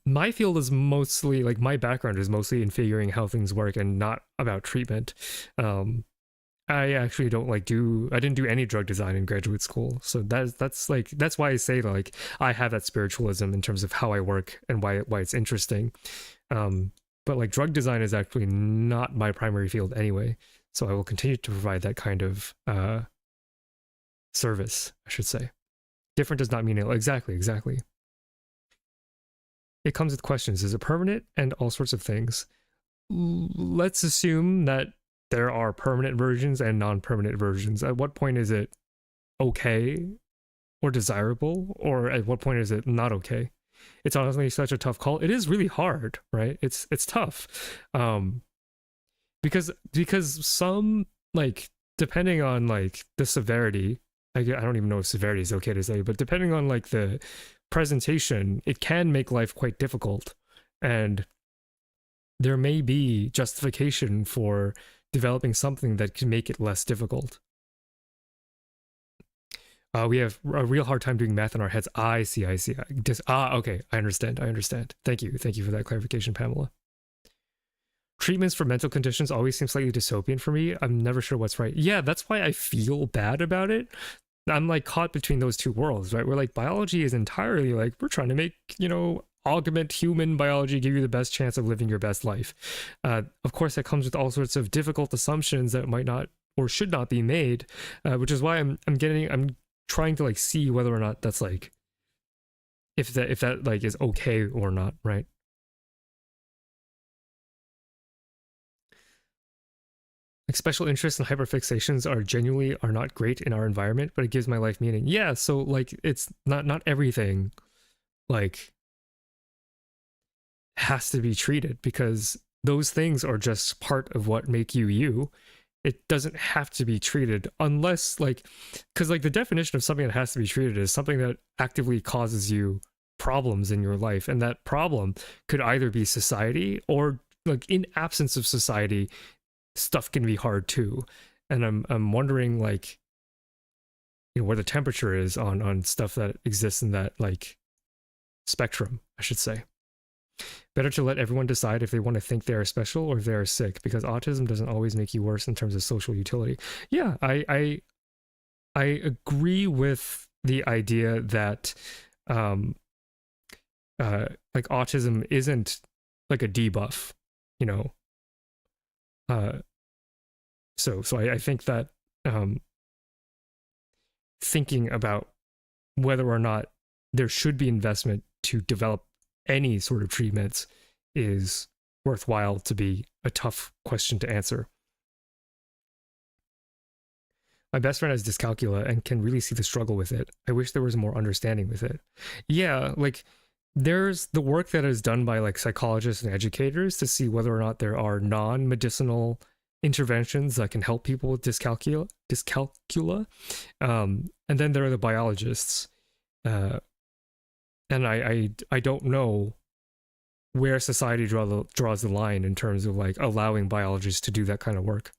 my field is mostly like my background is mostly in figuring how things work and not about treatment. I actually don't I didn't do any drug design in graduate school. So that's why I say like I have that spiritualism in terms of how I work and why it's interesting. But like drug design is actually not my primary field anyway. So I will continue to provide that kind of service, I should say. Different does not mean it. Exactly. It comes with questions. Is it permanent? And all sorts of things. Let's assume that there are permanent versions and non-permanent versions. At what point is it okay or desirable, or at what point is it not okay? It's honestly such a tough call. It is really hard, right? It's tough, because some, like, depending on like the severity, I don't even know if severity is okay to say, but depending on like the presentation, it can make life quite difficult, and there may be justification for developing something that can make it less difficult. We have a real hard time doing math in our heads. I see. Okay, I understand. Thank you for that clarification, Pamela. Treatments for mental conditions always seem slightly dystopian for me. I'm never sure what's right. Yeah, that's why I feel bad about it. I'm like caught between those two worlds, right? Where like biology is entirely like, we're trying to make, augment human biology, give you the best chance of living your best life. Of course, that comes with all sorts of difficult assumptions that might not or should not be made, which is why I'm trying to like see whether or not that's like, if that like is okay or not, right? Like special interests and hyperfixations are not great in our environment, but it gives my life meaning. Yeah, so like it's not everything like has to be treated, because those things are just part of what make you you. It doesn't have to be treated unless like, because like the definition of something that has to be treated is something that actively causes you problems in your life, and that problem could either be society, or like in absence of society, stuff can be hard too. And I'm wondering like, where the temperature is on stuff that exists in that like spectrum, I should say. Better to let everyone decide if they want to think they are special or if they are sick, because autism doesn't always make you worse in terms of social utility. Yeah, I agree with the idea that like autism isn't like a debuff, so I think that thinking about whether or not there should be investment to develop any sort of treatments is worthwhile to be a tough question to answer. My best friend has dyscalculia and can really see the struggle with it. I wish there was more understanding with it. Yeah, like there's the work that is done by like psychologists and educators to see whether or not there are non-medicinal interventions that can help people with dyscalculia. And then there are the biologists. And I don't know where society draws the line in terms of like allowing biologists to do that kind of work.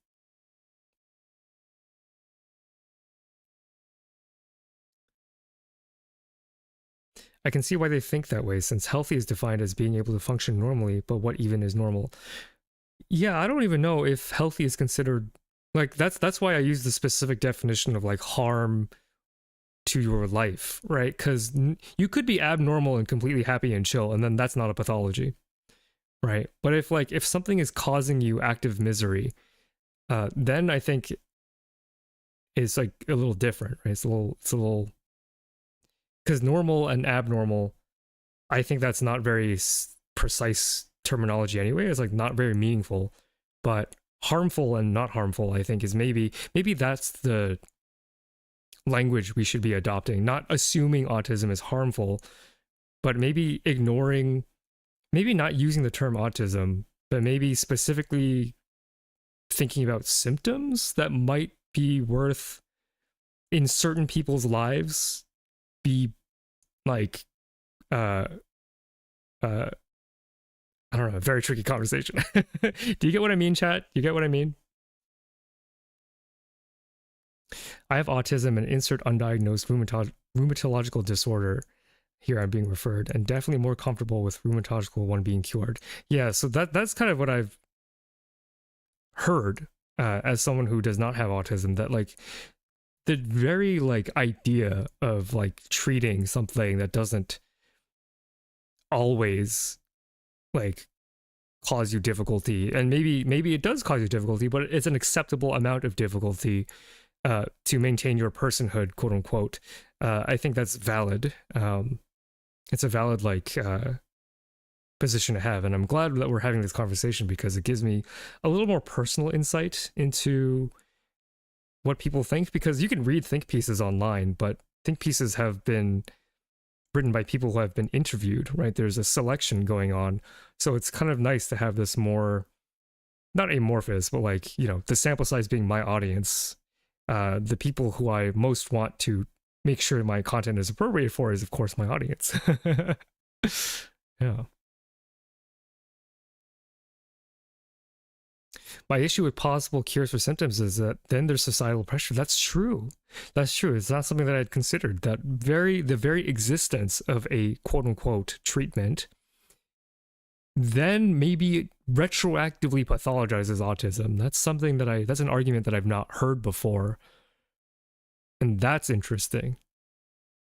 I can see why they think that way, since healthy is defined as being able to function normally, but what even is normal? Yeah, I don't even know if healthy is considered like that's why I use the specific definition of like harm to your life, right? Because you could be abnormal and completely happy and chill, and then that's not a pathology, right? But if something is causing you active misery, then I think it's like a little different, right? It's a little because normal and abnormal, I think that's not very precise terminology anyway. It's like not very meaningful, but harmful and not harmful, I think, is maybe that's the language we should be adopting, not assuming autism is harmful, but maybe ignoring, maybe not using the term autism, but maybe specifically thinking about symptoms that might be worth in certain people's lives be like I don't know, a very tricky conversation. Do you get what I mean, chat? You get what I mean? I have autism and insert undiagnosed rheumatological disorder. Here I'm being referred, and definitely more comfortable with rheumatological one being cured. Yeah, so that's kind of what I've heard as someone who does not have autism, that like the very like idea of like treating something that doesn't always like cause you difficulty, and maybe it does cause you difficulty, but it's an acceptable amount of difficulty to maintain your personhood, quote unquote. I think that's valid. It's a valid like position to have, and I'm glad that we're having this conversation because it gives me a little more personal insight into what people think, because you can read think pieces online, but think pieces have been written by people who have been interviewed, right? There's a selection going on. So it's kind of nice to have this more, not amorphous, but like, you know, the sample size being my audience. The people who I most want to make sure my content is appropriate for is, of course, my audience. Yeah. My issue with possible cures for symptoms is that then there's societal pressure. That's true. That's true. It's not something that I'd considered. That the very existence of a quote unquote treatment then maybe retroactively pathologizes autism. That's something that that's an argument that I've not heard before. And that's interesting.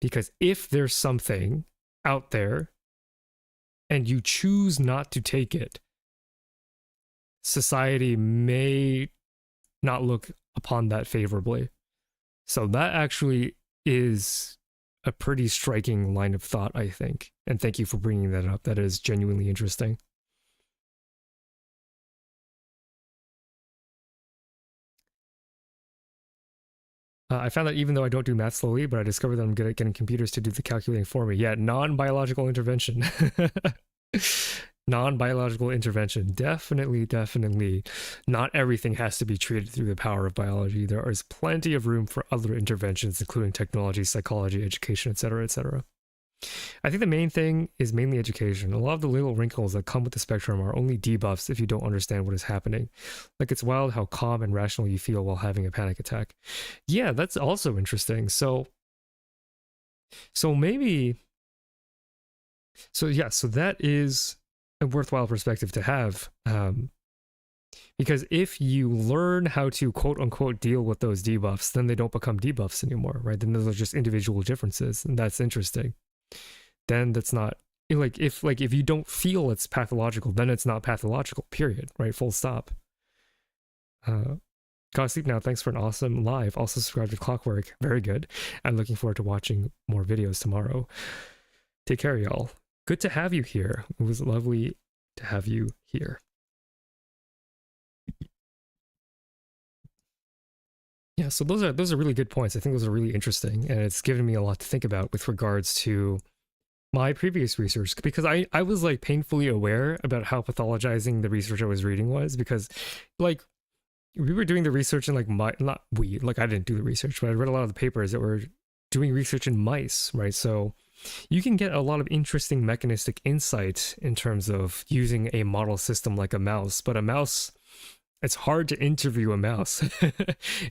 Because if there's something out there and you choose not to take it, society may not look upon that favorably. So that actually is a pretty striking line of thought, I think. And thank you for bringing that up. That is genuinely interesting. I found that even though I don't do math slowly, but I discovered that I'm good at getting computers to do the calculating for me. Yeah, non-biological intervention. Non-biological intervention. Definitely. Not everything has to be treated through the power of biology. There is plenty of room for other interventions, including technology, psychology, education, etc., etc. I think the main thing is mainly education. A lot of the little wrinkles that come with the spectrum are only debuffs if you don't understand what is happening. Like, it's wild how calm and rational you feel while having a panic attack. Yeah, that's also interesting. So maybe... So that is a worthwhile perspective to have. Because if you learn how to quote unquote deal with those debuffs, then they don't become debuffs anymore, right? Then those are just individual differences, and that's interesting. Then that's not like if you don't feel it's pathological, then it's not pathological, period, right? Full stop. Gotta sleep now. Thanks for an awesome live. Also subscribe to Clockwork. Very good. I'm looking forward to watching more videos tomorrow. Take care, y'all. Good to have you here. It was lovely to have you here. Yeah, so those are really good points. I think those are really interesting, and it's given me a lot to think about with regards to my previous research, because I was like painfully aware about how pathologizing the research I was reading was, because like we were doing the research in like I didn't do the research, but I read a lot of the papers that were doing research in mice, right? So you can get a lot of interesting mechanistic insight in terms of using a model system like a mouse, but a mouse, it's hard to interview a mouse.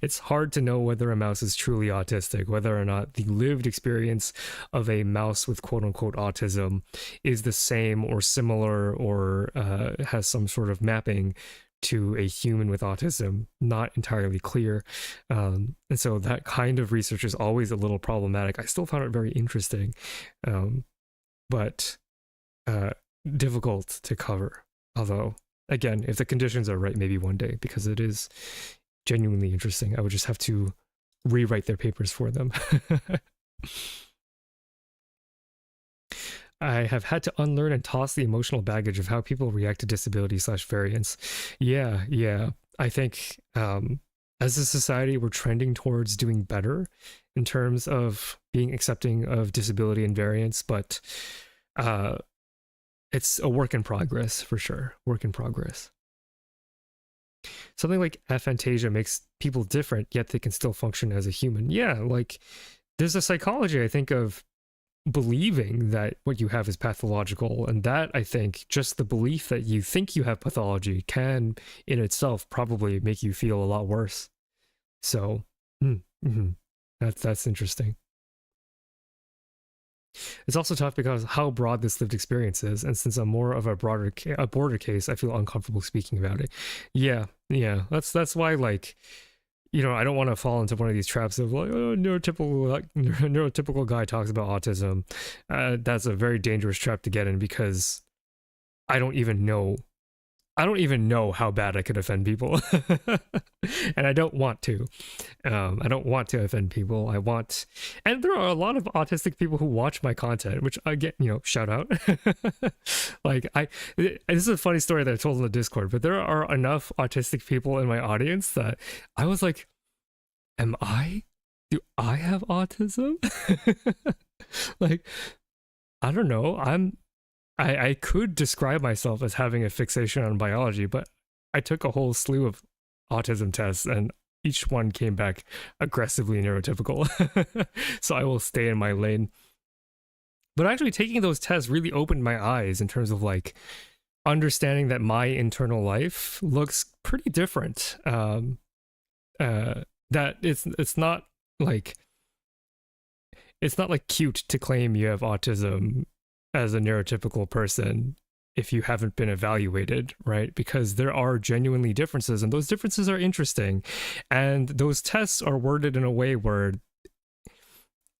It's hard to know whether a mouse is truly autistic, whether or not the lived experience of a mouse with quote unquote autism is the same or similar or has some sort of mapping to a human with autism. Not entirely clear. And so that kind of research is always a little problematic. I still found it very interesting, but difficult to cover. Although, again, if the conditions are right, maybe one day, because it is genuinely interesting. I would just have to rewrite their papers for them. I have had to unlearn and toss the emotional baggage of how people react to disability/variance. Yeah. I think as a society, we're trending towards doing better in terms of being accepting of disability and variance, but it's a work in progress for sure. Work in progress. Something like aphantasia makes people different, yet they can still function as a human. Yeah, like there's a psychology, I think, of believing that what you have is pathological, and that, I think, just the belief that you think you have pathology can in itself probably make you feel a lot worse. So that's interesting. It's also tough because how broad this lived experience is, and since I'm more of a border case, I feel uncomfortable speaking about it. Yeah, that's why, like, you know, I don't want to fall into one of these traps of like, oh, neurotypical guy talks about autism. That's a very dangerous trap to get in, because I don't even know how bad I could offend people. And I don't want to. I don't want to offend people. And there are a lot of autistic people who watch my content, which I get, you know, shout out. Like, this is a funny story that I told in the Discord, but there are enough autistic people in my audience that I was like, do I have autism? Like, I don't know. I could describe myself as having a fixation on biology, but I took a whole slew of autism tests and each one came back aggressively neurotypical. So I will stay in my lane. But actually taking those tests really opened my eyes in terms of like understanding that my internal life looks pretty different. That it's not like cute to claim you have autism as a neurotypical person if you haven't been evaluated, right? Because there are genuinely differences, and those differences are interesting. And those tests are worded in a way where,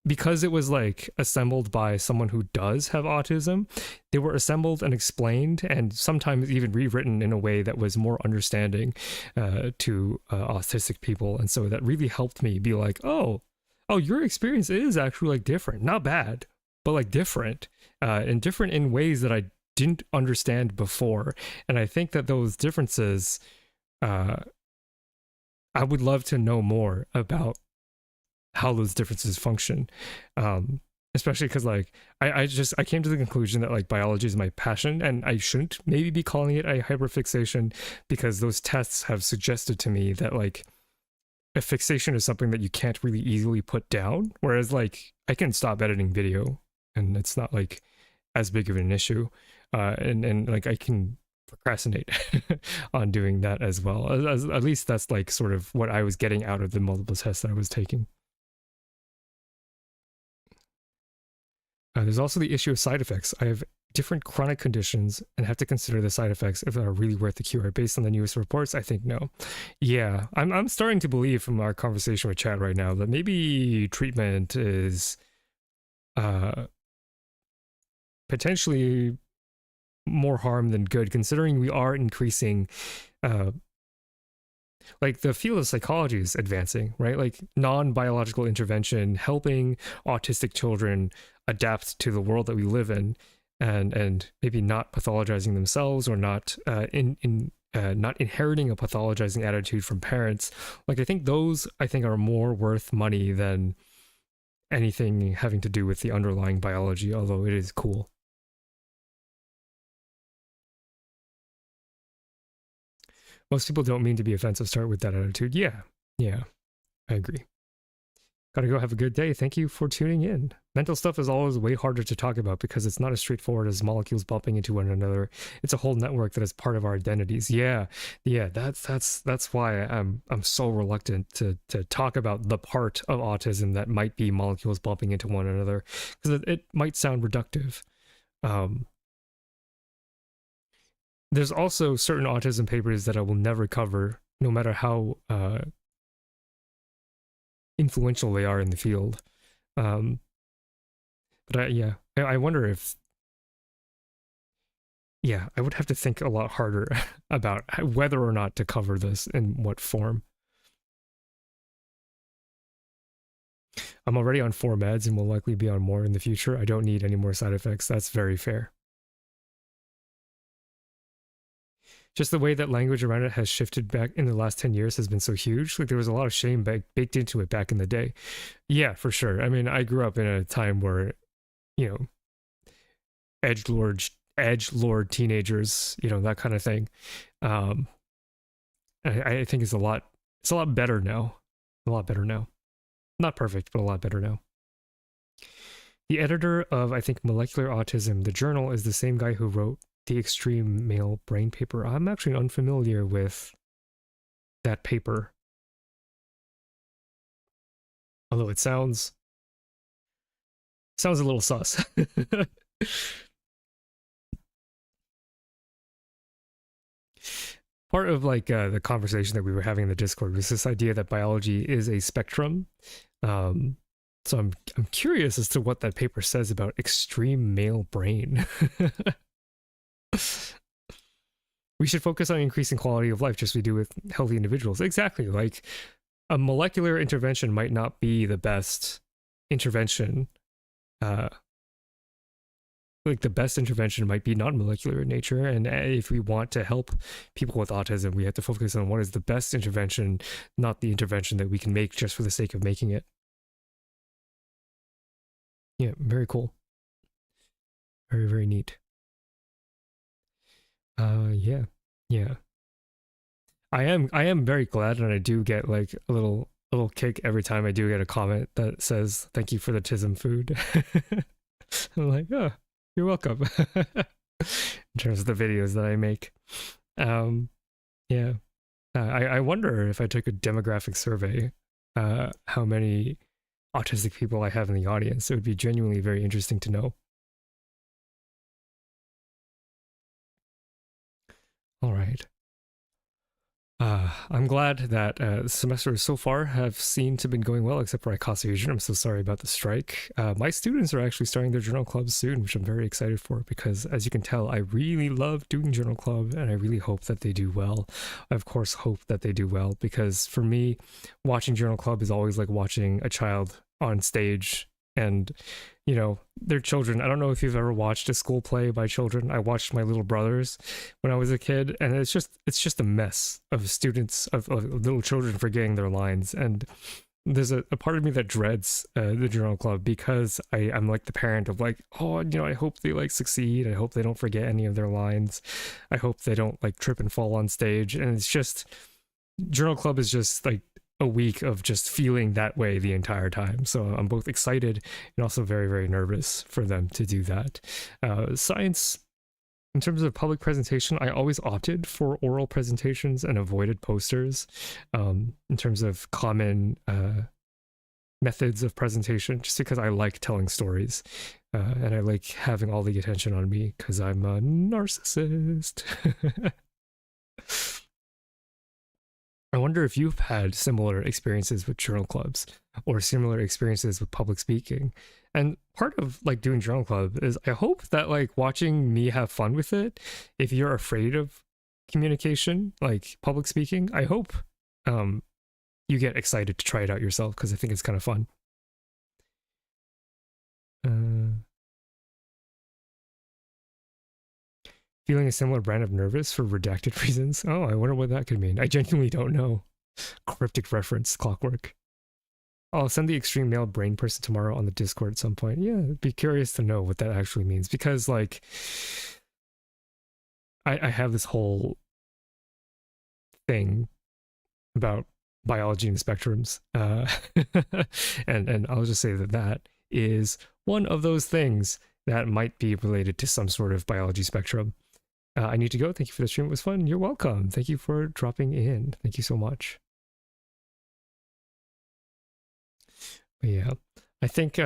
because it was like assembled by someone who does have autism, they were assembled and explained and sometimes even rewritten in a way that was more understanding to autistic people. And so that really helped me be like, oh, your experience is actually like different, not bad, but like different, and different in ways that I didn't understand before. And I think that those differences, I would love to know more about how those differences function, especially because like I came to the conclusion that like biology is my passion, and I shouldn't maybe be calling it a hyperfixation, because those tests have suggested to me that like a fixation is something that you can't really easily put down, whereas like I can stop editing video and it's not like as big of an issue, and like I can procrastinate on doing that as well. At least that's like sort of what I was getting out of the multiple tests that I was taking. There's also the issue of side effects. I have different chronic conditions and have to consider the side effects if they are really worth the cure. Based on the newest reports, I think no. Yeah, I'm starting to believe from our conversation with Chad right now that maybe treatment is potentially more harm than good, considering we are increasing like the field of psychology is advancing, right? Like non-biological intervention, helping autistic children adapt to the world that we live in, and maybe not pathologizing themselves, or not not inheriting a pathologizing attitude from parents. Like I think those are more worth money than anything having to do with the underlying biology, although it is cool. Most people don't mean to be offensive start with that attitude. Yeah, I agree. Gotta go, have a good day. Thank you for tuning in. Mental stuff is always way harder to talk about because it's not as straightforward as molecules bumping into one another. It's a whole network that is part of our identities. Yeah, that's why I'm so reluctant to talk about the part of autism that might be molecules bumping into one another, because it might sound reductive. There's also certain autism papers that I will never cover, no matter how influential they are in the field. But I wonder if, I would have to think a lot harder about whether or not to cover this in what form. I'm already on 4 meds and will likely be on more in the future. I don't need any more side effects. That's very fair. just the way that language around it has shifted back in the last 10 years has been so huge. Like there was a lot of shame baked into it back in the day. Yeah, for sure. I mean, I grew up in a time where, you know, edgelord teenagers, you know, that kind of thing. I think it's a lot better now. A lot better now. Not perfect, but a lot better now. The editor of, I think, Molecular Autism, the journal, is the same guy who wrote the Extreme Male Brain paper. I'm actually unfamiliar with that paper. Although it sounds a little sus. Part of like the conversation that we were having in the Discord was this idea that biology is a spectrum. So I'm curious as to what that paper says about extreme male brain. We should focus on increasing quality of life just as we do with healthy individuals. Exactly. Like a molecular intervention might not be the best intervention. Like the best intervention might be non-molecular in nature, and if we want to help people with autism, we have to focus on what is the best intervention, not the intervention that we can make just for the sake of making it. Yeah, very cool. Very, very neat. Yeah. I am very glad, and I do get like a little kick every time I do get a comment that says thank you for the TISM food. I'm like, oh, you're welcome. In terms of the videos that I make. Yeah. I wonder if I took a demographic survey, how many autistic people I have in the audience. It would be genuinely very interesting to know. All right. I'm glad that semesters so far have seemed to have been going well, except for ICASA Fusion. I'm so sorry about the strike. My students are actually starting their journal clubs soon, which I'm very excited for, because as you can tell, I really love doing journal club, and I really hope that they do well. I, of course, hope that they do well, because for me, watching journal club is always like watching a child on stage, and you know, they're children. I don't know if you've ever watched a school play by children. I watched my little brothers when I was a kid, and it's just a mess of students, of little children forgetting their lines. And there's a part of me that dreads the journal club, because I'm like the parent of like, oh, you know, I hope they like succeed. I hope they don't forget any of their lines. I hope they don't like trip and fall on stage. And it's just, journal club is just like a week of just feeling that way the entire time. So I'm both excited and also very, very nervous for them to do that. Science, in terms of public presentation, I always opted for oral presentations and avoided posters. In terms of common methods of presentation, just because I like telling stories, and I like having all the attention on me because I'm a narcissist. I wonder if you've had similar experiences with journal clubs or similar experiences with public speaking. And part of like doing journal club is I hope that like watching me have fun with it, if you're afraid of communication, like public speaking, I hope you get excited to try it out yourself, because I think it's kind of fun. Feeling a similar brand of nervous for redacted reasons. Oh, I wonder what that could mean. I genuinely don't know. Cryptic reference, clockwork. I'll send the extreme male brain person tomorrow on the Discord at some point. Yeah, I'd be curious to know what that actually means, because like I have this whole thing about biology and spectrums, and I'll just say that is one of those things that might be related to some sort of biology spectrum. I need to go. Thank you for the stream. It was fun. You're welcome. Thank you for dropping in. Thank you so much. But yeah, I think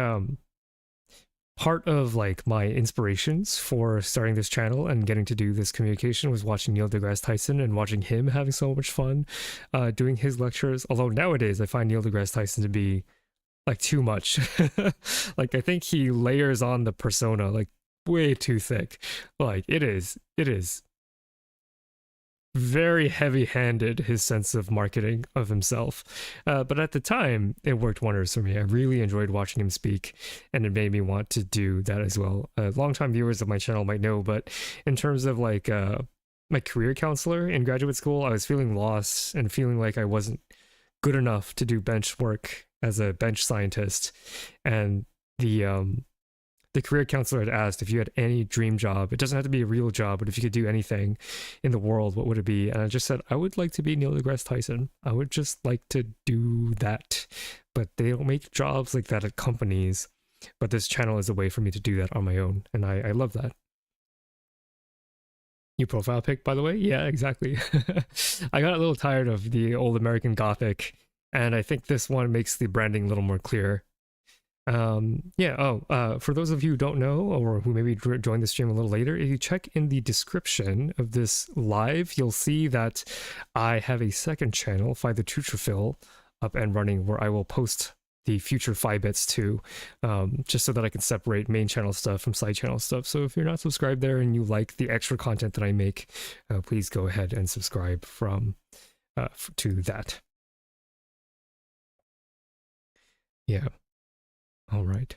part of like my inspirations for starting this channel and getting to do this communication was watching Neil deGrasse Tyson and watching him having so much fun doing his lectures. Although nowadays I find Neil deGrasse Tyson to be like too much. Like I think he layers on the persona like way too thick. Like it is very heavy-handed, his sense of marketing of himself, but at the time it worked wonders for me. I really enjoyed watching him speak, and it made me want to do that as well. Long-time viewers of my channel might know, but in terms of like my career counselor in graduate school, I was feeling lost and feeling like I wasn't good enough to do bench work as a bench scientist. And the career counselor had asked if you had any dream job. It doesn't have to be a real job, but if you could do anything in the world, what would it be? And I just said, I would like to be Neil deGrasse Tyson. I would just like to do that. But they don't make jobs like that at companies. But this channel is a way for me to do that on my own. And I love that. New profile pic, by the way? Yeah, exactly. I got a little tired of the old American Gothic. And I think this one makes the branding a little more clear. For those of you who don't know, or who maybe joined the stream a little later, if you check in the description of this live, you'll see that I have a second channel, Phi the Tutrophil, up and running, where I will post the future Phi bits to, just so that I can separate main channel stuff from side channel stuff. So if you're not subscribed there and you like the extra content that I make, please go ahead and subscribe to that. Yeah. All right.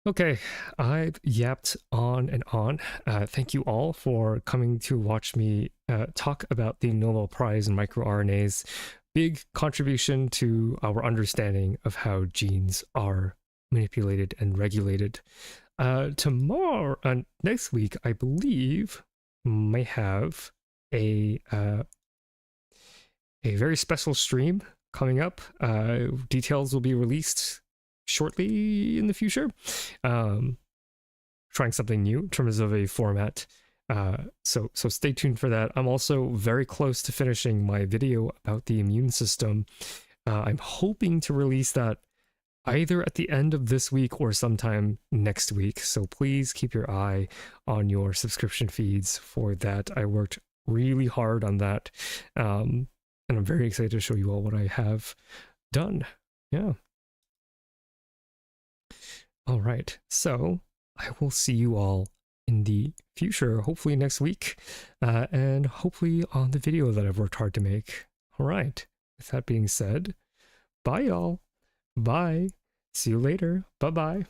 Okay, I've yapped on and on. Thank you all for coming to watch me talk about the Nobel Prize in microRNAs. Big contribution to our understanding of how genes are manipulated and regulated. Next week, I believe, might have a very special stream coming up. Details will be released shortly in the future. Trying something new in terms of a format. So stay tuned for that. I'm also very close to finishing my video about the immune system. I'm hoping to release that either at the end of this week or sometime next week. So please keep your eye on your subscription feeds for that. I worked really hard on that. And I'm very excited to show you all what I have done. Yeah. All right, so I will see you all in the future, hopefully next week, and hopefully on the video that I've worked hard to make. All right, with that being said, bye y'all. Bye. See you later. Bye-bye.